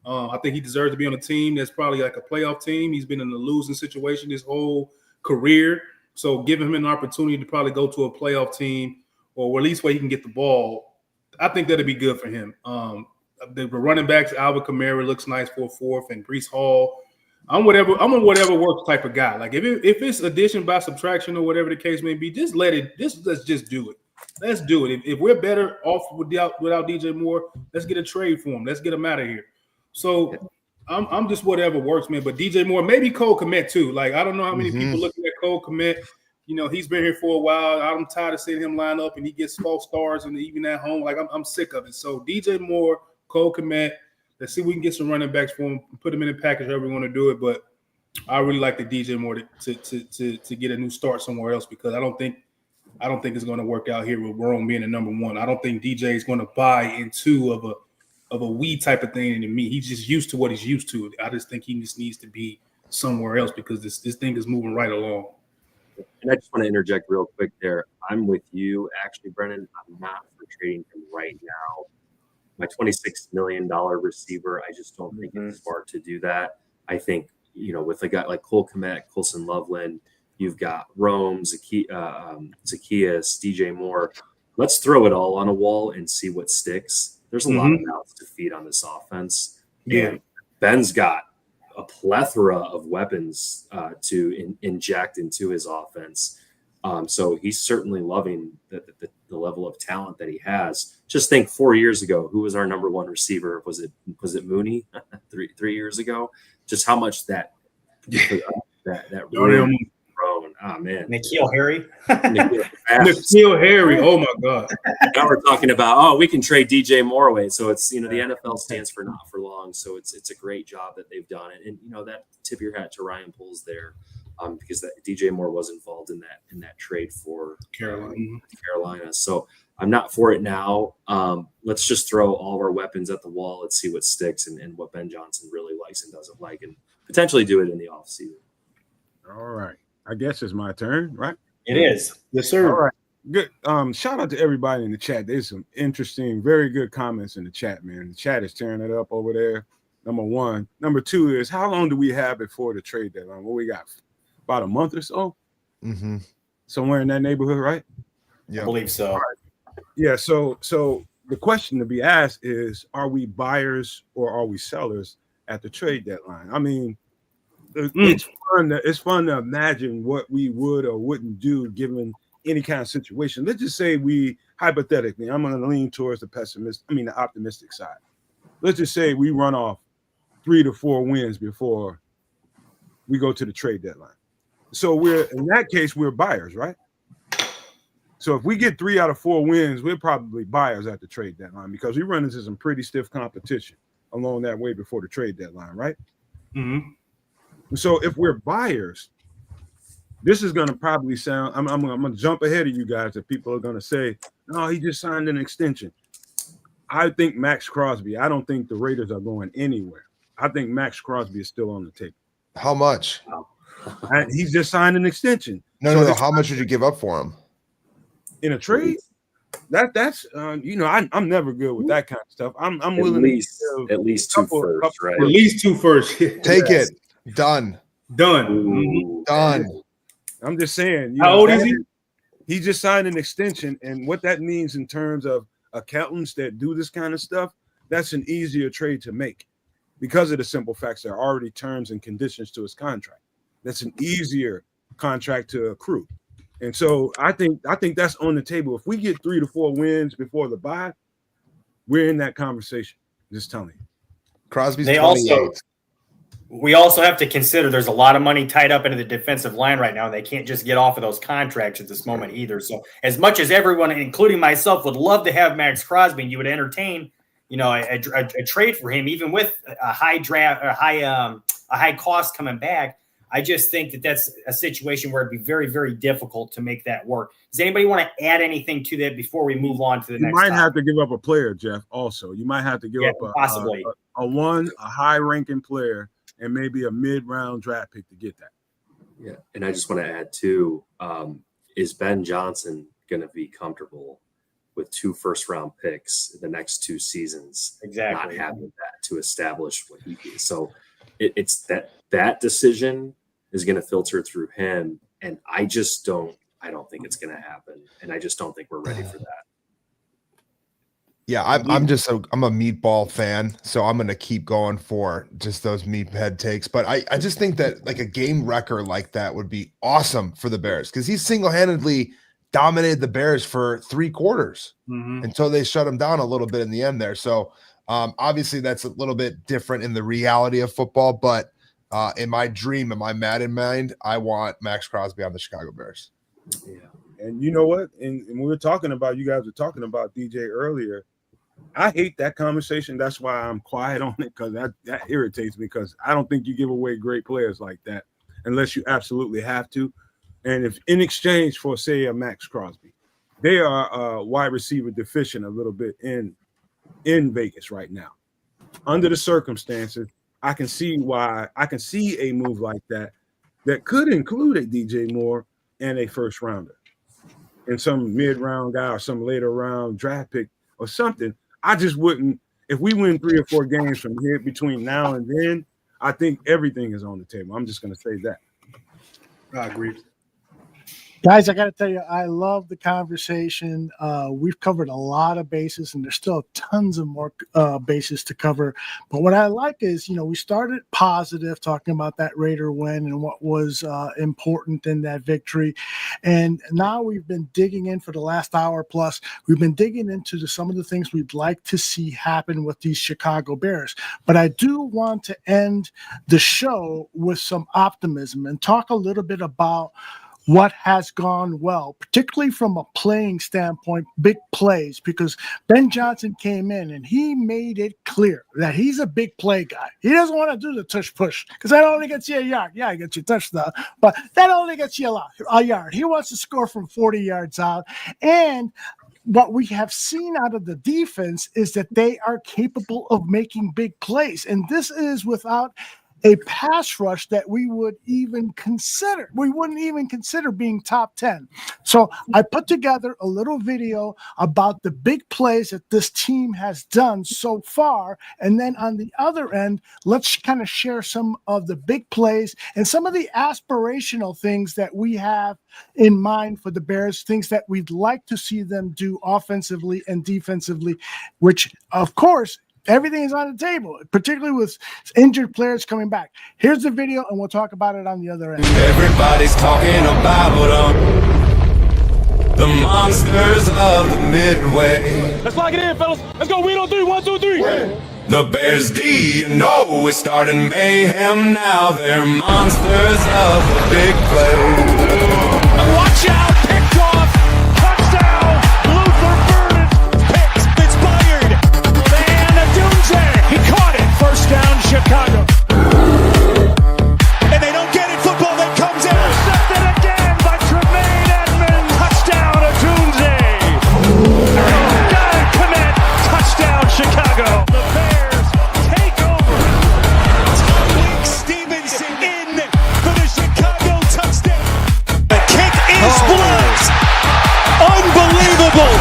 I think he deserves to be on a team that's probably like a playoff team. He's been in a losing situation his whole career, so giving him an opportunity to probably go to a playoff team, or at least where he can get the ball, I think that'd be good for him. The running backs, Alvin Kamara looks nice for a fourth, and Breece Hall. I'm a whatever works type of guy. Like if it's addition by subtraction or whatever the case may be, let's just do it. Let's do it. If we're better off without DJ Moore, let's get a trade for him. Let's get him out of here. So I'm just whatever works, man. But DJ Moore, maybe Cole Kmet too. Like I don't know how many people looking at Cole Kmet. He's been here for a while. I'm tired of seeing him line up and he gets false stars and even at home. Like I'm sick of it. So DJ Moore, Cole Kmet. Let's see if we can get some running backs for him, put them in a package, however we want to do it. But I really like the DJ Moore to get a new start somewhere else, because I don't think it's going to work out here with Barroom being the number one. I don't think DJ is going to buy into of a we type of thing to me. He's just used to what he's used to. I just think he just needs to be somewhere else, because this thing is moving right along. And I just want to interject real quick there. I'm with you, actually, Brennan. I'm not for trading him right now. My $26 million receiver, I just don't think it's smart to do that. I think, with a guy like Cole Kmet, Colson Loveland, you've got Rome, Zacchaeus, DJ Moore. Let's throw it all on a wall and see what sticks. There's a lot of mouths to feed on this offense. Yeah. And Ben's got a plethora of weapons to inject into his offense. So he's certainly loving the level of talent that he has. Just think 4 years ago, who was our number one receiver? Was it Mooney 3 years ago? Just how much that room grown. Oh man, N'Keal Harry. N'Keal Harry. Oh my God. Now we're talking about we can trade DJ Moore away. So it's the NFL stands for not for long. So it's a great job that they've done, and that tip your hat to Ryan Poles there. Because that DJ Moore was involved in that trade for Carolina. So I'm not for it now. Let's just throw all of our weapons at the wall. Let's see what sticks and what Ben Johnson really likes and doesn't like, and potentially do it in the offseason. All right. I guess it's my turn, right? It is. Yes, sir. All right. Good. Shout out to everybody in the chat. There's some interesting, very good comments in the chat, man. The chat is tearing it up over there. Number one. Number two is, how long do we have before the trade deadline? What we got? About a month or so, somewhere in that neighborhood, right? Yeah, I believe so. Right. Yeah. So the question to be asked is: are we buyers or are we sellers at the trade deadline? I mean, it's fun to imagine what we would or wouldn't do given any kind of situation. Let's just say we hypothetically, I'm going to lean towards the optimistic side. Let's just say we run off 3 to 4 wins before we go to the trade deadline. So in that case, we're buyers, right? So if we get 3 out of 4 wins, we're probably buyers at the trade deadline, because we run into some pretty stiff competition along that way before the trade deadline, right? So if we're buyers, this is going to probably sound, I'm going to jump ahead of you guys, that people are going to say, no, he just signed an extension. I think Max Crosby, I don't think the Raiders are going anywhere. I think Max Crosby is still on the table. How much? He's just signed an extension. No. How much would you give up for him in a trade? That's I'm never good with that kind of stuff. I'm willing at least two first, right? At least 2 first. Take it. Done. Done. Done. I'm just saying. How old is he? He just signed an extension, and what that means in terms of accountants that do this kind of stuff, that's an easier trade to make, because of the simple facts there are already terms and conditions to his contract. That's an easier contract to accrue. And so I think that's on the table. If we get 3 to 4 wins before the bye, we're in that conversation. Just telling you. Crosby's 28. We also have to consider there's a lot of money tied up into the defensive line right now. They can't just get off of those contracts at this moment either. So as much as everyone, including myself, would love to have Max Crosby, and you would entertain, a trade for him, even with a high draft, or a high cost coming back, I just think that that's a situation where it'd be very, very difficult to make that work. Does anybody want to add anything to that before we move on to the next? You might have to give up a player, Jeff. Also, you might have to give up a high-ranking player and maybe a mid-round draft pick to get that. Yeah, and I just want to add too, is Ben Johnson going to be comfortable with 2 first-round picks in the next 2 seasons, Exactly. not having that to establish what he is. So it's that decision is going to filter through him, and I don't think it's going to happen, and I just don't think we're ready for that. Yeah, I'm a meatball fan, so I'm going to keep going for just those meathead takes. But I just think that like a game wrecker like that would be awesome for the Bears, because he single-handedly dominated the Bears for 3 quarters until they shut him down a little bit in the end there. So obviously that's a little bit different in the reality of football, but in my dream, in my Madden mind, I want Max Crosby on the Chicago Bears. Yeah. And you know what? And we were talking about, you guys were talking about DJ earlier. I hate that conversation. That's why I'm quiet on it, because that irritates me, because I don't think you give away great players like that unless you absolutely have to. And if in exchange for, say, a Max Crosby, they are wide receiver deficient a little bit in Vegas right now. Under the circumstances, I can see a move like that could include a DJ Moore and a first rounder and some mid-round guy or some later round draft pick or something. I just wouldn't. If we win 3 or 4 games from here between now and then, I think everything is on the table. I'm just going to say that. I agree. Guys, I got to tell you, I love the conversation. We've covered a lot of bases, and there's still tons of more bases to cover. But what I like is, we started positive, talking about that Raider win and what was important in that victory. And now we've been digging in for the last hour plus. We've been digging into some of the things we'd like to see happen with these Chicago Bears. But I do want to end the show with some optimism and talk a little bit about what has gone well, particularly from a playing standpoint, big plays, because Ben Johnson came in and he made it clear that he's a big play guy. He doesn't want to do the tush push, because that only gets you a yard. Yeah, it gets you a touchdown, but that only gets you a yard. He wants to score from 40 yards out. And what we have seen out of the defense is that they are capable of making big plays. And this is without a pass rush that we wouldn't even consider being top 10. So I put together a little video about the big plays that this team has done so far. And then on the other end, let's kind of share some of the big plays and some of the aspirational things that we have in mind for the Bears, things that we'd like to see them do offensively and defensively, which of course, everything is on the table, particularly with injured players coming back. Here's the video, and we'll talk about it on the other end. Everybody's talking about the monsters of the Midway. Let's lock it in, fellas. Let's go. We don't do 1, 2, 3. The Bears D, is starting mayhem now. They're monsters of the big play. Watch out. Picked off. Touchdown. Luther Burden picks. Inspired. He caught it. First down, Chicago. And they don't get it. Football that comes in. Intercepted again by Tremaine Edmonds. Touchdown, Atunze. Guy commit. Touchdown, Chicago. The Bears take over. Tyreek Stevenson in for the Chicago touchdown. The kick is blocked. Unbelievable.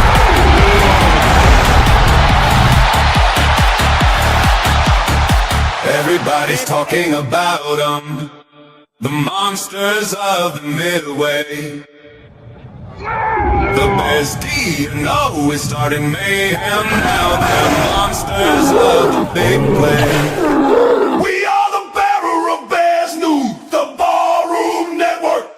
Everybody's talking about the monsters of the Midway. The Bears D, is starting mayhem now. They're monsters of the big play. We are the Barroom Bears News, the Barroom Network.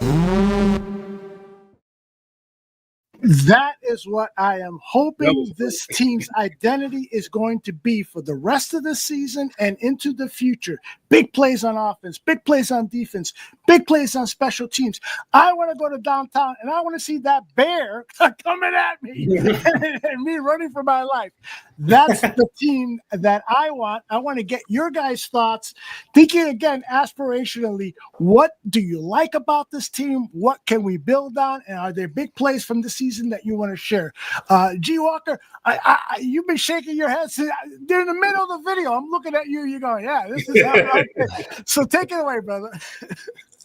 That is what I am hoping this team's identity is going to be for the rest of the season and into the future. Big plays on offense, big plays on defense, big plays on special teams. I want to go to downtown and I want to see that bear coming at me and me running for my life. That's the team that I want. I want to get your guys' thoughts. Thinking again, aspirationally, what do you like about this team? What can we build on? And are there big plays from the season that you want to share? G. Walker, you've been shaking your head during the middle of the video. I'm looking at you. You're going, yeah, this is how. So take it away, brother.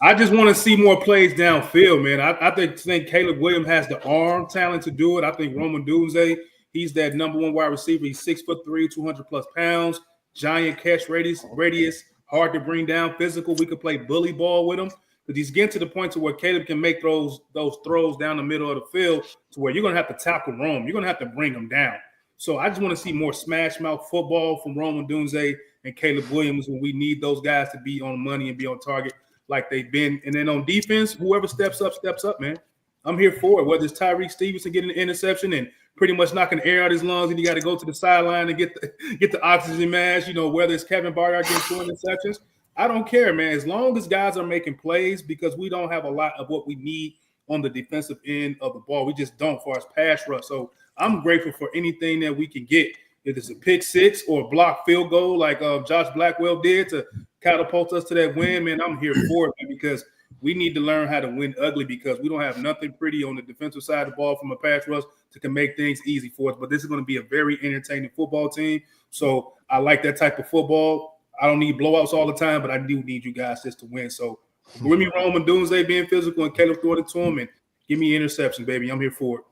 I just want to see more plays downfield, man. I think Caleb Williams has the arm talent to do it. I think Roman Dunze, he's that number one wide receiver. He's 6'3", 200+ pounds, giant catch radius, hard to bring down, physical. We could play bully ball with him. But he's getting to the point to where Caleb can make those throws down the middle of the field to where you're going to have to tackle Rome. You're going to have to bring him down. So I just want to see more smash mouth football from Roman Dunze and Caleb Williams when we need those guys to be on money and be on target like they've been. And then on defense, whoever steps up, man. I'm here for it. Whether it's Tyreek Stevenson getting an interception and pretty much knocking the air out of his lungs and you got to go to the sideline and get the oxygen mask, whether it's Kevin Byard getting 2 interceptions. I don't care, man. As long as guys are making plays, because we don't have a lot of what we need on the defensive end of the ball. We just don't for our pass rush. So I'm grateful for anything that we can get. If it's a pick six or a block field goal like Josh Blackwell did to catapult us to that win, man, I'm here for it, man, because we need to learn how to win ugly because we don't have nothing pretty on the defensive side of the ball from a pass rush to can make things easy for us. But this is going to be a very entertaining football team. So I like that type of football. I don't need blowouts all the time, but I do need you guys just to win. So give me Roman Dunze being physical and Caleb throwing it to him and give me interception, baby. I'm here for it.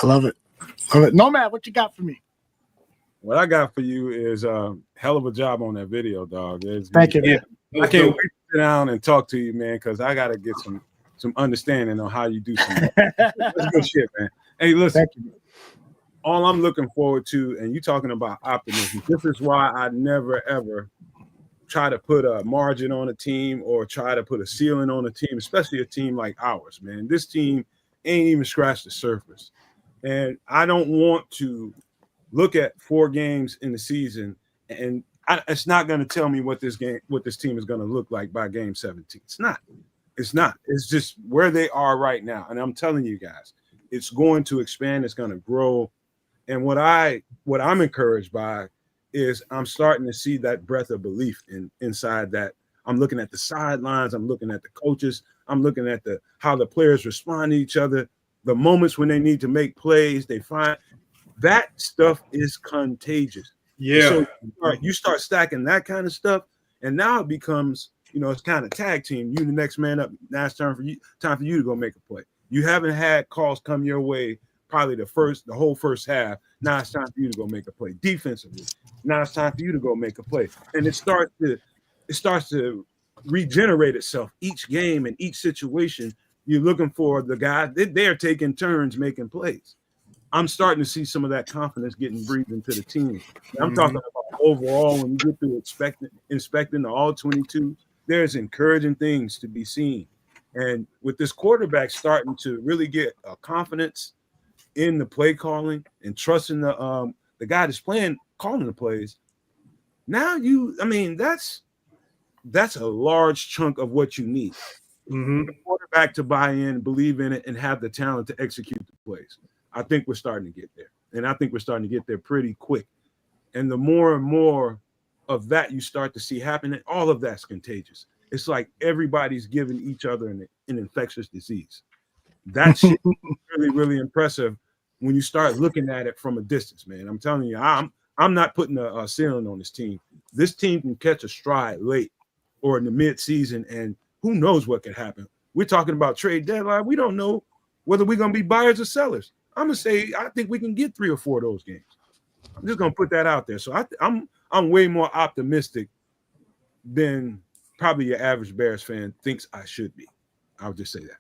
I love it. Nomad, what you got for me? What I got for you is hell of a job on that video, dog. Thank you, man. I can't wait to sit down and talk to you, man, because I got to get some understanding on how you do something. That's good shit, man. Hey, listen. Thank you. All I'm looking forward to, and you talking about optimism, this is why I never, ever try to put a margin on a team or try to put a ceiling on a team, especially a team like ours, man. This team ain't even scratched the surface. And I don't want to look at 4 games in the season and it's not going to tell me what this team is going to look like by game 17. It's not. It's just where they are right now. And I'm telling you guys, it's going to expand. It's going to grow. And what I'm encouraged by is I'm starting to see that breath of belief inside that. I'm looking at the sidelines. I'm looking at the coaches. I'm looking at how the players respond to each other, the moments when they need to make plays. They find that stuff is contagious. Yeah. So you start stacking that kind of stuff, and now it becomes, it's kind of tag team. You the next man up. Now it's time for you to go make a play. You haven't had calls come your way probably the whole first half. Now it's time for you to go make a play defensively. Now it's time for you to go make a play, and it starts to regenerate itself each game and each situation. You're looking for the guy. They're taking turns making plays. I'm starting to see some of that confidence getting breathed into the team. I'm talking about overall when you get through inspecting the all 22, there's encouraging things to be seen. And with this quarterback starting to really get a confidence in the play calling and trusting the guy that's calling the plays, now that's a large chunk of what you need. Mm-hmm. The quarterback to buy in, believe in it, and have the talent to execute the plays. I think we're starting to get there. And I think we're starting to get there pretty quick. And the more and more of that you start to see happening, all of that's contagious. It's like everybody's giving each other an infectious disease. That shit is really, really impressive when you start looking at it from a distance, man. I'm telling you, I'm not putting a ceiling on this team. This team can catch a stride late or in the mid-season, and who knows what could happen. We're talking about trade deadline. We don't know whether we're going to be buyers or sellers. I'm going to say I think we can get 3 or 4 of those games. I'm just going to put that out there. So I'm way more optimistic than probably your average Bears fan thinks I should be. I'll just say that.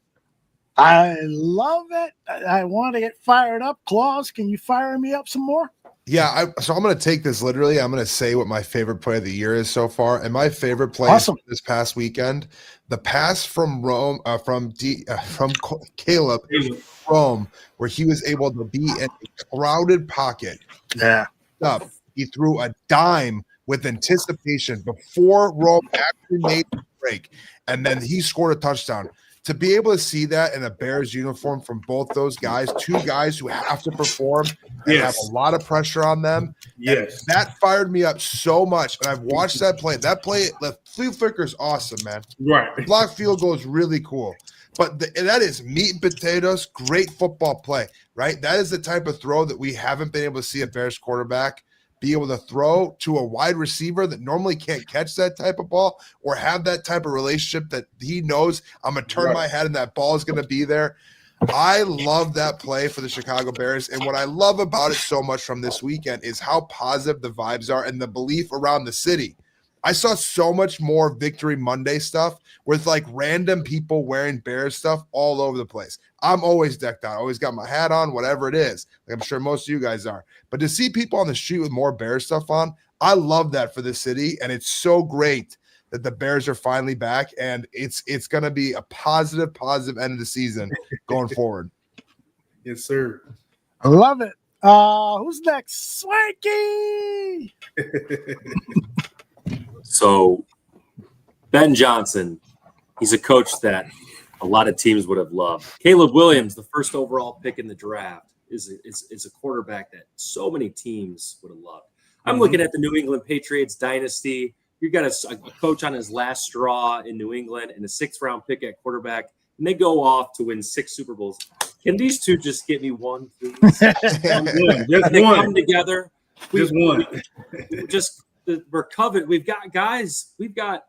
I love it. I want to get fired up. Claus, can you fire me up some more? Yeah, so I'm going to take this literally. I'm going to say what my favorite play of the year is so far, and my favorite play is this past weekend, the pass from Caleb Rome, where he was able to be in a crowded pocket. Yeah, he threw a dime with anticipation before Rome actually made the break, and then he scored a touchdown. To be able to see that in a Bears uniform from both those guys, 2 guys who have to perform and have a lot of pressure on them, that fired me up so much. And I've watched that play. The flea flicker is awesome, man. Right. The block field goal is really cool. But that is meat and potatoes, great football play, right? That is the type of throw that we haven't been able to see a Bears quarterback be able to throw to a wide receiver that normally can't catch that type of ball or have that type of relationship that he knows I'm going to turn my head and that ball is going to be there. I love that play for the Chicago Bears. And what I love about it so much from this weekend is how positive the vibes are and the belief around the city. I saw so much more Victory Monday stuff with like random people wearing Bears stuff all over the place. I'm always decked out. I always got my hat on, whatever it is. Like I'm sure most of you guys are. But to see people on the street with more Bears stuff on, I love that for the city. And it's so great that the Bears are finally back, and it's going to be a positive end of the season going forward. Yes, sir. I love it. Who's next? Swanky. So Ben Johnson, he's a coach that a lot of teams would have loved. Caleb Williams, the first overall pick in the draft, is a quarterback that so many teams would have loved. I'm looking at the New England Patriots dynasty. You got a coach on his last straw in New England and a 6th-round pick at quarterback, and they go off to win 6 Super Bowls. Can these two just get me one, please? Just they one. come together. Just one. We're covered. We've got guys. We've got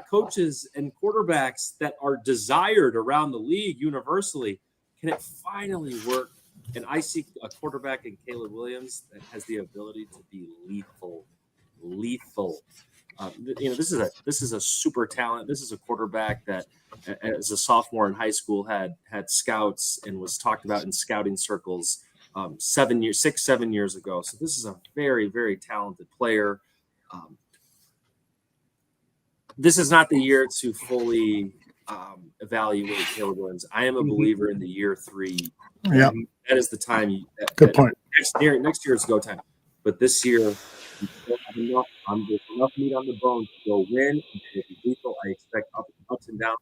coaches and quarterbacks that are desired around the league universally. Can it finally work? And I see a quarterback in Caleb Williams that has the ability to be lethal. This is a super talent. This is a quarterback that, as a sophomore in high school, had scouts and was talked about in scouting circles 7 years ago. So this is a very, very talented player. This is not the year to fully evaluate Caleb Williams. I am a believer in the year 3. Yeah, that is the time. Good point. Next year is go time, but this year. There's enough meat on the bone to go win. If he's lethal, I expect ups and downs.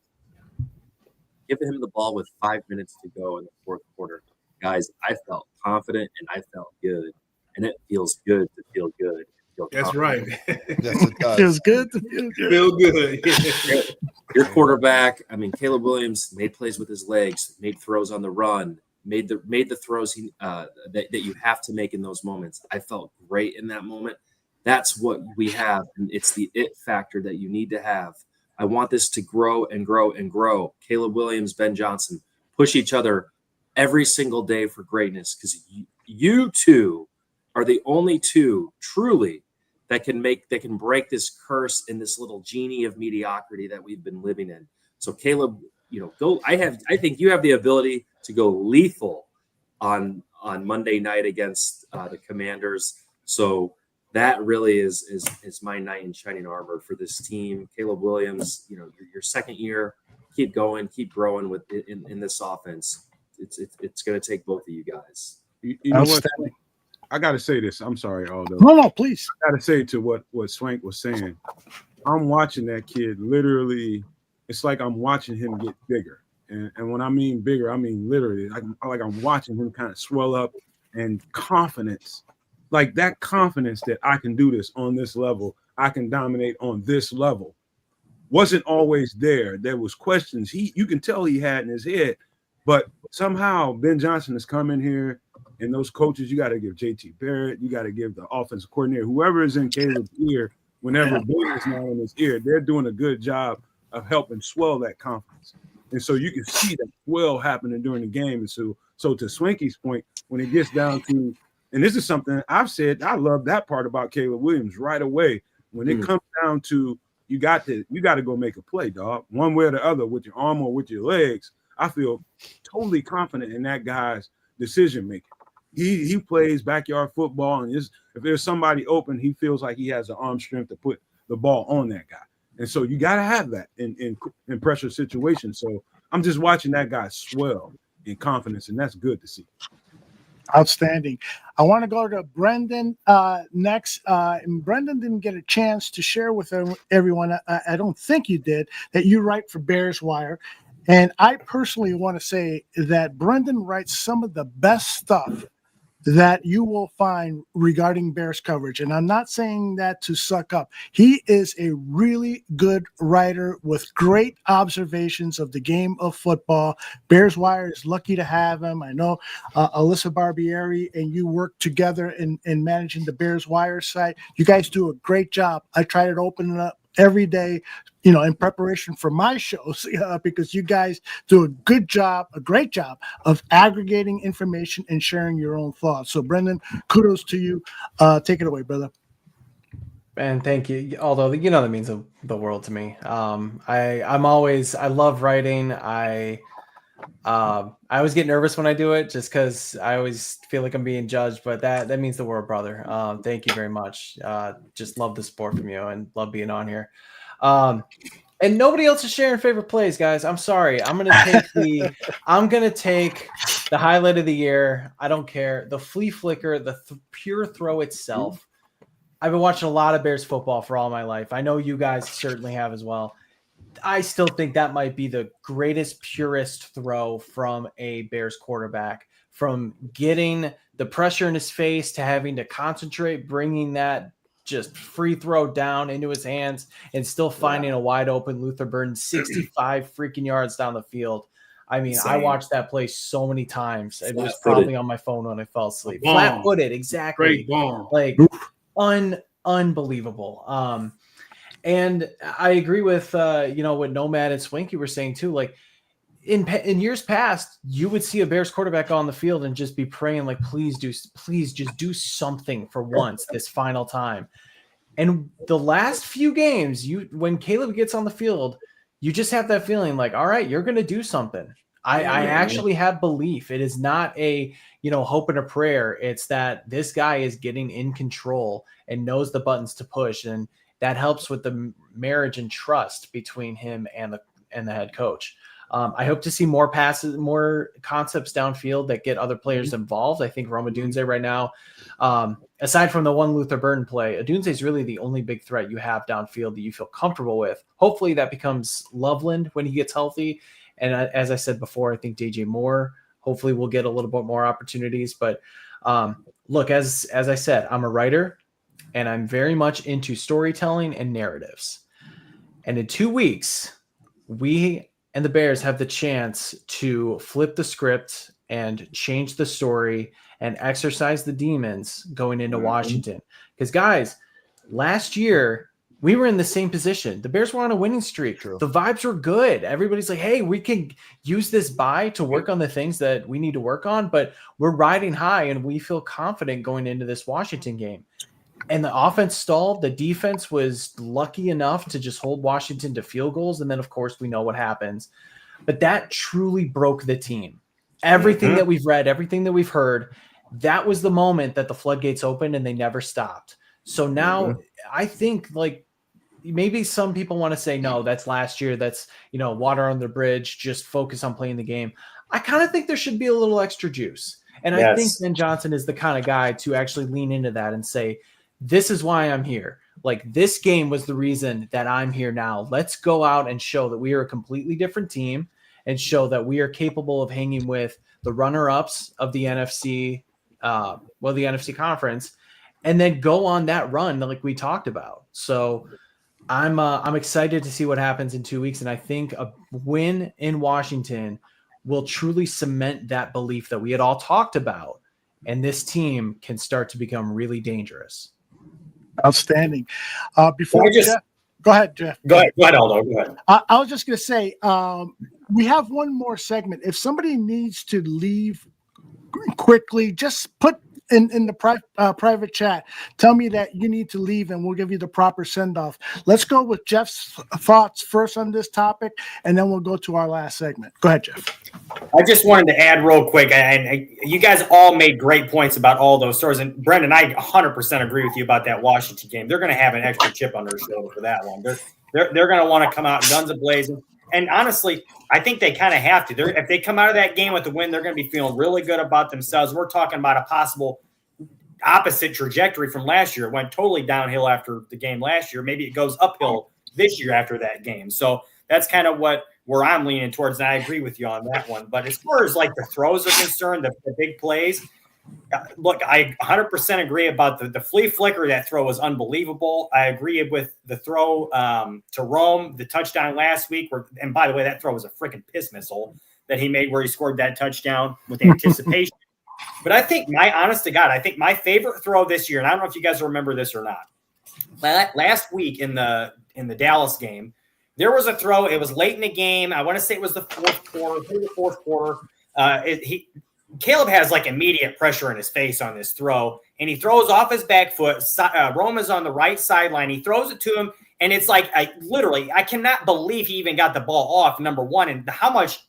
Give him the ball with 5 minutes to go in the 4th quarter. Guys, I felt confident and I felt good. And it feels good to feel good. That's right. Yes, it does. Feels good to feel good. Feel good. Your quarterback, Caleb Williams made plays with his legs, made throws on the run, made the throws that you have to make in those moments. I felt great in that moment. That's what we have, and it's the it factor that you need to have. I want this to grow and grow and grow. Caleb Williams, Ben Johnson, push each other every single day for greatness, because you two are the only two truly that can break this curse and this little genie of mediocrity that we've been living in. So Caleb, go. I think you have the ability to go lethal on Monday night against the Commanders. So that really is my knight in shining armor for this team. Caleb Williams, your second year, keep going, keep growing in this offense. It's going to take both of you guys. You know what? I got to say this. I'm sorry, Aldo. No, please. I got to say to what Swank was saying. I'm watching that kid literally. It's like I'm watching him get bigger. And when I mean bigger, I mean literally. Like I'm watching him kind of swell up, and confidence. Like that confidence that I can do this on this level, I can dominate on this level, wasn't always there. There was questions you can tell he had in his head, but somehow Ben Johnson has come in here, and those coaches, you got to give JT Barrett, you got to give the offensive coordinator, whoever is in Caleb's ear, whenever Ben is not in his ear, they're doing a good job of helping swell that confidence. And so you can see that swell happening during the game. And so to Swanky's point, when it gets down to, and this is something I've said, I love that part about Caleb Williams right away. When it comes down to you got to go make a play, dog, one way or the other, with your arm or with your legs. I feel totally confident in that guy's decision making. He plays backyard football, and if there's somebody open, he feels like he has the arm strength to put the ball on that guy. And so you got to have that in pressure situations. So I'm just watching that guy swell in confidence, and that's good to see. Outstanding. I want to go to Brendan next. And Brendan didn't get a chance to share with everyone. I don't think you did, that you write for Bears Wire. And I personally want to say that Brendan writes some of the best stuff that you will find regarding Bears coverage, and I'm not saying that to suck up. He is a really good writer with great observations of the game of football. Bears Wire is lucky to have him. I know Alyssa Barbieri and you work together in managing the Bears Wire site. You guys do a great job. I try to open it up every day, in preparation for my shows, because you guys do a great job of aggregating information and sharing your own thoughts. So Brendan, kudos to you. Take it away, brother. And thank you. Although, that means the world to me. I love writing. I always get nervous when I do it just because I always feel like I'm being judged, but that means the world, brother. Thank you very much. Just love the support from you and love being on here. And nobody else is sharing favorite plays, guys. I'm sorry. I'm gonna take the highlight of the year. I don't care. The flea flicker, the pure throw itself. I've been watching a lot of Bears football for all my life. I know you guys certainly have as well. I still think that might be the greatest, purest throw from a Bears quarterback, from getting the pressure in his face to having to concentrate, bringing that just free throw down into his hands and still finding a wide open Luther Burden 65 freaking yards down the field. I mean, I watched that play so many times. It was probably on my phone when I fell asleep. Flat footed, exactly. Great bomb. Like unbelievable. And I agree with what Nomad and Swinky were saying too. Like in years past, you would see a Bears quarterback on the field and just be praying, like, please just do something for once this final time. And the last few games, when Caleb gets on the field, you just have that feeling like, all right, you're going to do something. I actually have belief. It is not a, hope and a prayer. It's that this guy is getting in control and knows the buttons to push. And that helps with the marriage and trust between him and the head coach. I hope to see more passes, more concepts downfield that get other players involved. I think Roma Dunze right now, aside from the one Luther Burden play, Dunze is really the only big threat you have downfield that you feel comfortable with. Hopefully that becomes Loveland when he gets healthy. And as I said before, I think DJ Moore hopefully will get a little bit more opportunities. But look, as I said, I'm a writer and I'm very much into storytelling and narratives. And in 2 weeks, we and the Bears have the chance to flip the script and change the story and exercise the demons going into Washington. Because, guys, last year, we were in the same position. The Bears were on a winning streak. True. The vibes were good. Everybody's like, hey, we can use this bye to work on the things that we need to work on, but we're riding high and we feel confident going into this Washington game. And the offense stalled. The defense was lucky enough to just hold Washington to field goals. And then, of course, we know what happens. But that truly broke the team. Everything that we've read, everything that we've heard, that was the moment that the floodgates opened and they never stopped. So now I think, like, maybe some people want to say, no, that's last year. That's, water on the bridge. Just focus on playing the game. I kind of think there should be a little extra juice. And I think Ben Johnson is the kind of guy to actually lean into that and say, this is why I'm here. Like, this game was the reason that I'm here now. Let's go out and show that we are a completely different team and show that we are capable of hanging with the runner-ups of the NFC, the NFC conference, and then go on that run like we talked about. So I'm excited to see what happens in 2 weeks. And I think a win in Washington will truly cement that belief that we had all talked about. And this team can start to become really dangerous. Outstanding. Before Jeff, go ahead, Jeff. Go ahead, Aldo. Go ahead. I was just going to say, we have one more segment. If somebody needs to leave quickly, just put in the private chat, tell me that you need to leave and we'll give you the proper send-off. Let's go with Jeff's thoughts first on this topic, and then we'll go to our last segment. Go ahead, Jeff. I just wanted to add real quick, and you guys all made great points about all those stories. And Brendan, I 100% agree with you about that Washington game. They're going to have an extra chip on their shoulder for that one. They're going to want to come out guns a-blazing. And honestly, I think they kind of have to. If they come out of that game with the win, they're going to be feeling really good about themselves. We're talking about a possible opposite trajectory from last year. It went totally downhill after the game last year. Maybe it goes uphill this year after that game. So that's kind of where I'm leaning towards, and I agree with you on that one. But as far as like the throws are concerned, the big plays, Look, I 100% agree about the flea flicker. That throw was unbelievable. I agree with the throw to Rome, the touchdown last week. And by the way, that throw was a freaking piss missile that he made where he scored that touchdown with anticipation. But I think honest to God, I think my favorite throw this year, and I don't know if you guys remember this or not. Last week in the Dallas game, there was a throw. It was late in the game. I want to say it was the fourth quarter. Caleb has like immediate pressure in his face on this throw, and he throws off his back foot. Rome is on the right sideline. He throws it to him, and it's like I cannot believe he even got the ball off, number one, and how much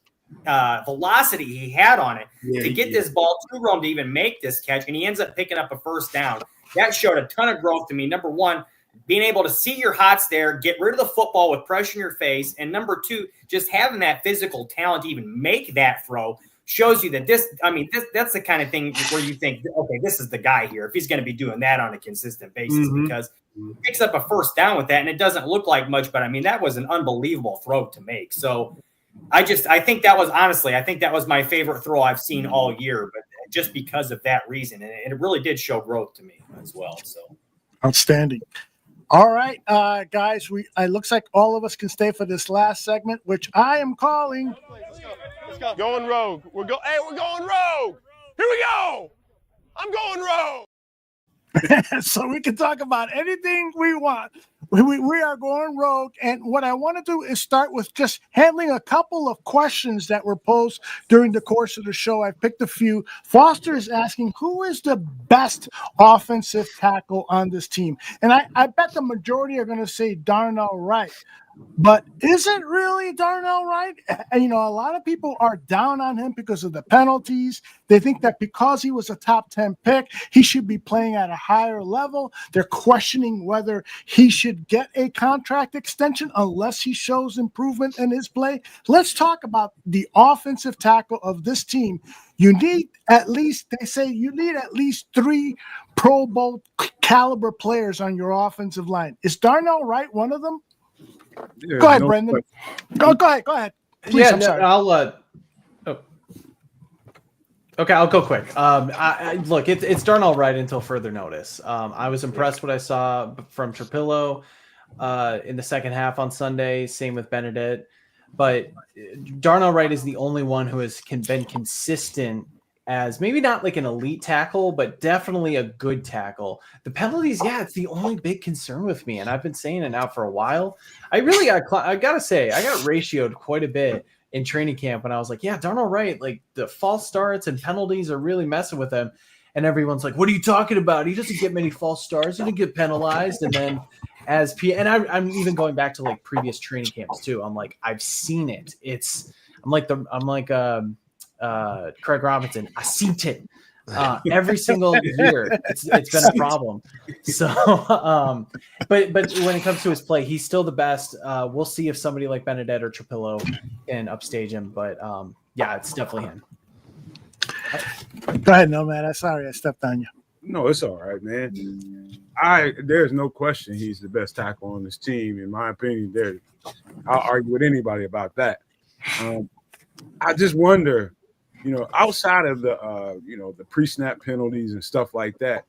velocity he had on it to get this ball to Rome to even make this catch, and he ends up picking up a first down. That showed a ton of growth to me. Number one, being able to see your hots there, get rid of the football with pressure in your face, and number two, just having that physical talent to even make that throw shows you that that's the kind of thing where you think, okay, this is the guy here if he's going to be doing that on a consistent basis, because he picks up a first down with that, and it doesn't look like much, but I mean, that was an unbelievable throw to make. So I think that was my favorite throw I've seen all year, but just because of that reason, and it really did show growth to me as well. So outstanding. All right, guys, it looks like all of us can stay for this last segment, which I am calling. Let's go. Going rogue. We're going rogue. Here we go. I'm going rogue. So we can talk about anything we want. We are going rogue. And what I want to do is start with just handling a couple of questions that were posed during the course of the show. I picked a few. Foster is asking, who is the best offensive tackle on this team? And I bet the majority are going to say Darnell Wright. But is it really Darnell Wright? And, a lot of people are down on him because of the penalties. They think that because he was a top 10 pick, he should be playing at a higher level. They're questioning whether he should get a contract extension unless he shows improvement in his play. Let's talk about the offensive tackle of this team. You need at least 3 Pro Bowl caliber players on your offensive line. Is Darnell Wright one of them? Yeah, go ahead, Brendan. Go ahead. Please, sorry. Okay, I'll go quick. Look, it's Darnell Wright until further notice. I was impressed what I saw from Trapillo in the second half on Sunday. Same with Benedict, but Darnell Wright is the only one who has been consistent as maybe not like an elite tackle, but definitely a good tackle. The penalties, it's the only big concern with me, and I've been saying it now for a while. I gotta say, I got ratioed quite a bit in training camp when I was like, Darnell Wright, like the false starts and penalties are really messing with him. And everyone's like, what are you talking about? He doesn't get many false starts. He didn't get penalized. And then I'm even going back to like previous training camps too. I'm like, I've seen it. I'm like Craig Robinson. I seen it every single year. It's been a problem. So, but when it comes to his play, he's still the best. We'll see if somebody like Benedict or Trapillo can upstage him. But it's definitely him. Go ahead, Nomad. I'm sorry I stepped on you. No, it's all right, man. There's no question he's the best tackle on this team, in my opinion. I'll argue with anybody about that. I just wonder, outside of the pre-snap penalties and stuff like that,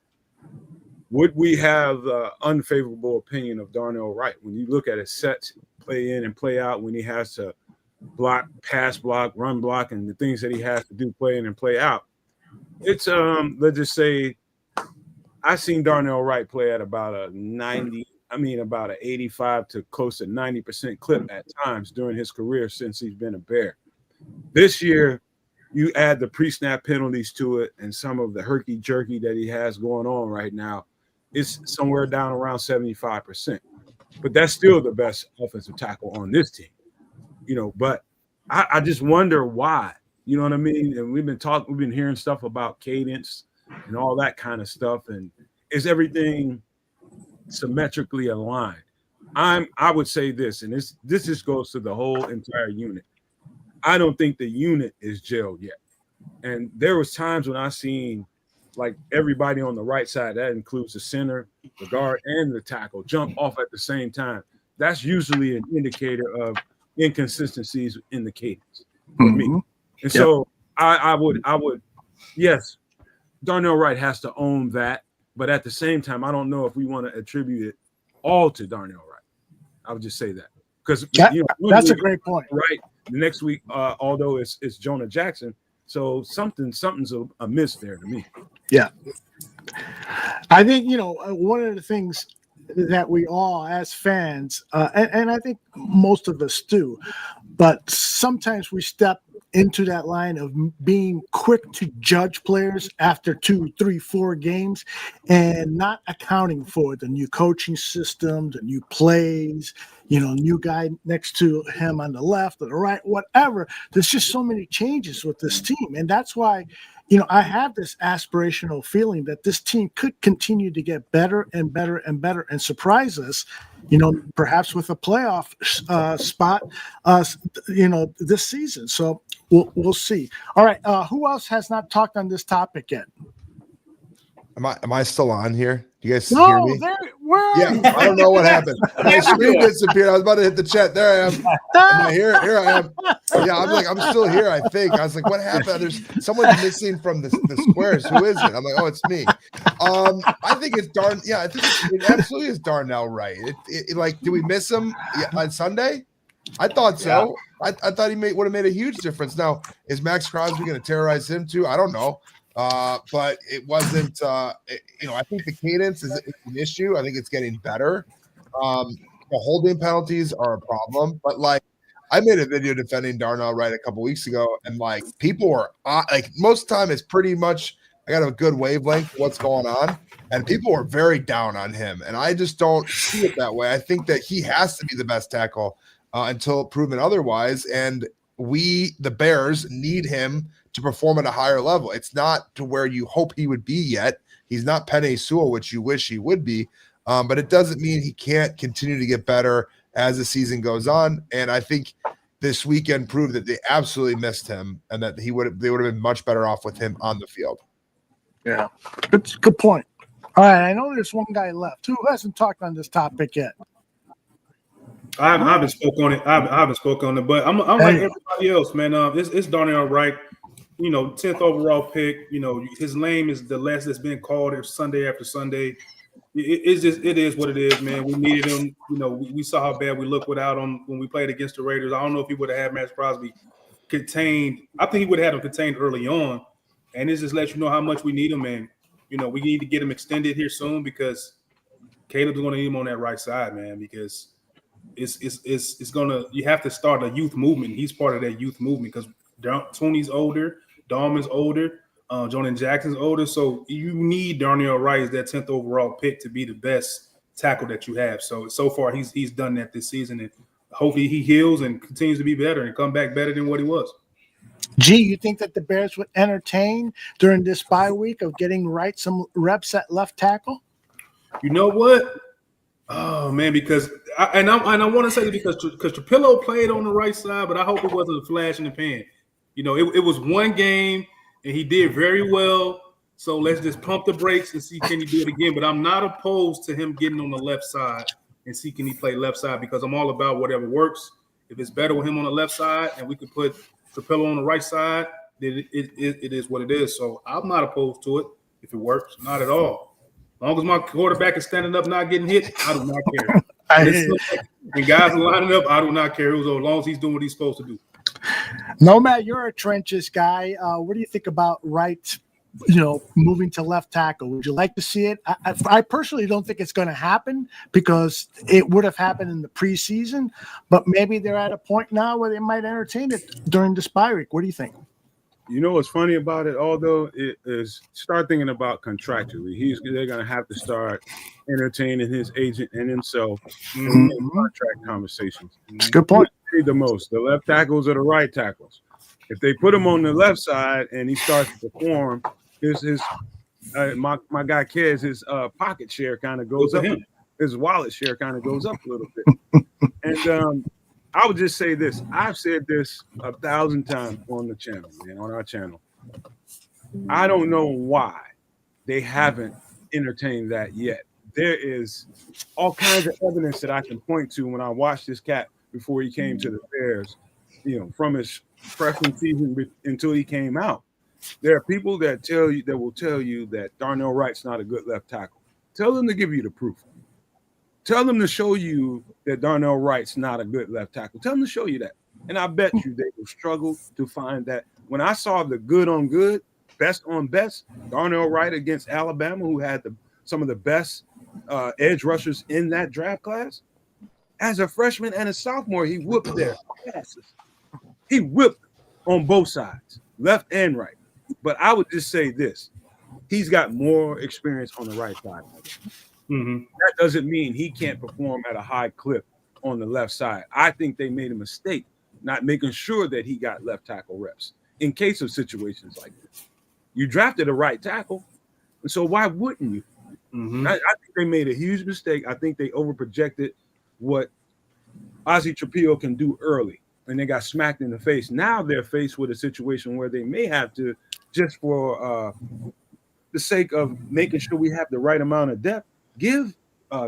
would we have an unfavorable opinion of Darnell Wright when you look at his sets, play in and play out, when he has to block, pass block, run block, and the things that he has to do play in and play out? It's let's just say I've seen Darnell Wright play at about about an 85 to close to 90% clip at times during his career since he's been a Bear. This year, you add the pre-snap penalties to it and some of the herky-jerky that he has going on right now, it's somewhere down around 75%. But that's still the best offensive tackle on this team, but I just wonder why, you know what I mean? And we've been hearing stuff about cadence and all that kind of stuff. And is everything symmetrically aligned? I would say this, and this just goes to the whole entire unit. I don't think the unit is gelled yet. And there was times when I seen like everybody on the right side, that includes the center, the guard, and the tackle, jump off at the same time. That's usually an indicator of inconsistencies in the cadence for me. And so I would, yes, Darnell Wright has to own that. But at the same time, I don't know if we want to attribute it all to Darnell Wright. I would just say that because that's a great point. Right. The next week, although it's Jonah Jackson, so something's amiss there to me. Yeah. I think, one of the things that we all as fans, and I think most of us do, but sometimes we step into that line of being quick to judge players after 2, 3, 4 games and not accounting for the new coaching system, the new plays, new guy next to him on the left or the right, whatever. There's just so many changes with this team. And that's why, I have this aspirational feeling that this team could continue to get better and better and better and surprise us, perhaps with a playoff spot, this season. So we'll see. All right. Who else has not talked on this topic yet? Am I still on here? You guys hear me? Yeah, I don't know what happened. My screen disappeared. I was about to hit the chat. There I am. Am I here? Here I am. Yeah, I'm still here, I think. I was like, what happened? There's someone missing from the squares. Who is it? I'm like, oh, it's me. I think it's I think it absolutely is Darnell Wright. Did we miss him on Sunday? I thought so. Yeah. I thought he would have made a huge difference. Now, is Max Crosby going to terrorize him too? I don't know. But it wasn't, I think the cadence is an issue. I think it's getting better. The holding penalties are a problem, but I made a video defending Darnell Wright a couple weeks ago, and people were most of the time it's pretty much, I got a good wavelength of what's going on, and people were very down on him. And I just don't see it that way. I think that he has to be the best tackle until proven otherwise. And we, the Bears, need him to perform at a higher level. It's not to where you hope he would be yet. He's not Penei Sewell, which you wish he would be, but it doesn't mean he can't continue to get better as the season goes on. And I think this weekend proved that they absolutely missed him and that they would have been much better off with him on the field. Yeah, good point. All right, I know there's one guy left. Who hasn't talked on this topic yet? I haven't spoken on it. I haven't spoken on it, but I'm like everybody else, man. It's Darnell Wright. 10th overall pick. His name is the last that's been called Sunday after Sunday. It is what it is, man. We needed him. We saw how bad we looked without him when we played against the Raiders. I don't know if he would have had Max Crosby contained. I think he would have had him contained early on, and it just lets you know how much we need him. And we need to get him extended here soon because Caleb's going to need him on that right side, man. Because it's gonna. You have to start a youth movement. He's part of that youth movement because Tony's older. Dalman's older, Jonah Jackson's older, so you need Darnell Wright as that 10th overall pick to be the best tackle that you have. So far he's done that this season, and hopefully he heals and continues to be better and come back better than what he was. You think that the Bears would entertain during this bye week of getting Wright some reps at left tackle? You know what? Oh man, because I want to say because Trapillo played on the right side, but I hope it wasn't a flash in the pan. It was one game, and he did very well. So let's just pump the brakes and see can he do it again. But I'm not opposed to him getting on the left side and see can he play left side because I'm all about whatever works. If it's better with him on the left side and we could put Trapillo on the right side, then it is what it is. So I'm not opposed to it if it works. Not at all. As long as my quarterback is standing up, not getting hit, I do not care. When guys are lining up, I do not care. As long as he's doing what he's supposed to do. Nomad, you're a trenches guy. What do you think about Wright, moving to left tackle? Would you like to see it? I personally don't think it's going to happen because it would have happened in the preseason, but maybe they're at a point now where they might entertain it during this bye week. What do you think? What's funny about it, although, it is start thinking about contractually. They're going to have to start entertaining his agent and himself in contract conversations. Good point. The most, the left tackles or the right tackles. If they put him on the left side and he starts to perform, my guy Kez, his pocket share kind of goes up. His wallet share kind of goes up a little bit. And I would just say this. I've said this 1,000 times on the channel, man, on our channel. I don't know why they haven't entertained that yet. There is all kinds of evidence that I can point to when I watched this cat before he came to the Bears, from his freshman season until he came out. There are people that will tell you that Darnell Wright's not a good left tackle. Tell them to give you the proof. Tell them to show you that Darnell Wright's not a good left tackle. Tell them to show you that. And I bet you they will struggle to find that. When I saw the good on good, best on best, Darnell Wright against Alabama, who had some of the best edge rushers in that draft class, as a freshman and a sophomore, he whooped their asses. He whipped on both sides, left and right. But I would just say this. He's got more experience on the right side. Mm-hmm. That doesn't mean he can't perform at a high clip on the left side. I think they made a mistake not making sure that he got left tackle reps in case of situations like this. You drafted a right tackle, and so why wouldn't you? Mm-hmm. I think they made a huge mistake. I think they overprojected what Ozzie Trapillo can do early, and they got smacked in the face. Now they're faced with a situation where they may have to, just for the sake of making sure we have the right amount of depth, give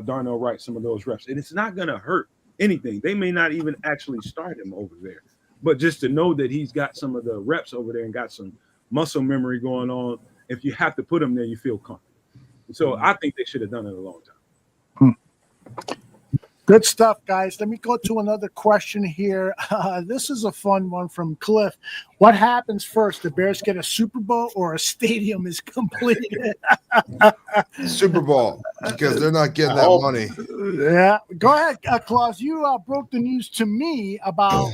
Darnell Wright some of those reps. And it's not going to hurt anything. They may not even actually start him over there. But just to know that he's got some of the reps over there and got some muscle memory going on, if you have to put him there, you feel comfortable. So I think they should have done it a long time. Good stuff, guys. Let me go to another question here. This is a fun one from Cliff. What happens first? The Bears get a Super Bowl or a stadium is completed? Super Bowl, because they're not getting that money. Yeah. Go ahead, Claus. You broke the news to me about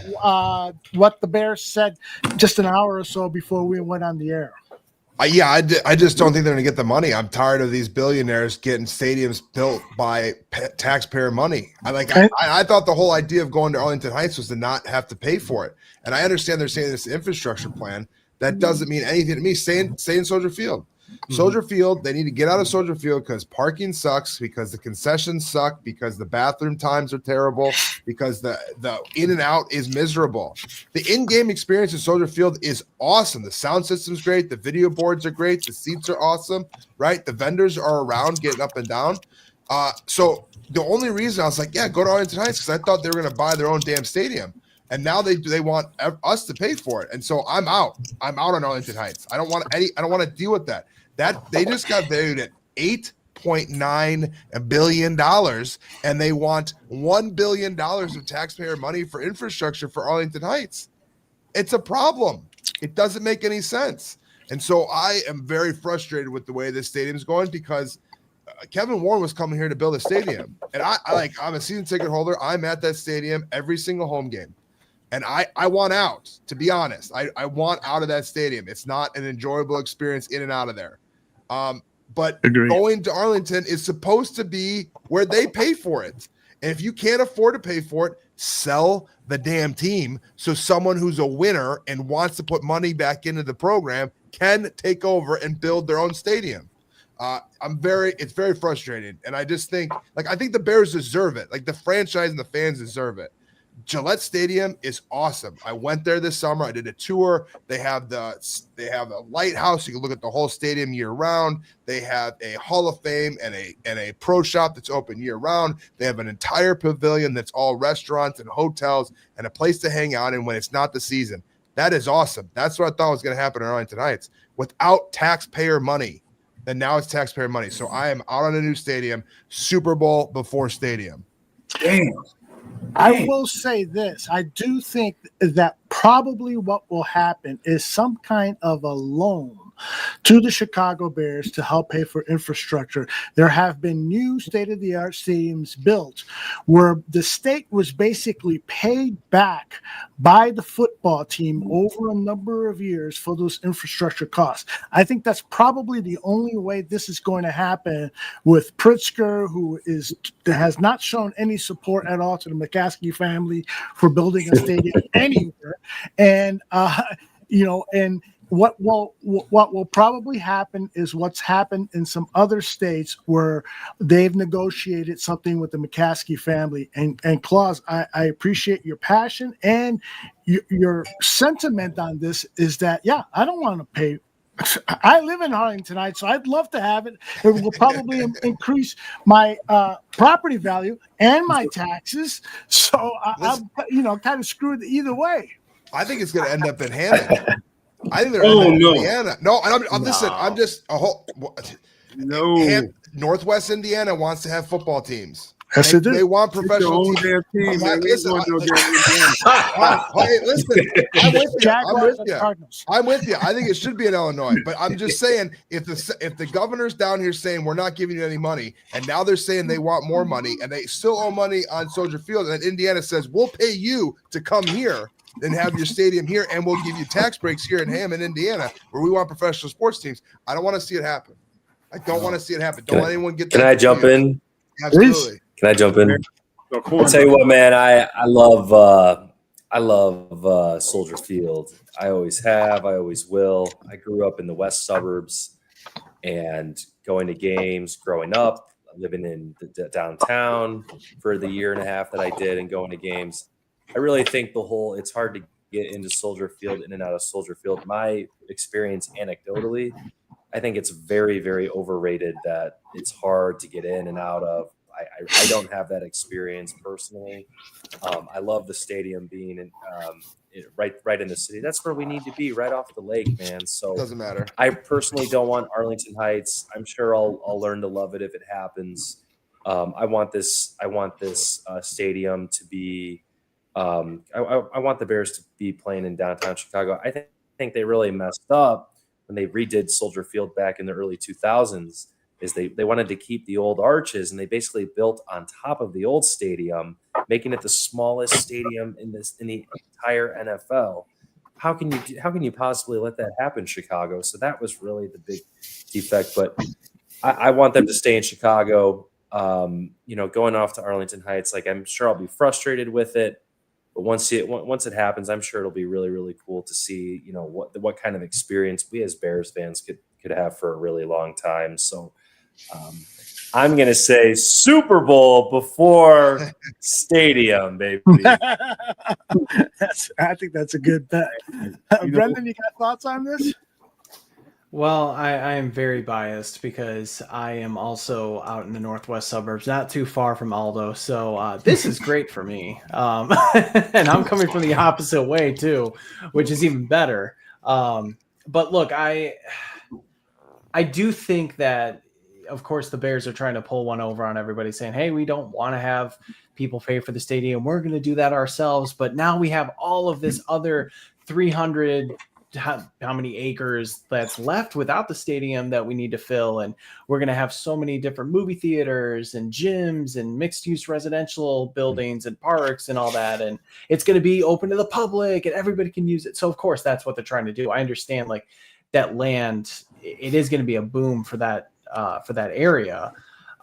what the Bears said just an hour or so before we went on the air. I just don't think they're going to get the money. I'm tired of these billionaires getting stadiums built by taxpayer money. I thought the whole idea of going to Arlington Heights was to not have to pay for it. And I understand they're saying this infrastructure plan. That doesn't mean anything to me. Stay in Soldier Field. Soldier Field, they need to get out of Soldier Field because parking sucks, because the concessions suck, because the bathroom times are terrible, because the in and out is miserable. The in-game experience at Soldier Field is awesome. The sound system's great. The video boards are great. The seats are awesome, right? The vendors are around getting up and down. So the only reason I was like, yeah, go to Arlington Heights, because I thought they were going to buy their own damn stadium. And now they want us to pay for it. And so I'm out. I'm out on Arlington Heights. I don't want to deal with that. That they just got valued at $8.9 billion, and they want $1 billion of taxpayer money for infrastructure for Arlington Heights. It's a problem. It doesn't make any sense. And so I am very frustrated with the way this stadium's going, because Kevin Warren was coming here to build a stadium. And I'm a season ticket holder. I'm at that stadium every single home game. And I want out, to be honest. I want out of that stadium. It's not an enjoyable experience in and out of there. But going to Arlington is supposed to be where they pay for it. And if you can't afford to pay for it, sell the damn team so someone who's a winner and wants to put money back into the program can take over and build their own stadium. It's very frustrating. And I just think, I think the Bears deserve it. The franchise and the fans deserve it. Gillette Stadium is awesome. I went there this summer. I did a tour. They have a lighthouse. You can look at the whole stadium year round. They have a Hall of Fame and a pro shop that's open year round. They have an entire pavilion that's all restaurants and hotels and a place to hang out in when it's not the season. That is awesome. That's what I thought was going to happen in Arlington Heights without taxpayer money. And now it's taxpayer money. So I am out on a new stadium. Super Bowl before stadium. Damn. I will say this. I do think that probably what will happen is some kind of a loan to the Chicago Bears to help pay for infrastructure. There have been new state-of-the-art stadiums built where the state was basically paid back by the football team over a number of years for those infrastructure costs. I think that's probably the only way this is going to happen with Pritzker, who has not shown any support at all to the McCaskey family for building a stadium anywhere. And, and what will probably happen is what's happened in some other states where they've negotiated something with the McCaskey family. And Claus, I appreciate your passion and your sentiment on this is that, I don't want to pay. I live in Arlington Heights, so I'd love to have it. It will probably increase my property value and my taxes. So I'm kind of screwed either way. I think it's going to end up in Hammond. I think they're Oh, in no. Indiana. No, I'm listen. I'm just a whole. No. Northwest Indiana wants to have football teams. Yes, They, they do. they want It's your professional own teams. damn team, man. We ain't Listen, going no damn Indiana. hey, listen, I'm with you. I'm Jaguars with and you. Cardinals. I'm with you. I think it should be in Illinois, but I'm just saying if the governor's down here saying we're not giving you any money, and now they're saying they want more money, and they still owe money on Soldier Field, and Indiana says we'll pay you to come here and have your stadium here, and we'll give you tax breaks here in Hammond, Indiana, where we want professional sports teams. I don't want to see it happen. I don't want to see it happen. Don't let anyone get that. Can I jump in? Absolutely. Can I jump in? Of I'll course. tell you what, man. I love Soldier Field. I always have. I always will. I grew up in the west suburbs, and going to games growing up, living in the downtown for the year and a half that I did, and going to games. I really think it's hard to get into Soldier Field, in and out of Soldier Field. My experience, anecdotally, I think it's very, very overrated that it's hard to get in and out of. I don't have that experience personally. I love the stadium being right in the city. That's where we need to be, right off the lake, man. So Doesn't matter. I personally don't want Arlington Heights. I'm sure I'll learn to love it if it happens. I want this stadium to be. I want the Bears to be playing in downtown Chicago. I think they really messed up when they redid Soldier Field back in the early 2000s. Is they wanted to keep the old arches, and they basically built on top of the old stadium, making it the smallest stadium in the entire NFL. How can you possibly let that happen, Chicago? So that was really the big defect. But I want them to stay in Chicago. Going off to Arlington Heights, like, I'm sure I'll be frustrated with it. But once it happens, I'm sure it'll be really, really cool to see, what kind of experience we as Bears fans could have for a really long time. So I'm going to say Super Bowl before stadium, baby. I think that's a good bet. Brendan, you got thoughts on this? Well, I am very biased because I am also out in the northwest suburbs, not too far from Aldo. So this is great for me. And I'm coming from the opposite way too, which is even better. But look, I do think that, of course, the Bears are trying to pull one over on everybody, saying, hey, we don't want to have people pay for the stadium. We're going to do that ourselves. But now we have all of this other 300 how many acres that's left without the stadium that we need to fill, and we're going to have so many different movie theaters and gyms and mixed use residential buildings and parks and all that, and it's going to be open to the public and everybody can use it. So of course that's what they're trying to do. I understand, like, that land, it is going to be a boom for that area,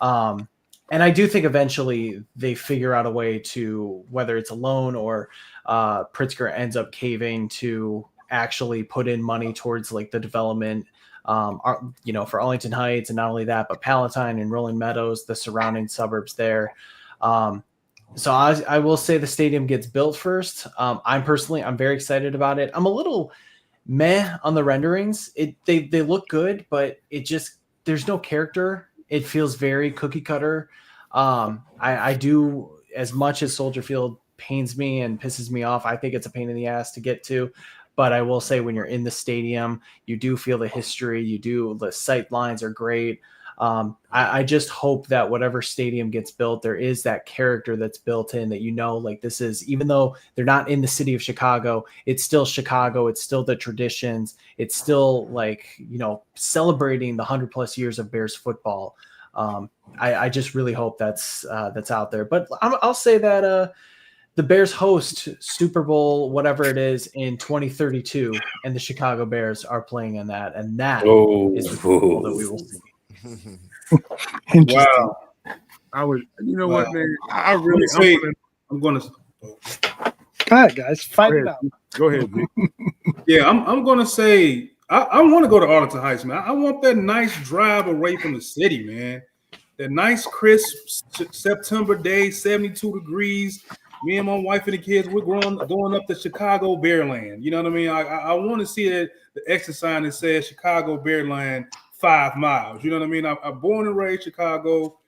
and I do think eventually they figure out a way to, whether it's a loan or Pritzker ends up caving to actually put in money towards, like, the development, for Arlington Heights, and not only that, but Palatine and Rolling Meadows, the surrounding suburbs there. So I will say the stadium gets built first. I'm very excited about it. I'm a little meh on the renderings. They look good, but there's no character. It feels very cookie cutter. I do, as much as Soldier Field pains me and pisses me off, I think it's a pain in the ass to get to. But I will say, when you're in the stadium, you do feel the history. The sight lines are great. I just hope that whatever stadium gets built, there is that character that's built in, that, like, this is, even though they're not in the city of Chicago, it's still Chicago. It's still the traditions. It's still, like, celebrating the 100+ years of Bears football. I just really hope that's out there. But I'll say that the Bears host Super Bowl, whatever it is, in 2032, and the Chicago Bears are playing in that, and that is the Super Bowl that we will see. Wow. What, man? I'm going to. All right, guys, fight it out. Go ahead, Vic. Yeah, I'm going to say I want to go to Arlington Heights, man. I want that nice drive away from the city, man. That nice, crisp September day, 72 degrees. Me and my wife and the kids, we're going up to Chicago Bearland. You know what I mean? I want to see the exit sign that says Chicago Bearland 5 miles. You know what I mean? I'm born and raised Chicago,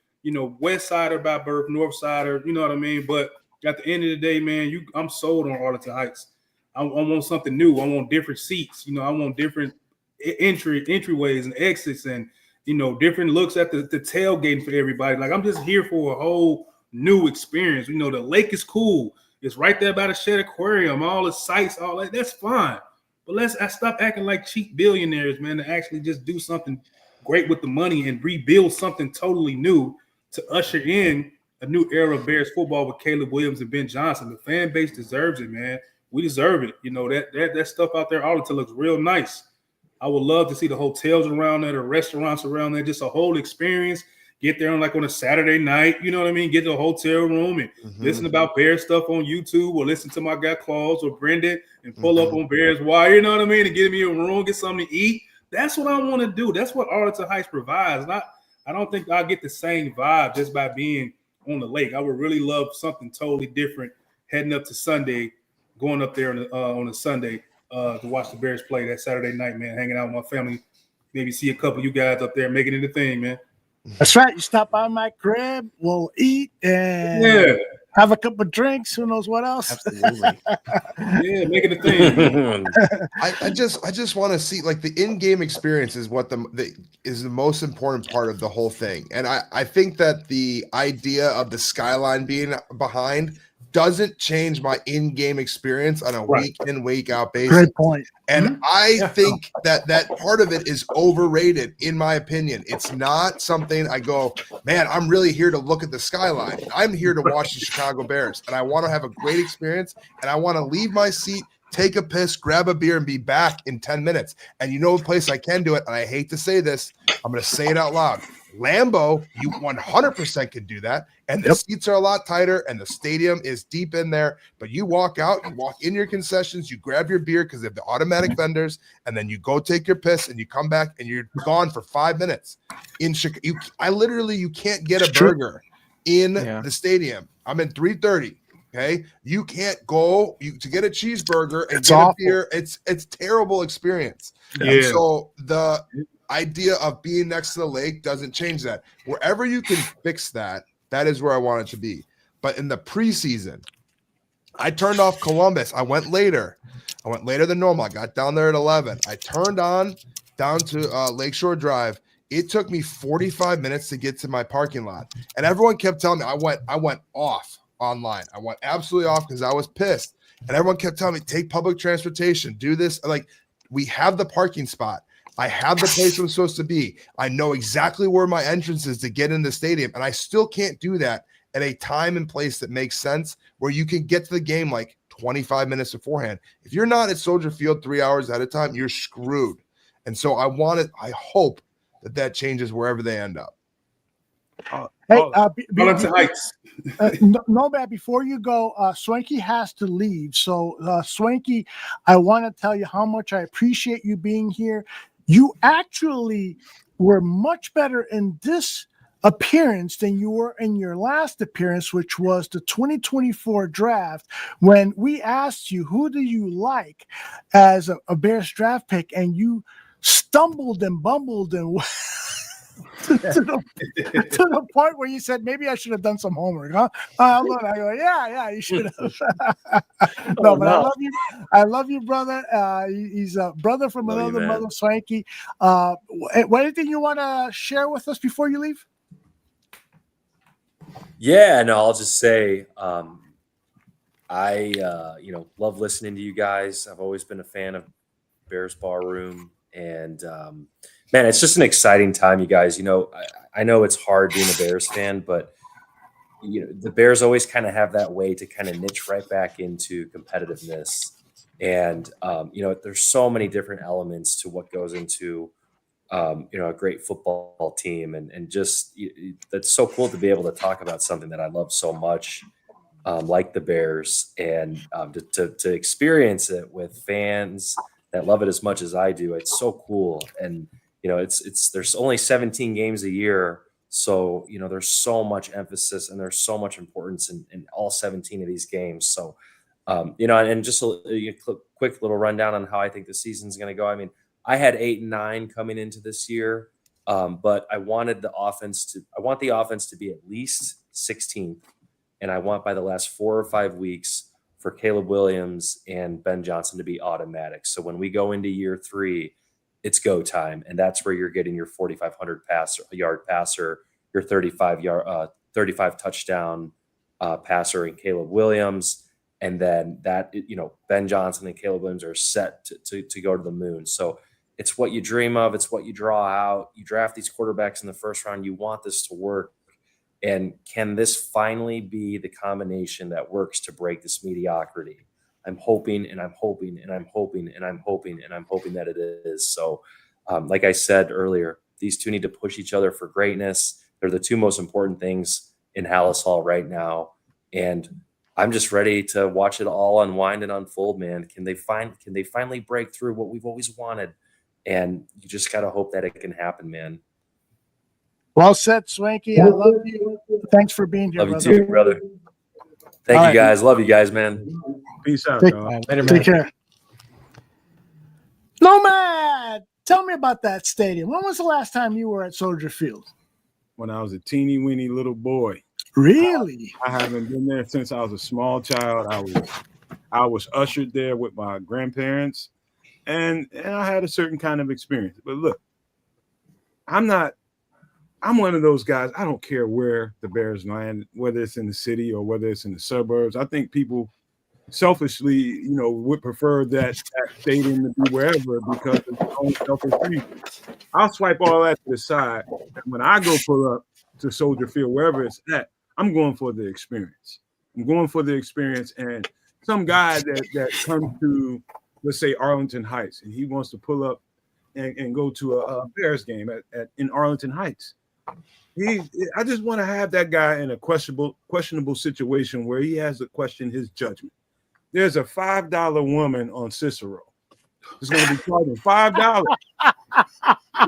West Sider by birth, North Sider, you know what I mean? But at the end of the day, man, I'm sold on Arlington Heights. I want something new. I want different seats. I want different entryways and exits, and different looks at the tailgating for everybody. Like, I'm just here for a whole new experience. The lake is cool. It's right there by the Shed Aquarium. All the sights, all that. That's fine. But let's stop acting like cheap billionaires, man, to actually just do something great with the money and rebuild something totally new to usher in a new era of Bears football with Caleb Williams and Ben Johnson. The fan base deserves it, man. We deserve it. That stuff out there, all it looks real nice. I would love to see the hotels around there, the restaurants around there, just a whole experience. Get there on a Saturday night, you know what I mean? Get to a hotel room and listen about Bears stuff on YouTube, or listen to my guy Claus or Brendan and pull up on Bears Wire, you know what I mean? And get me a room, get something to eat. That's what I want to do. That's what Arlington Heights provides. I don't think I'll get the same vibe just by being on the lake. I would really love something totally different heading up to Sunday, going up there on a Sunday to watch the Bears play that Saturday night, man, hanging out with my family. Maybe see a couple of you guys up there making it a thing, man. That's right. You stop by my crib, we'll eat and have a couple of drinks. Who knows what else? Absolutely. Yeah, make it a thing. I just want to see, like, the in-game experience is what is the most important part of the whole thing. And I think that the idea of the skyline being behind doesn't change my in-game experience on a week in, week out basis. Great point. And I think that part of it is overrated, in my opinion. It's not something I go, man, I'm really here to look at the skyline. I'm here to watch the Chicago Bears, and I want to have a great experience, and I want to leave my seat, take a piss, grab a beer, and be back in 10 minutes. And you know a place I can do it, and I hate to say this, I'm going to say it out loud. Lambeau, you 100% could do that, and the seats are a lot tighter, and the stadium is deep in there. But you walk out, you walk in your concessions, you grab your beer because they have the automatic vendors, and then you go take your piss, and you come back, and you're gone for 5 minutes. In Chicago, you can't get a burger in the stadium. I'm in 330. Okay, you can't go to get a cheeseburger and get a beer. It's terrible experience. Yeah. And so the idea of being next to the lake doesn't change that. Wherever you can fix that, that is where I want it to be. But in the preseason, I turned off Columbus. I went later than normal. I got down there at 11. I turned on down to Lakeshore Drive. It took me 45 minutes to get to my parking lot, and everyone kept telling me I went off online. I went absolutely off because I was pissed, and everyone kept telling me, take public transportation, do this. Like, we have the parking spot. I have the place I'm supposed to be. I know exactly where my entrance is to get in the stadium, and I still can't do that at a time and place that makes sense where you can get to the game like 25 minutes beforehand. If you're not at Soldier Field 3 hours at a time, you're screwed. And so I hope that changes wherever they end up. No, Matt, before you go, Swanky has to leave. So, Swanky, I want to tell you how much I appreciate you being here. You actually were much better in this appearance than you were in your last appearance, which was the 2024 draft, when we asked you, who do you like as a Bears draft pick? And you stumbled and bumbled and to the point where you said, maybe I should have done some homework, huh? I go, yeah, you should have. I love you, brother. He's a brother from another mother, Swanky. Anything you want to share with us before you leave? Yeah, no, I'll just say, I love listening to you guys. I've always been a fan of Bears Barroom, and man, it's just an exciting time, you guys. I know it's hard being a Bears fan, but the Bears always kind of have that way to kind of niche right back into competitiveness. And there's so many different elements to what goes into a great football team, and just that's so cool to be able to talk about something that I love so much, like the Bears, and to experience it with fans that love it as much as I do. It's so cool. And there's only 17 games a year, so there's so much emphasis and there's so much importance in all 17 of these games. So and just a quick little rundown on how I think the season's going to go. I mean, I had 8 and 9 coming into this year, but I want the offense to be at least 16th, and I want by the last 4 or 5 weeks for Caleb Williams and Ben Johnson to be automatic. So when we go into year 3, it's go time. And that's where you're getting your 4,500 yard passer, your 35 touchdown passer in Caleb Williams. And then that, Ben Johnson and Caleb Williams are set to go to the moon. So it's what you dream of. It's what you draw out. You draft these quarterbacks in the first round. You want this to work. And can this finally be the combination that works to break this mediocrity? I'm hoping and I'm hoping and I'm hoping and I'm hoping and I'm hoping that it is. So like I said earlier, these two need to push each other for greatness. They're the two most important things in Hallis Hall right now. And I'm just ready to watch it all unwind and unfold, man. Can they finally break through what we've always wanted? And you just got to hope that it can happen, man. Well said, Swanky. I love you. Thanks for being here, Love brother. you too, brother. Thank All you, right. guys. Love you guys, man. Peace out, Take- dog. Later, man. Take care. Nomad, tell me about that stadium. When was the last time you were at Soldier Field? When I was a teeny weeny little boy. Really? I haven't been there since I was a small child. I was ushered there with my grandparents, and I had a certain kind of experience. But look, I'm one of those guys. I don't care where the Bears land, whether it's in the city or whether it's in the suburbs. I think people selfishly, would prefer that stadium to be wherever because of their own selfish reasons. I'll swipe all that to the side. And when I go pull up to Soldier Field, wherever it's at, I'm going for the experience. I'm going for the experience. And some guy that comes to, let's say, Arlington Heights, and he wants to pull up and go to a Bears game in Arlington Heights. I just want to have that guy in a questionable situation where he has to question his judgment. There's a $5 woman on Cicero. It's going to be charging $5.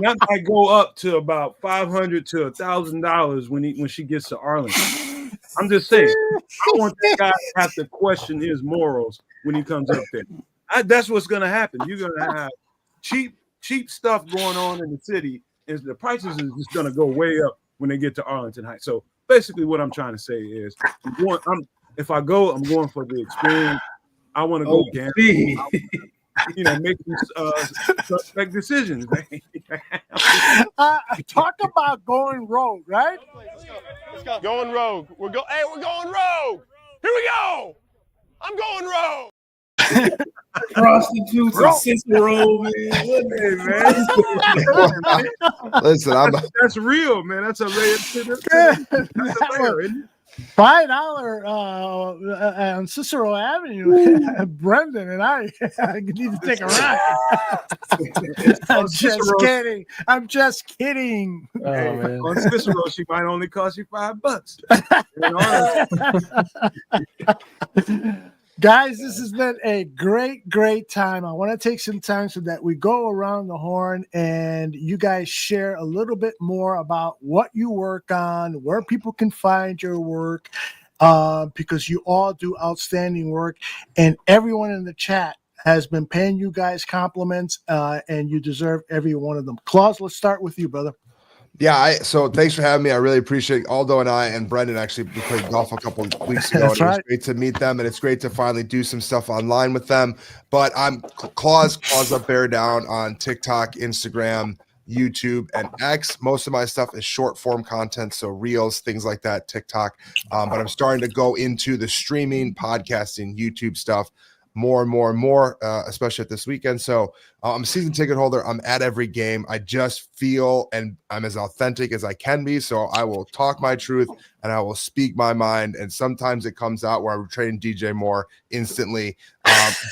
That might go up to about $500 to $1,000 when she gets to Arlington. I'm just saying, I want that guy to have to question his morals when he comes up there. That's what's going to happen. You're going to have cheap stuff going on in the city, and the prices is just going to go way up when they get to Arlington Heights. So basically, what I'm trying to say is, if I go, I'm going for the experience. I want to go gamble. Make these suspect decisions. Talk about going rogue, right? Let's go. Going rogue. We're going rogue. Here we go. I'm going rogue. Prostitutes and Cicero, man. Hey, man. Listen, that's real, man. That's a layer to this. That's a layer, isn't it? $5 on Cicero Avenue. Brendan and I need to take a ride. I'm just kidding. Oh, man. On Cicero, she might only cost you $5. Guys, this has been a great time. I want to take some time so that we go around the horn and you guys share a little bit more about what you work on, where people can find your work, because you all do outstanding work, and everyone in the chat has been paying you guys compliments, and you deserve every one of them. Claus, let's start with you, brother. Yeah, so thanks for having me. I really appreciate it. Aldo and I and Brendan actually we played golf a couple of weeks ago. That's and it was right. great to meet them, and it's great to finally do some stuff online with them. But I'm Claus Up Bear Down on TikTok, Instagram, YouTube, and X. Most of my stuff is short form content, so reels, things like that, TikTok. But I'm starting to go into the streaming, podcasting, YouTube stuff more and more, especially at this weekend. So I'm a season ticket holder. I'm at every game. I just feel, and I'm as authentic as I can be. So I will talk my truth and I will speak my mind. And sometimes it comes out where I'm trading DJ Moore instantly.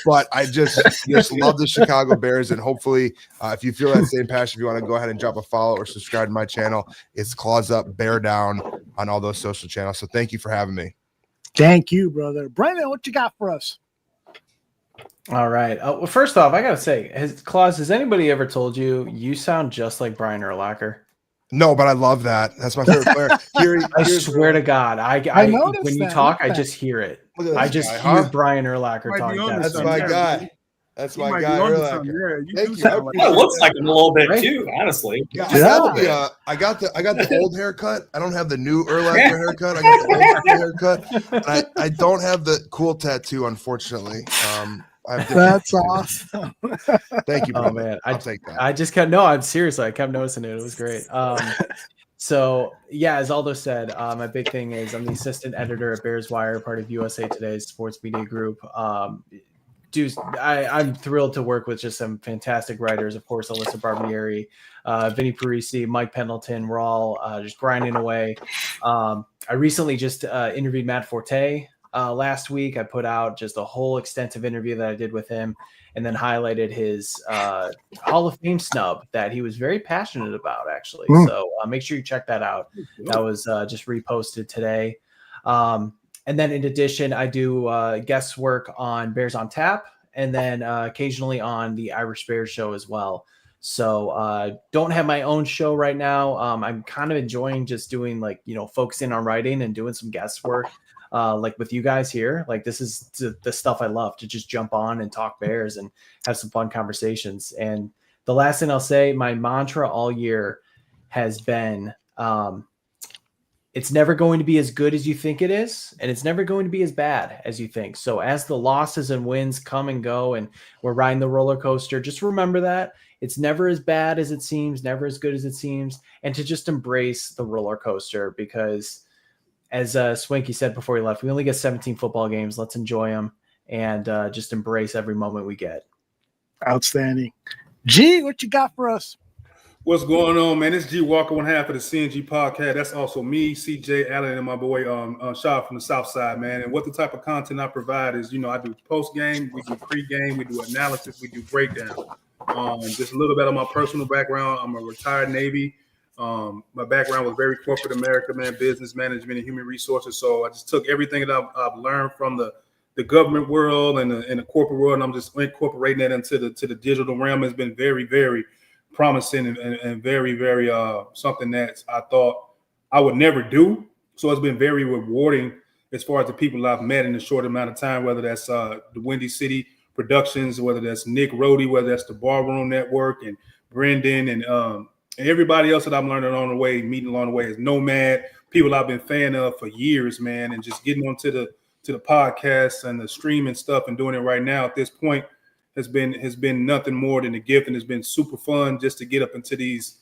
But I just love the Chicago Bears. And hopefully, if you feel that same passion, if you want to go ahead and drop a follow or subscribe to my channel, it's Claus Up Bear Down on all those social channels. So thank you for having me. Thank you, brother. Brandon, what you got for us? All right. Well, first off, I gotta say, has anybody ever told you sound just like Brian Urlacher? No, but I love that. That's my favorite player. I swear to God, I noticed when you that. talk, Look I at just hear it. Look at this I just guy, hear huh? Brian Urlacher Might be talk. on That this That's same my time. guy. That's You my might guy, be onto Urlacher. something. Yeah, you Thank do you. sound like It looks like him a little bit Right? too, honestly. Yeah, Yeah. I got the old haircut. I don't have the new Urlacher haircut. I got the old haircut. And I don't have the cool tattoo, unfortunately. I have different That's tattoos. awesome. Thank you, Oh brother. man, I'll take that. I just kept I'm seriously. I kept noticing it. It was great. So yeah, as Aldo said, my big thing is I'm the assistant editor at Bears Wire, part of USA Today's sports media group. I'm thrilled to work with just some fantastic writers. Of course, Alyssa Barbieri, Vinny Parisi, Mike Pendleton. We're all just grinding away. I recently just interviewed Matt Forte last week. I put out just a whole extensive interview that I did with him, and then highlighted his Hall of Fame snub that he was very passionate about, actually. So make sure you check that out. That was just reposted today. And then in addition, I do guest work on Bears on Tap, and then occasionally on the Irish Bears show as well. So don't have my own show right now. I'm kind of enjoying just doing focusing on writing and doing some guest work. Like with you guys here, like this is the stuff I love, to just jump on and talk Bears and have some fun conversations. And the last thing I'll say, my mantra all year has been, it's never going to be as good as you think it is, and it's never going to be as bad as you think. So as the losses and wins come and go, and we're riding the roller coaster, just remember that it's never as bad as it seems, never as good as it seems, and to just embrace the roller coaster, because as Swanky said before he left, we only get 17 football games. Let's enjoy them and just embrace every moment we get. Outstanding. G, what you got for us? What's going on, man? It's G Walker, one half of the CNG podcast. That's also me, CJ Allen, and my boy Shaw from the South Side, man. And what the type of content I provide is, I do post game, we do pre-game, we do analysis, we do breakdown. Just a little bit of my personal background. I'm a retired Navy. My background was very corporate America, man, business management and human resources. So I just took everything that I've learned from the government world and the corporate world, and I'm just incorporating that into the digital realm. It's been very, very promising and very, very something that I thought I would never do. So it's been very rewarding as far as the people I've met in a short amount of time, whether that's the Windy City Productions, whether that's Nick Rohde, whether that's the Barroom Network, and Brendan, and everybody else that I'm learning along the way, meeting along the way, is Nomad, people I've been fan of for years, man, and just getting onto the podcasts and the streaming stuff and doing it right now at this point has been nothing more than a gift, and it's been super fun just to get up into these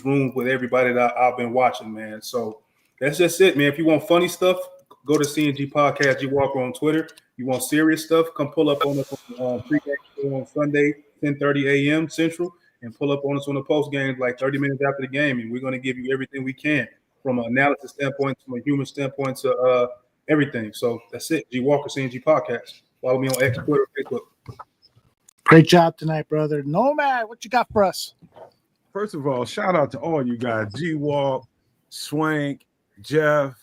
rooms with everybody that I've been watching, man. So that's just it, man. If you want funny stuff, go to CNG Podcast G Walker on Twitter. You want serious stuff, come pull up on us on pre-game show on Sunday, 10:30 a.m. Central, and pull up on us on the post game like 30 minutes after the game, and we're going to give you everything we can from an analysis standpoint, from a human standpoint, to everything. So that's it. G Walker CNG Podcast. Follow me on X, Twitter, Facebook. Great job tonight, brother. Nomad, what you got for us? First of all, shout out to all you guys: G-Walk, Swank, Jeff,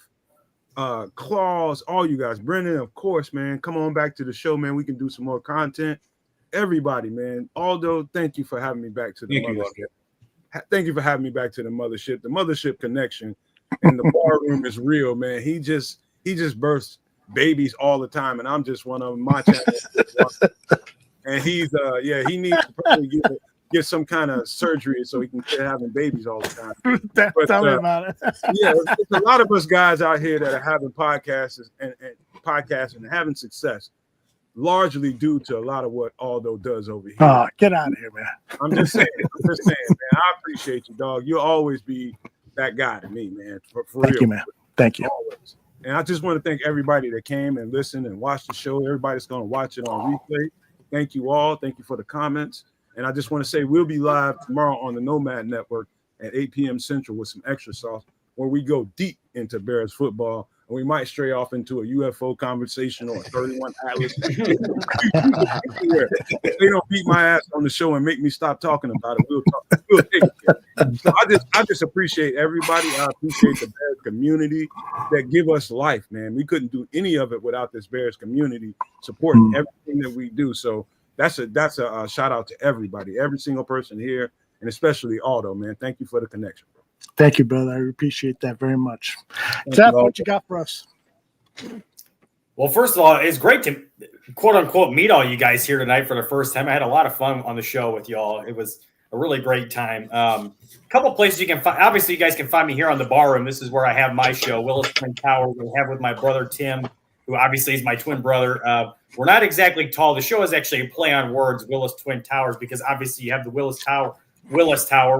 Claus, all you guys. Brendan, of course, man. Come on back to the show, man. We can do some more content. Everybody, man. Aldo, thank you for having me back to the mothership. Thank you for having me back to the mothership. The mothership connection and the bar room is real, man. He just births babies all the time, and I'm just one of them. My channel. And he's he needs to probably get some kind of surgery so he can quit having babies all the time. Tell me about it. It's a lot of us guys out here that are having podcasts and having success, largely due to a lot of what Aldo does over here. Oh, get out of here, man. I'm just saying, man. I appreciate you, dog. You'll always be that guy to me, man. For Thank real. you, man. Thank you. Always. And I just want to thank everybody that came and listened and watched the show. Everybody that's going to watch it on replay. Thank you all. Thank you for the comments. And I just want to say we'll be live tomorrow on the Nomad Network at 8 p.m. Central with some extra sauce, where we go deep into Bears football. And we might stray off into a UFO conversation or a 31 Atlas. If they don't beat my ass on the show and make me stop talking about it, we'll take it. So I just appreciate everybody. I appreciate the Bears community that give us life, man. We couldn't do any of it without this Bears community supporting everything that we do. So that's a shout out to everybody, every single person here, and especially Aldo, man. Thank you for the connection. Thank you, brother. I appreciate that very much. Jeff, what you got for us? Well, first of all, it's great to quote unquote meet all you guys here tonight for the first time. I had a lot of fun on the show with y'all. It was a really great time. A couple places you can find. Obviously, you guys can find me here on the Barroom. This is where I have my show, Willis Twin Towers. I have with my brother Tim, who obviously is my twin brother. We're not exactly tall. The show is actually a play on words, Willis Twin Towers, because obviously you have the Willis Tower,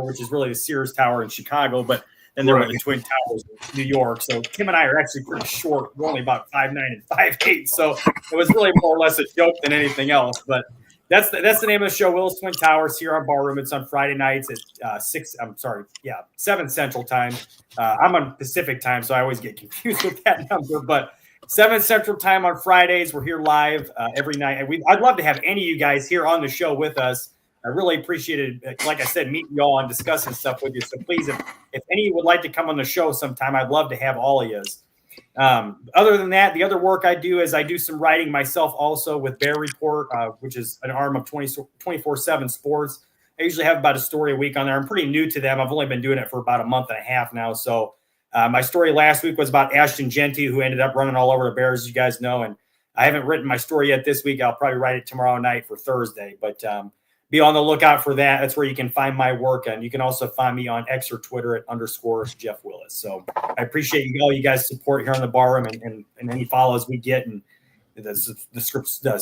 which is really the Sears Tower in Chicago, but then there are the Twin Towers in New York. So Tim and I are actually pretty short. We're only about 5'9" and 5'8". So it was really more or less a joke than anything else. But that's the name of the show, Willis Twin Towers, here on Barroom. It's on Friday nights at 7 Central Time. I'm on Pacific Time, so I always get confused with that number. But 7 Central Time on Fridays. We're here live every night. And I'd love to have any of you guys here on the show with us. I really appreciated, like I said, meeting y'all and discussing stuff with you. So please, if any of you would like to come on the show sometime, I'd love to have all of you. Other than that, the other work I do is I do some writing myself also with Bear Report, which is an arm of 24/7 Sports. I usually have about a story a week on there. I'm pretty new to them. I've only been doing it for about a month and a half now. So my story last week was about Ashton Genty, who ended up running all over the Bears, as you guys know. And I haven't written my story yet this week. I'll probably write it tomorrow night for Thursday. But be on the lookout for that. That's where you can find my work. And you can also find me on X or Twitter at _Jeff Willis. So I appreciate all you guys' support here on the Barroom and any follows we get and the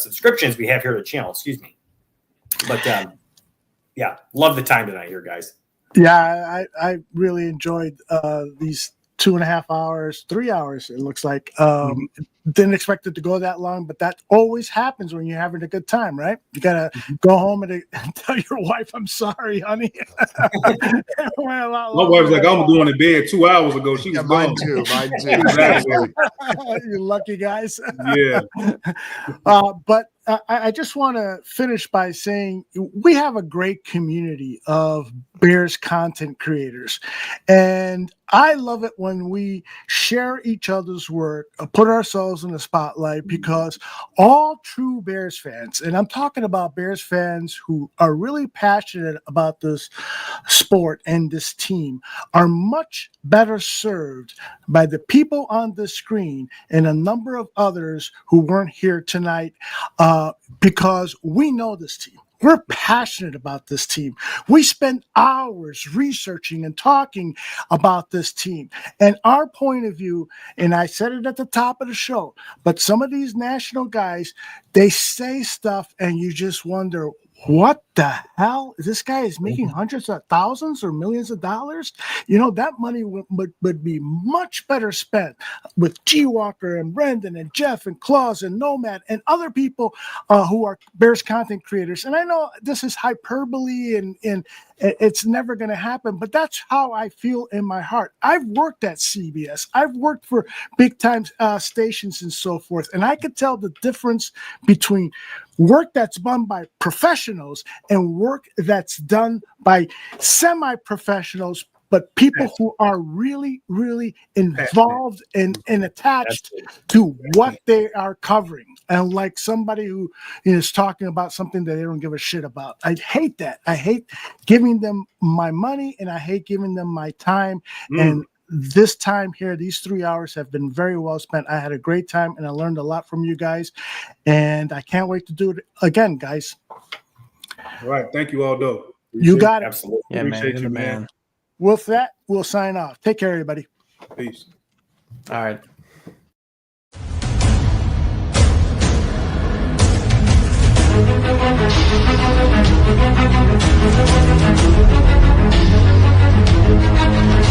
subscriptions we have here to the channel. Excuse me. But yeah, love the time tonight here, guys. Yeah, I really enjoyed these 2.5 hours, 3 hours, it looks like. Didn't expect it to go that long, but that always happens when you're having a good time, right? You gotta go home and tell your wife, "I'm sorry, honey." My wife was like, "I'm going to bed 2 hours ago." She was mine too. You lucky guys. Yeah. But I just want to finish by saying we have a great community of Bears content creators, and I love it when we share each other's work, put ourselves in the spotlight, because all true Bears fans, and I'm talking about Bears fans who are really passionate about this sport and this team, are much better served by the people on the screen and a number of others who weren't here tonight, because we know this team. We're passionate about this team. We spend hours researching and talking about this team. And our point of view, and I said it at the top of the show, but some of these national guys, they say stuff and you just wonder, what the hell? This guy is making hundreds of thousands or millions of dollars. You know, that money would be much better spent with G. Walker and Brendan and Jeff and Claus and Nomad and other people who are Bears content creators. And I know this is hyperbole and it's never going to happen, but that's how I feel in my heart. I've worked at CBS. I've worked for big time stations and so forth. And I could tell the difference between work that's done by professionals and work that's done by semi-professionals, but people who are really, really involved and attached to what they are covering. And like somebody who is talking about something that they don't give a shit about. I hate that. I hate giving them my money and I hate giving them my time. And this time here, these 3 hours have been very well spent. I had a great time and I learned a lot from you guys. And I can't wait to do it again, guys. All right. Thank you, Aldo. You got it. Absolutely. Yeah, Appreciate man. you, Man. With that, we'll sign off. Take care, everybody. Peace. All right. Thank you.